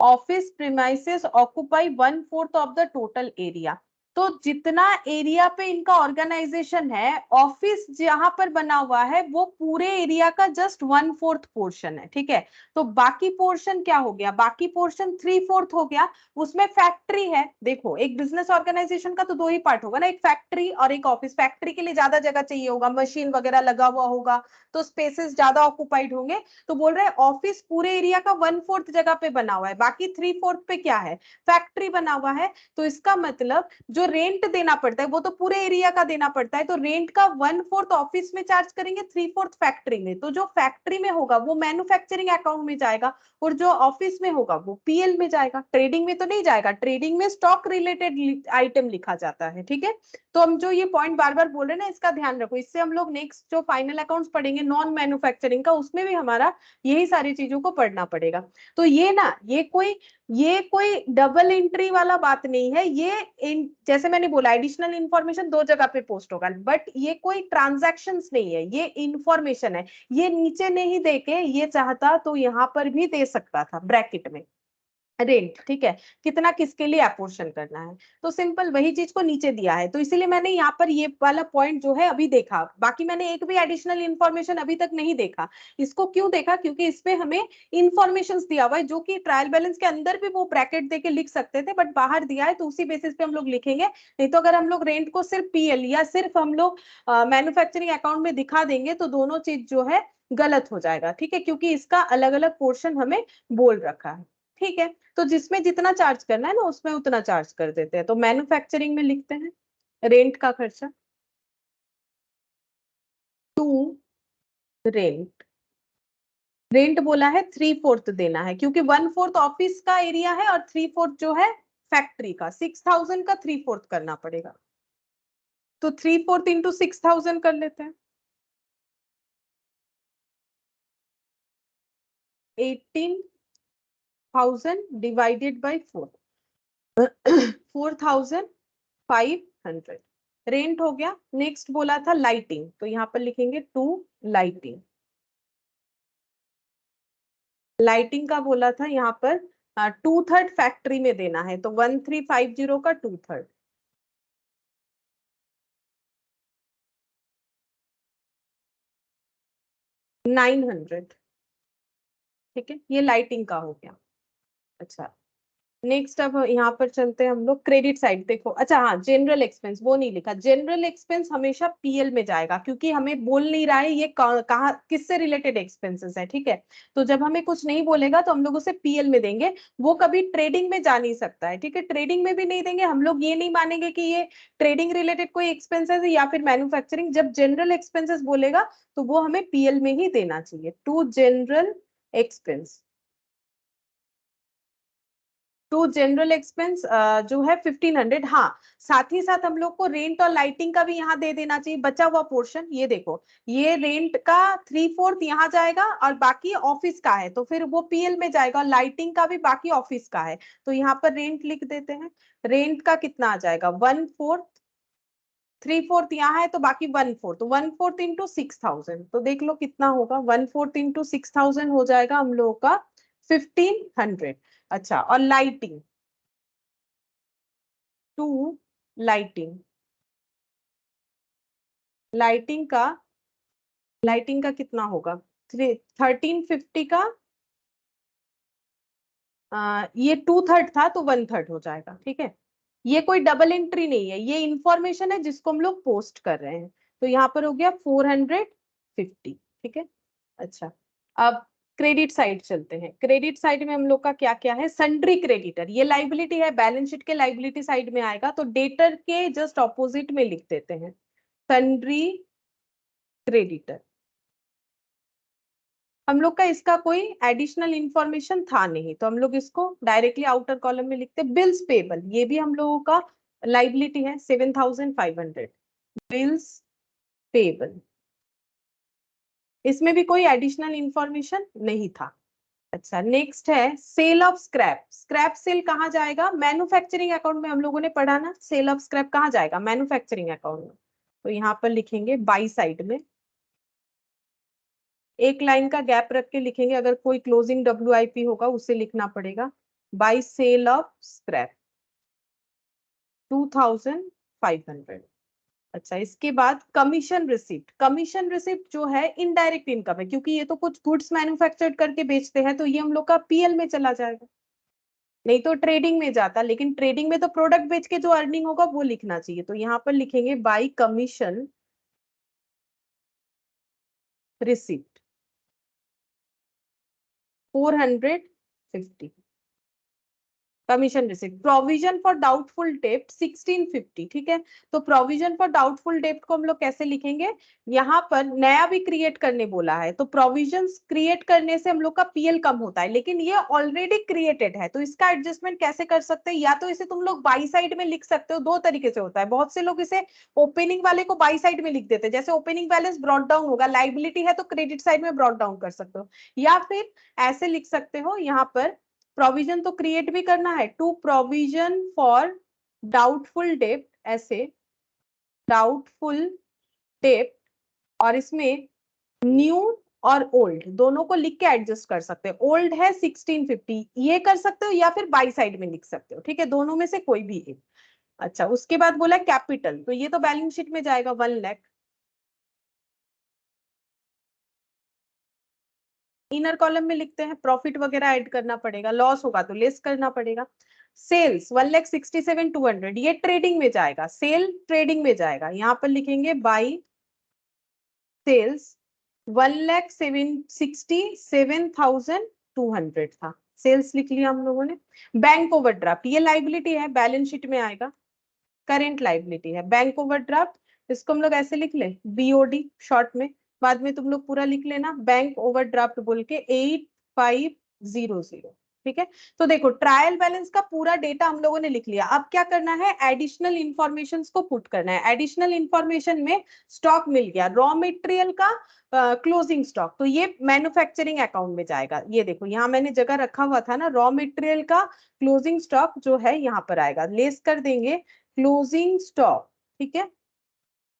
S2: office premises occupy 1/4 of the total area. तो जितना एरिया पे इनका ऑर्गेनाइजेशन है, ऑफिस जहां पर बना हुआ है वो पूरे एरिया का जस्ट 1/4 पोर्शन है, ठीक है। तो बाकी पोर्शन क्या हो गया, बाकी पोर्शन 3/4 हो गया। उसमें फैक्ट्री है, देखो एक बिजनेस ऑर्गेनाइजेशन का तो दो ही पार्ट होगा ना, एक फैक्ट्री और एक ऑफिस। फैक्ट्री के लिए ज्यादा जगह चाहिए होगा, मशीन वगैरह लगा हुआ होगा, तो स्पेसेस ज्यादा ऑक्यूपाइड होंगे। तो बोल रहे हैं ऑफिस पूरे एरिया का 1/4 जगह पे बना हुआ है, बाकी 3/4 पे क्या है, फैक्ट्री बना हुआ है। तो इसका मतलब जो रेंट देना पड़ता है वो तो पूरे एरिया का देना पड़ता है, तो रेंट का 1/4 ऑफिस में चार्ज करेंगे, 3/4 फैक्ट्री में। तो जो फैक्ट्री में होगा वो मैन्युफैक्चरिंग अकाउंट में जाएगा, और जो ऑफिस में होगा वो पीएल में जाएगा, ट्रेडिंग में तो नहीं जाएगा। ट्रेडिंग में स्टॉक रिलेटेड आइटम लिखा जाता है, ठीक है। तो हम जो ये पॉइंट बार बार बोल रहे हैं ना, इसका ध्यान रखो। इससे हम लोग नेक्स्ट जो फाइनल अकाउंट्स पढ़ेंगे नॉन मैन्युफैक्चरिंग का, उसमें भी हमारा यही सारी चीजों को पढ़ना पड़ेगा। तो ये ना, ये कोई डबल एंट्री वाला बात नहीं है। जैसे मैंने बोला एडिशनल इंफॉर्मेशन दो जगह पे पोस्ट होगा, बट ये कोई ट्रांजैक्शंस नहीं है, ये इंफॉर्मेशन है। ये नीचे नहीं देके ये चाहता तो यहाँ पर भी दे सकता था ब्रैकेट में, रेंट, ठीक है, कितना किसके लिए अपोर्शन करना है। तो सिंपल वही चीज को नीचे दिया है, तो इसीलिए मैंने यहाँ पर ये वाला पॉइंट जो है अभी देखा। बाकी मैंने एक भी एडिशनल इंफॉर्मेशन अभी तक नहीं देखा। इसको क्यों देखा, क्योंकि इसमें हमें इंफॉर्मेशन दिया हुआ है, जो कि ट्रायल बैलेंस के अंदर भी वो ब्रैकेट देके लिख सकते थे, बट बाहर दिया है तो उसी बेसिस पे हम लोग लिखेंगे। नहीं तो अगर हम लोग रेंट को सिर्फ पीएल या सिर्फ हम लोग मैन्युफैक्चरिंग अकाउंट में दिखा देंगे तो दोनों चीज जो है गलत हो जाएगा, ठीक है, क्योंकि इसका अलग अलग पोर्शन हमें बोल रखा है, ठीक है। तो जिसमें जितना चार्ज करना है ना उसमें उतना चार्ज कर देते हैं। तो मैन्युफैक्चरिंग में लिखते हैं रेंट का खर्चा, टू रेंट। रेंट बोला है 3/4 देना है, क्योंकि 1/4 ऑफिस का एरिया है और 3/4 जो है फैक्ट्री का। 6,000 का 3/4 करना पड़ेगा, तो 3/4 इंटू 6,000 कर लेते हैं। 18,000 डिवाइडेड बाई 4, 4,500 रेंट हो गया। नेक्स्ट बोला था लाइटिंग, तो यहाँ पर लिखेंगे टू लाइटिंग। लाइटिंग का बोला था यहाँ पर 2/3 फैक्ट्री में देना है, तो 1350 का 2/3, 900, ठीक है। ये लाइटिंग का हो गया। अच्छा नेक्स्ट अब यहाँ पर चलते हैं हम लोग क्रेडिट साइड। देखो अच्छा हाँ, जनरल एक्सपेंस वो नहीं लिखा। जनरल एक्सपेंस हमेशा पीएल में जाएगा, क्योंकि हमें बोल नहीं रहा है ये कहाँ किससे रिलेटेड एक्सपेंसेस है, ठीक है। तो जब हमें कुछ नहीं बोलेगा तो हम लोग उसे पीएल में देंगे। वो कभी ट्रेडिंग में जा नहीं सकता है, ठीक है, ट्रेडिंग में भी नहीं देंगे। हम लोग ये नहीं मानेंगे कि ये ट्रेडिंग रिलेटेड कोई एक्सपेंसेस है या फिर मैन्युफैक्चरिंग। जब जनरल एक्सपेंसेस बोलेगा तो वो हमें पीएल में ही देना चाहिए, to general expense. To general expense जो है 1500। हाँ, साथ ही साथ हम लोग को रेंट और लाइटिंग का भी यहाँ दे देना चाहिए बचा हुआ पोर्शन। ये देखो, ये रेंट का 3/4 यहाँ जाएगा और बाकी ऑफिस का है, तो फिर वो पीएल में जाएगा। और लाइटिंग का भी बाकी ऑफिस का है, तो यहाँ पर रेंट लिख देते हैं। रेंट का कितना आ जाएगा 1/4, 3/4 यहाँ है तो बाकी 1/4, तो 1/4 इंटू 6000, तो देख लो कितना होगा। 1/4 इंटू 6000 हो जाएगा हम लोगों का 1500। अच्छा, और लाइटिंग, टू लाइटिंग, लाइटिंग का कितना होगा 1350 का, ये 2/3 था तो 1/3 हो जाएगा। ठीक है, ये कोई डबल एंट्री नहीं है, ये इंफॉर्मेशन है जिसको हम लोग पोस्ट कर रहे हैं। तो यहाँ पर हो गया 450। ठीक है, अच्छा अब क्रेडिट साइड चलते हैं। क्रेडिट साइड में हम लोग का क्या क्या है, सन्ड्री क्रेडिटर, ये लाइबिलिटी है, बैलेंस शीट के लाइबिलिटी साइड में आएगा, तो डेटर के जस्ट ऑपोजिट में लिख देते हैं सन्ड्री क्रेडिटर। हम लोग का इसका कोई एडिशनल इंफॉर्मेशन था नहीं, तो हम लोग इसको डायरेक्टली आउटर कॉलम में लिखते। बिल्स पेबल, ये भी हम लोगों का लाइबिलिटी है 7500। बिल्स पेबल, इसमें भी कोई एडिशनल इंफॉर्मेशन नहीं था। अच्छा, नेक्स्ट है sale of scrap. Scrap sale कहाँ जाएगा, मैन्युफैक्चरिंग अकाउंट में हम लोगों ने पढ़ा ना। सेल ऑफ स्क्रैप कहाँ जाएगा, मैन्युफैक्चरिंग अकाउंट में, तो यहाँ पर लिखेंगे बाई साइड में, एक लाइन का गैप रख के लिखेंगे, अगर कोई क्लोजिंग WIP होगा उसे लिखना पड़ेगा। By sale of scrap 2500। अच्छा, इसके बाद कमीशन रिसिप्ट। कमीशन रिसिप्ट जो है इनडायरेक्ट इनकम है, क्योंकि ये तो कुछ गुड्स मैन्युफैक्चर्ड करके बेचते हैं, तो ये हम लोग का पीएल में चला जाएगा, नहीं तो ट्रेडिंग में जाता। लेकिन ट्रेडिंग में तो प्रोडक्ट बेच के जो अर्निंग होगा वो लिखना चाहिए, तो यहाँ पर लिखेंगे by commission receipt 450। Commission receipt, provision for doubtful डेब्ट 1650। ठीक है, तो प्रोविजन फॉर डाउटफुल डेब्ट को हम लोग कैसे लिखेंगे, यहाँ पर नया भी क्रिएट करने बोला है, तो प्रोविजंस क्रिएट करने से हम लोग का पीएल कम होता है, लेकिन ये ऑलरेडी क्रिएटेड है, तो इसका एडजस्टमेंट कैसे कर सकते हैं, या तो इसे तुम लोग बाई साइड में लिख सकते हो। दो तरीके से होता है, बहुत से लोग इसे ओपनिंग वाले को बाई साइड में लिख देते हैं, जैसे ओपनिंग बैलेंस ब्रॉट डाउन होगा, लाइबिलिटी है तो क्रेडिट साइड में ब्रॉट डाउन कर सकते हो, या फिर ऐसे लिख सकते हो, यहाँ पर प्रोविजन तो क्रिएट भी करना है, टू प्रोविजन फॉर डाउटफुल डेब्ट, ऐसे डाउटफुल डेब्ट, और इसमें न्यू और ओल्ड दोनों को लिख के एडजस्ट कर सकते हो। ओल्ड है 1650, ये कर सकते हो, या फिर बाई साइड में लिख सकते हो। ठीक है, दोनों में से कोई भी एक। अच्छा, उसके बाद बोला कैपिटल, तो ये तो बैलेंस शीट में जाएगा 1 लाख। इनर कॉलम में लिखते हैं, प्रॉफिट वगैरह ऐड करना पड़ेगा, लॉस होगा तो लेस करना पड़ेगा। सेल्स 1,67,200, ये ट्रेडिंग में जाएगा, सेल ट्रेडिंग में जाएगा, यहाँ पर लिखेंगे बाई सेल्स 1,67,200 था, सेल्स लिख लिया हम लोगों ने। बैंक ओवरड्राफ्ट, ये लाइबिलिटी है, बैलेंस शीट में आएगा, करेंट लाइबिलिटी है। बैंक ओवरड्राफ्ट, इसको हम लोग ऐसे लिख ले BOD शॉर्ट में, बाद में तुम लोग पूरा लिख लेना बैंक ओवरड्राफ्ट बोल के 8500। ठीक है, तो देखो ट्रायल बैलेंस का पूरा डेटा हम लोगों ने लिख लिया। अब क्या करना है, एडिशनल इंफॉर्मेशन को पुट करना है। एडिशनल इंफॉर्मेशन में स्टॉक मिल गया, रॉ मटेरियल का क्लोजिंग स्टॉक, तो ये मैन्युफैक्चरिंग अकाउंट में जाएगा। ये देखो यहाँ मैंने जगह रखा हुआ था ना, रॉ मटेरियल का क्लोजिंग स्टॉक जो है यहाँ पर आएगा, लेस कर देंगे क्लोजिंग स्टॉक। ठीक है,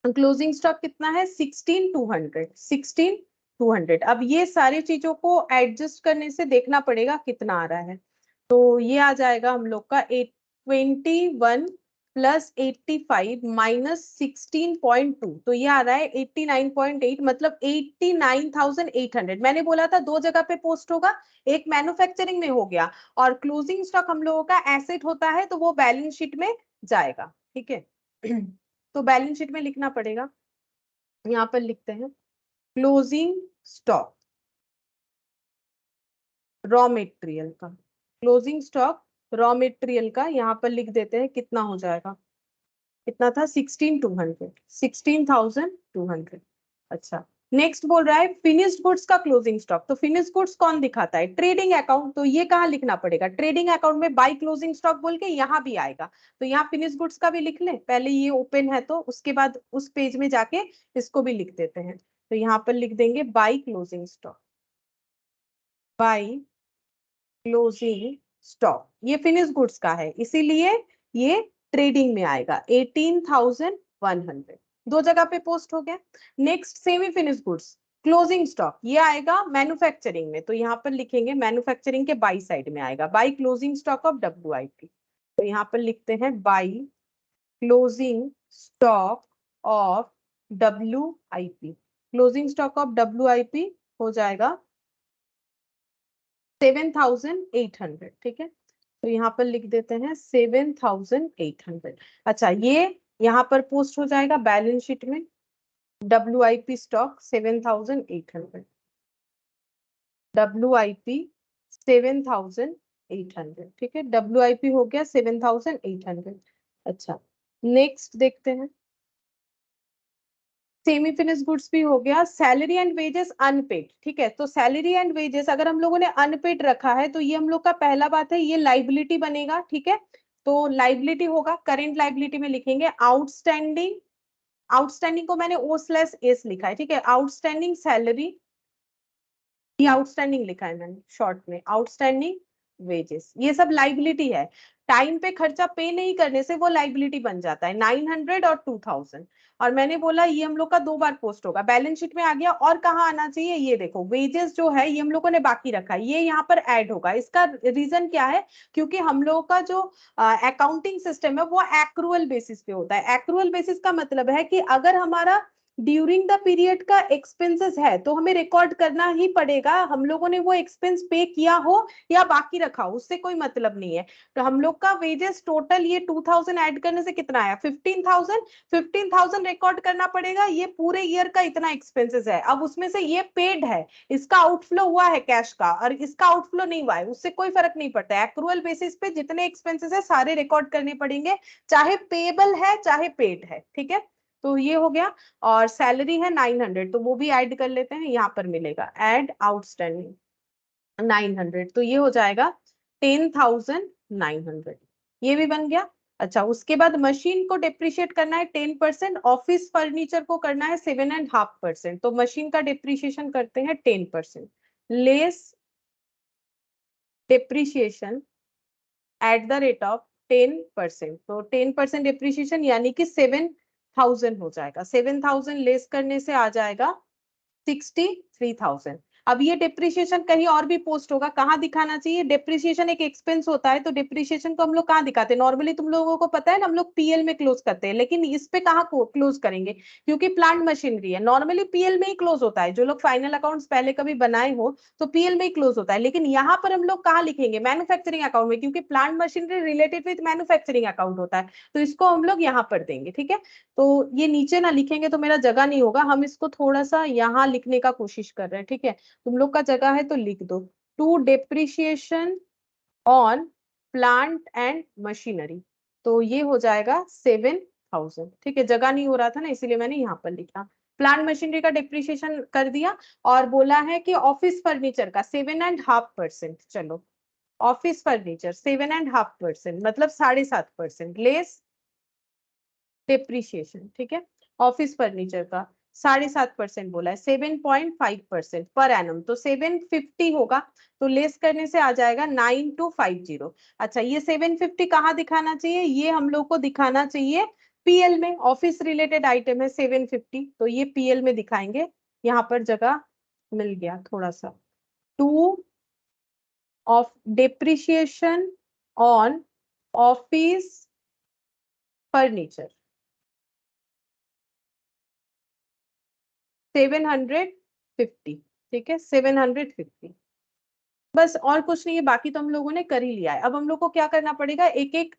S2: क्लोजिंग स्टॉक कितना है 16,200। अब ये सारी चीजों को एडजस्ट करने से देखना पड़ेगा कितना आ रहा है, तो ये आ जाएगा हम लोग का 821 प्लस 85 माइनस 16.2, तो ये आ रहा है 89.8, मतलब 89,800। मैंने बोला था दो जगह पे पोस्ट होगा, एक मैन्युफैक्चरिंग में हो गया, और क्लोजिंग स्टॉक हम लोगों का एसेट होता है, तो वो बैलेंस शीट में जाएगा। ठीक है, तो बैलेंस शीट में लिखना पड़ेगा, यहाँ पर लिखते हैं क्लोजिंग स्टॉक रॉ मटेरियल का, क्लोजिंग स्टॉक रॉ मटेरियल का यहाँ पर लिख देते हैं, कितना हो जाएगा, कितना था 16,200। अच्छा, नेक्स्ट बोल रहा है फिनिश्ड गुड्स का क्लोजिंग स्टॉक। तो फिनिश्ड गुड्स कौन दिखाता है? Trading account. तो ये कहाँ लिखना पड़ेगा? ट्रेडिंग अकाउंट में बाय क्लोजिंग स्टॉक बोल के यहाँ भी आएगा। तो यहाँ फिनिश्ड गुड्स का भी लिख ले, पहले ये ओपन है तो उसके बाद उस पेज में जाके इसको भी लिख देते हैं। तो यहाँ पर लिख देंगे by closing stock, by closing stock. ये फिनिश्ड गुड्स का है इसीलिए ये ट्रेडिंग में आएगा। 18,100 दो जगह पे पोस्ट हो गया। Next semi finished goods closing stock, ये आएगा मैन्युफैक्चरिंग में। तो यहाँ पर लिखेंगे मैन्युफैक्चरिंग के बाई साइड में आएगा, by closing stock of WIP। तो यहाँ पर लिखते हैं by closing stock of WIP। Closing stock of WIP हो जाएगा 7,800। ठीक है, तो यहाँ पर लिख देते हैं 7,800। अच्छा, ये यहाँ पर पोस्ट हो जाएगा बैलेंस शीट में WIP स्टॉक 7,800, WIP 7,800। ठीक है, WIP हो गया 7,800। अच्छा, नेक्स्ट देखते हैं सेमी फिनिश गुड्स भी हो गया। Salary and wages unpaid. ठीक है, तो सैलरी एंड वेजेस अगर हम लोगों ने अनपेड रखा है तो ये हम लोग का पहला बात है, ये लाइबिलिटी बनेगा। ठीक है, तो लाइबिलिटी होगा, करेंट लाइबिलिटी में लिखेंगे आउटस्टैंडिंग। आउटस्टैंडिंग को मैंने O/S लिखा है। ठीक है, आउटस्टैंडिंग सैलरी, ये आउटस्टैंडिंग लिखा है मैंने शॉर्ट में, आउटस्टैंडिंग वेजेस, ये सब लाइबिलिटी है। टाइम पे खर्चा पे नहीं करने से वो लाइबिलिटी बन जाता है 900 और 2000। और मैंने बोला ये हम लोग का 2 बार पोस्ट होगा, बैलेंस शीट में आ गया। और कहाँ आना चाहिए? ये देखो वेजेस जो है ये हम लोगों ने बाकी रखा है, ये यहाँ पर ऐड होगा। इसका रीजन क्या है? क्योंकि हम लोगों का जो अकाउंटिंग सिस्टम है वो एक्रूअल बेसिस पे होता है। एक्रूअल बेसिस का मतलब है कि अगर हमारा ड्यूरिंग द पीरियड का एक्सपेंसेस है तो हमें रिकॉर्ड करना ही पड़ेगा, हम लोगों ने वो एक्सपेंस पे किया हो या बाकी रखा हो, उससे कोई मतलब नहीं है। तो हम लोग का वेजेस टोटल ये 2000 ऐड करने से कितना आया? 15,000। 15,000 रिकॉर्ड करना पड़ेगा, ये पूरे ईयर का इतना एक्सपेंसेस है। अब उसमें से ये पेड है, इसका आउटफ्लो हुआ है कैश का, और इसका आउटफ्लो नहीं हुआ है, उससे कोई फर्क नहीं पड़ता। एक्रूअल बेसिस पे जितने एक्सपेंसेस है सारे रिकॉर्ड करने पड़ेंगे, चाहे पेबल है चाहे पेड है। ठीक है, तो ये हो गया। और सैलरी है 900, तो वो भी ऐड कर लेते हैं, यहाँ पर मिलेगा ऐड आउटस्टैंडिंग 900, तो ये हो जाएगा 10,900, ये भी बन गया। अच्छा, उसके बाद मशीन को डिप्रिशिएट करना है 10%, ऑफिस फर्नीचर को करना है 7.5%। तो मशीन का डिप्रिशिएशन करते हैं 10%, less depreciation at the rate of 10%। तो 10% डिप्रिशिएशन यानी कि 7,000 हो जाएगा। 7,000 लेस करने से आ जाएगा 63,000। अब ये डिप्रिशिएशन कहीं और भी पोस्ट होगा, कहाँ दिखाना चाहिए? डिप्रिशिएशन एक एक्सपेंस होता है, तो डिप्रिशिएशन को हम लोग कहाँ दिखाते हैं? नॉर्मली तुम लोगों को पता है ना, हम लोग PL में क्लोज करते हैं, लेकिन इस पे कहाँ क्लोज करेंगे? क्योंकि प्लांट मशीनरी है, नॉर्मली PL में ही क्लोज होता है। जो लोग फाइनल अकाउंट्स पहले कभी बनाए हो तो PL में ही क्लोज होता है, लेकिन यहाँ पर हम लोग कहाँ लिखेंगे? मैन्युफैक्चरिंग अकाउंट में, क्योंकि plant machinery related with manufacturing account होता है, तो इसको हम लोग यहाँ पर देंगे। ठीक है, तो ये नीचे ना लिखेंगे तो मेरा जगह नहीं होगा, हम इसको थोड़ा सा यहाँ लिखने का कोशिश कर रहे हैं। ठीक है, तुम लोग का जगह है तो लिख दो, to depreciation on plant and machinery. तो ये हो जाएगा 7,000। ठीक है, जगह नहीं हो रहा था ना, इसीलिए मैंने यहाँ पर लिखा। प्लांट मशीनरी का डिप्रिशिएशन कर दिया, और बोला है कि ऑफिस फर्नीचर का 7.5%। चलो, ऑफिस फर्नीचर 7.5% मतलब 7.5% लेस डिप्रिशिएशन। ठीक है, ऑफिस फर्नीचर का 7.5% बोला है, 7.5% पर एनम, तो 750 होगा। तो लेस करने से आ जाएगा 9250। अच्छा, ये 750 कहाँ दिखाना चाहिए? ये हम लोग को दिखाना चाहिए PL में, ऑफिस रिलेटेड आइटम है 750, तो ये PL में दिखाएंगे। यहाँ पर जगह मिल गया थोड़ा सा। Two of depreciation on office furniture 750। ठीक है, 750, बस और कुछ नहीं है, बाकी तो हम लोगों ने कर ही लिया है। अब हम लोग को क्या करना पड़ेगा? एक एक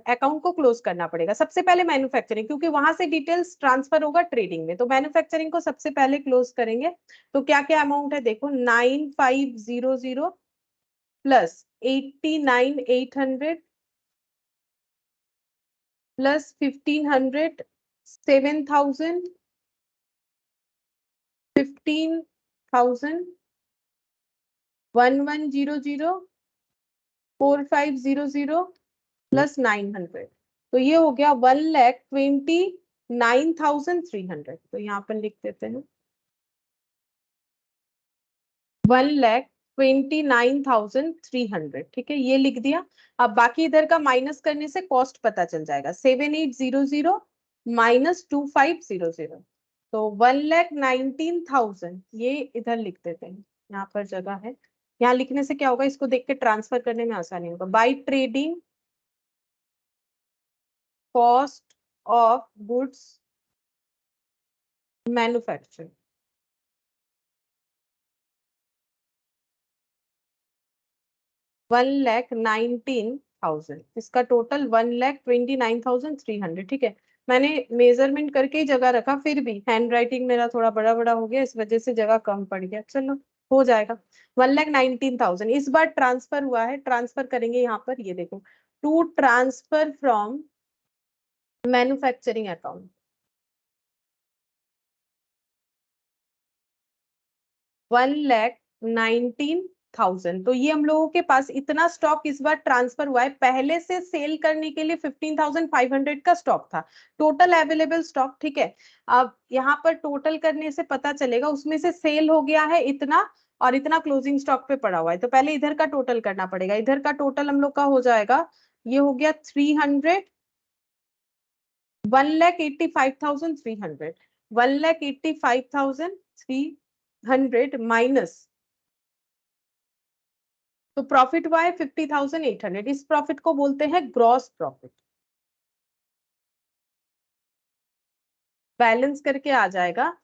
S2: अकाउंट को क्लोज करना पड़ेगा। सबसे पहले मैन्युफैक्चरिंग, क्योंकि वहां से डिटेल्स ट्रांसफर होगा ट्रेडिंग में, तो मैन्युफैक्चरिंग को सबसे पहले क्लोज करेंगे। तो क्या क्या अमाउंट है देखो, 9500 प्लस 89,800 प्लस 1,500, 7,000 15,000 1100 4500 प्लस 900, तो ये हो गया 1,29,300। तो यहाँ पर लिख देते हैं 1,29,300, ठीक है, ये लिख दिया। अब बाकी इधर का माइनस करने से कॉस्ट पता चल जाएगा, 7800 माइनस 2500, तो 1,19,000 ये इधर लिख देते हैं, यहाँ पर जगह है। यहाँ लिखने से क्या होगा, इसको देख के ट्रांसफर करने में आसानी होगा। By trading cost of goods manufacture, $1,19,000, इसका टोटल 1,29,300, ठीक है। मैंने मेजरमेंट करके ही जगह रखा, फिर भी हैंड राइटिंग मेरा थोड़ा बड़ा बड़ा हो गया, इस वजह से जगह कम पड़ गया, चलो हो जाएगा। 1,19,000 इस बार ट्रांसफर हुआ है, ट्रांसफर करेंगे यहाँ पर, ये देखो, to transfer from manufacturing account 1,19,000, तो ये हम लोगों के पास इतना स्टॉक इस बार ट्रांसफर हुआ है। पहले से सेल करने के लिए 15,500 का स्टॉक था, टोटल अवेलेबल स्टॉक, ठीक है। अब यहाँ पर टोटल करने से पता चलेगा, उसमें से सेल हो गया है इतना और इतना क्लोजिंग स्टॉक पे पड़ा हुआ है, तो पहले इधर का टोटल करना पड़ेगा। इधर का टोटल हम लोग का हो जाएगा, ये हो गया 300, 1,85,300, 1,85,300 माइनस, तो प्रॉफिट हुआ है 50,800। इस प्रॉफिट को बोलते हैं ग्रॉस प्रॉफिट। बैलेंस करके आ जाएगा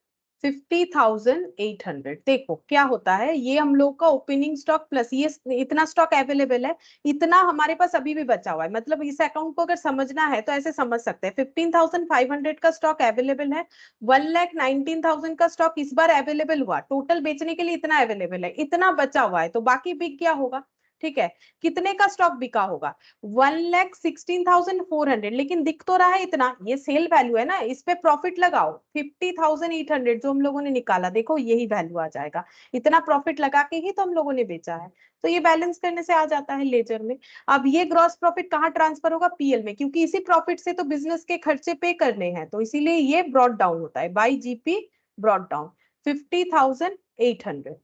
S2: 50,800। देखो क्या होता है, ये हम लोग का ओपनिंग स्टॉक प्लस ये इतना स्टॉक अवेलेबल है, इतना हमारे पास अभी भी बचा हुआ है। मतलब इस अकाउंट को अगर समझना है तो ऐसे समझ सकते हैं, 15,500 का स्टॉक अवेलेबल है, 1,19,000 का स्टॉक इस बार अवेलेबल हुआ, टोटल बेचने के लिए इतना अवेलेबल है, इतना बचा हुआ है, तो बाकी बिक गया होगा, ठीक है। कितने का स्टॉक बिका होगा, 1,16,400, लेकिन दिख तो रहा है इतना, ये सेल वैल्यू है ना, इस पे प्रॉफिट लगाओ 50,800 जो हम लोगों ने निकाला, देखो यही वैल्यू आ जाएगा, इतना प्रॉफिट लगा के ही तो हम लोगों ने बेचा है, तो ये बैलेंस करने से आ जाता है लेजर में। अब ये ग्रॉस प्रॉफिट कहाँ ट्रांसफर होगा, पीएल में, क्योंकि इसी प्रॉफिट से तो बिजनेस के खर्चे पे करने हैं, तो इसीलिए ये ब्रॉट डाउन होता है, बाई जीपी ब्रॉट डाउन 50,800,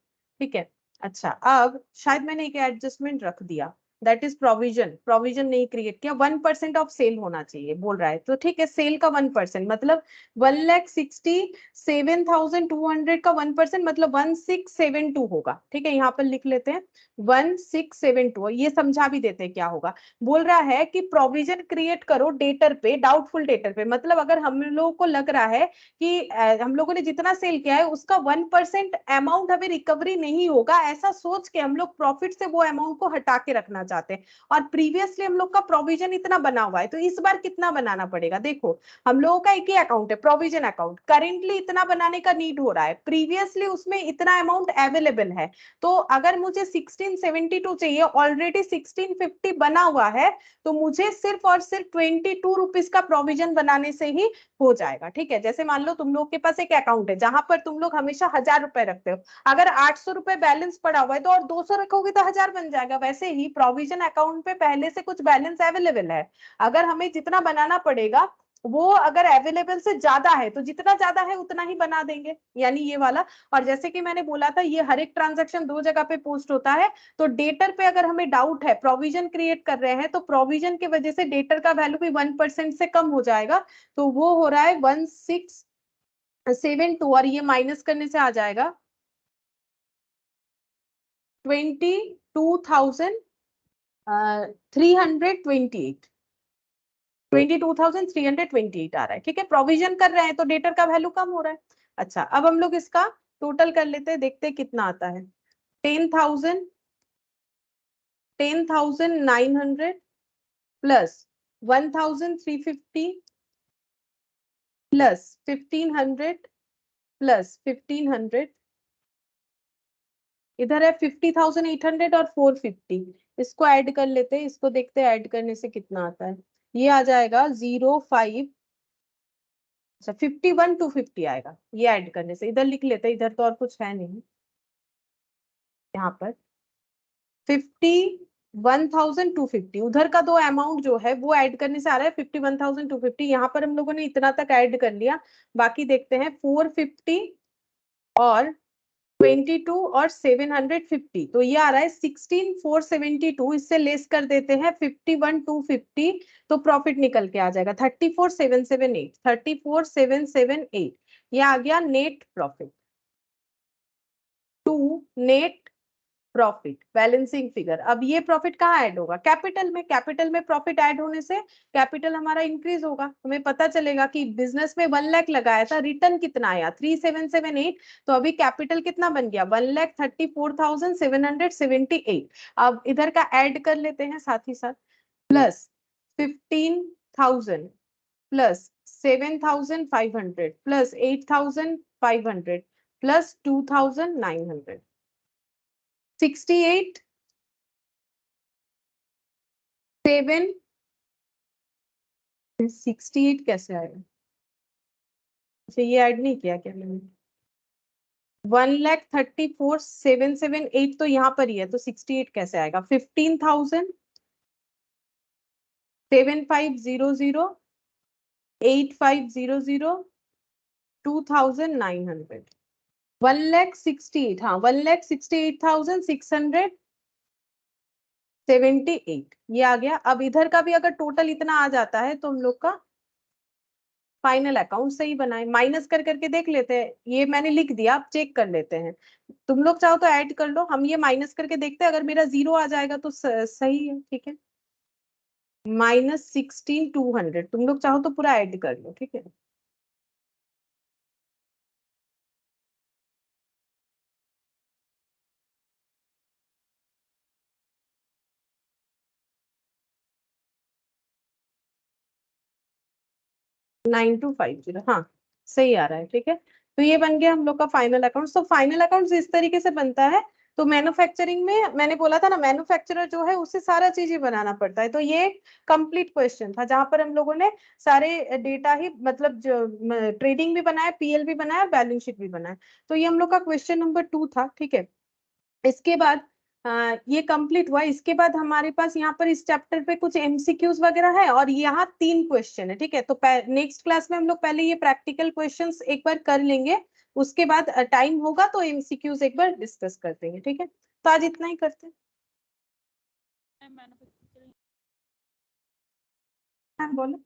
S2: ठीक है। अच्छा, अब शायद मैंने एक एडजस्टमेंट रख दिया, दैट इज प्रोविजन, प्रोविजन नहीं क्रिएट किया, 1% ऑफ सेल होना चाहिए बोल रहा है, तो ठीक है, सेल का 1% मतलब 1,67,200 का 1% मतलब 1,672 होगा, ठीक है, यहाँ पर लिख लेते हैं 1,672, ये समझा भी देते हैं क्या होगा। बोल रहा है कि प्रोविजन क्रिएट करो डेटर पे, डाउटफुल डेटर पे, मतलब अगर हम लोगों को लग रहा है कि हम लोगों ने जितना सेल किया है उसका 1% अमाउंट हमें रिकवरी नहीं होगा, ऐसा सोच के हम लोग प्रॉफिट से वो अमाउंट को हटा के रखना चाहते हैं, और प्रीवियसली हम लोग का प्रोविजन इतना बना हुआ है, तो इस बार कितना बनाना पड़ेगा। देखो हम लोगों का एक ही अकाउंट है, प्रोविजन अकाउंट, करेंटली इतना बनाने का नीड हो रहा है, प्रीवियसली उसमें इतना अमाउंट अवेलेबल है, तो अगर मुझे 1672 चाहिए, ऑलरेडी 1650 बना हुआ है, तो मुझे सिर्फ और सिर्फ 22 रुपीज का प्रोविजन बनाने से ही हो जाएगा, ठीक है। जैसे मान लो तुम लोग के पास एक अकाउंट है जहां पर तुम लोग हमेशा 1,000 रुपए रखते हो, अगर 800 रुपए बैलेंस पड़ा हुआ है तो और 200 रखोगे तो 1,000 बन जाएगा, वैसे ही प्रोविजन अकाउंट पे पहले से कुछ बैलेंस अवेलेबल है, अगर हमें जितना बनाना पड़ेगा वो अगर अवेलेबल से ज्यादा है तो जितना ज्यादा है उतना ही बना देंगे, यानी ये वाला। और जैसे कि मैंने बोला था, ये हर एक ट्रांजैक्शन दो जगह पे पोस्ट होता है, तो डेटर पे अगर हमें डाउट है, प्रोविजन क्रिएट कर रहे हैं, तो प्रोविजन की वजह से डेटर का वैल्यू भी 1% से कम हो जाएगा, तो वो हो रहा है 1,672, और ये माइनस करने से आ जाएगा 22,328, 22,328 आ रहा है, ठीक है। प्रोविजन कर रहे हैं तो डेटर का वैल्यू कम हो रहा है। अच्छा, अब हम लोग इसका टोटल कर लेते हैं, देखते हैं कितना आता है। 10,900 प्लस 1,350 प्लस 1,500 प्लस 1,500, इधर है 50,800 और 450, इसको ऐड कर लेते हैं, इसको देखते हैं ऐड करने से कितना आता है। ये आ जाएगा अच्छा 51 टू 50 आएगा ये ऐड करने से। इधर लिख लेते हैं, इधर तो और कुछ है नहीं। यहाँ पर 51,250 उधर का दो अमाउंट जो है वो ऐड करने से आ रहा है 51,250। यहाँ पर हम लोगों ने इतना तक ऐड कर लिया। बाकी देखते हैं 450 और 22 और 750, तो ये आ रहा है 16,472। इससे लेस कर देते हैं 51,250, तो प्रॉफिट निकल के आ जाएगा 34,778। 34,778 ये आ गया net profit to net profit balancing figure. अब ये प्रॉफिट कहाँ ऐड होगा? कैपिटल में। कैपिटल में प्रॉफिट ऐड होने से कैपिटल हमारा इंक्रीज होगा। हमें पता चलेगा कि बिजनेस में 1 लाख लगाया था, रिटर्न कितना आया 3778, तो अभी कैपिटल कितना बन गया 1,34,778। अब इधर का ऐड कर लेते हैं साथ ही साथ, प्लस 15,000 प्लस 7,500 प्लस 8,500 प्लस 2,900, 68 7 68 कैसे आएगा? अच्छा ये ऐड नहीं किया क्या मैंने? 1,34,778 तो यहाँ पर ही है, तो 68 कैसे आएगा? 15,000 7,500 8,500 2,900 1,68,000, हाँ 1,68,678 ये आ गया। अब इधर का भी अगर टोटल इतना आ जाता है तो हम लोग का फाइनल अकाउंट सही बनाए। माइनस कर करके देख लेते हैं, ये मैंने लिख दिया, आप चेक कर लेते हैं। तुम लोग चाहो तो ऐड कर लो, हम ये माइनस करके देखते हैं, अगर मेरा 0 आ जाएगा तो सही है, ठीक है। -16,200 तुम लोग चाहो तो पूरा ऐड कर लो, ठीक है। -9250, हाँ सही आ रहा है, ठीक है। तो ये बन गया हम लोग का फाइनल अकाउंट। तो फाइनल अकाउंट इस तरीके से बनता है। तो मैन्युफैक्चरिंग में मैंने बोला था ना, मैन्युफैक्चरर जो है उसे सारा चीज ही बनाना पड़ता है। तो ये कंप्लीट क्वेश्चन था जहां पर हम लोगों ने सारे डेटा ही, मतलब जो ट्रेडिंग भी बनाया, पीएल भी बनाया, बैलेंस शीट भी बनाया। तो ये हम लोग का क्वेश्चन नंबर 2 था, ठीक है। इसके बाद ये कंप्लीट हुआ। इसके बाद हमारे पास यहाँ पर इस चैप्टर पे कुछ एमसीक्यूज वगैरह है, और यहाँ 3 क्वेश्चन है, ठीक है। तो नेक्स्ट क्लास में हम लोग पहले ये प्रैक्टिकल क्वेश्चंस एक बार कर लेंगे, उसके बाद टाइम होगा तो एमसीक्यूज एक बार डिस्कस कर देंगे, ठीक है। तो आज इतना ही करते हैं।
S4: मैन्युफैक्चरिंग
S2: हाँ, बोलो।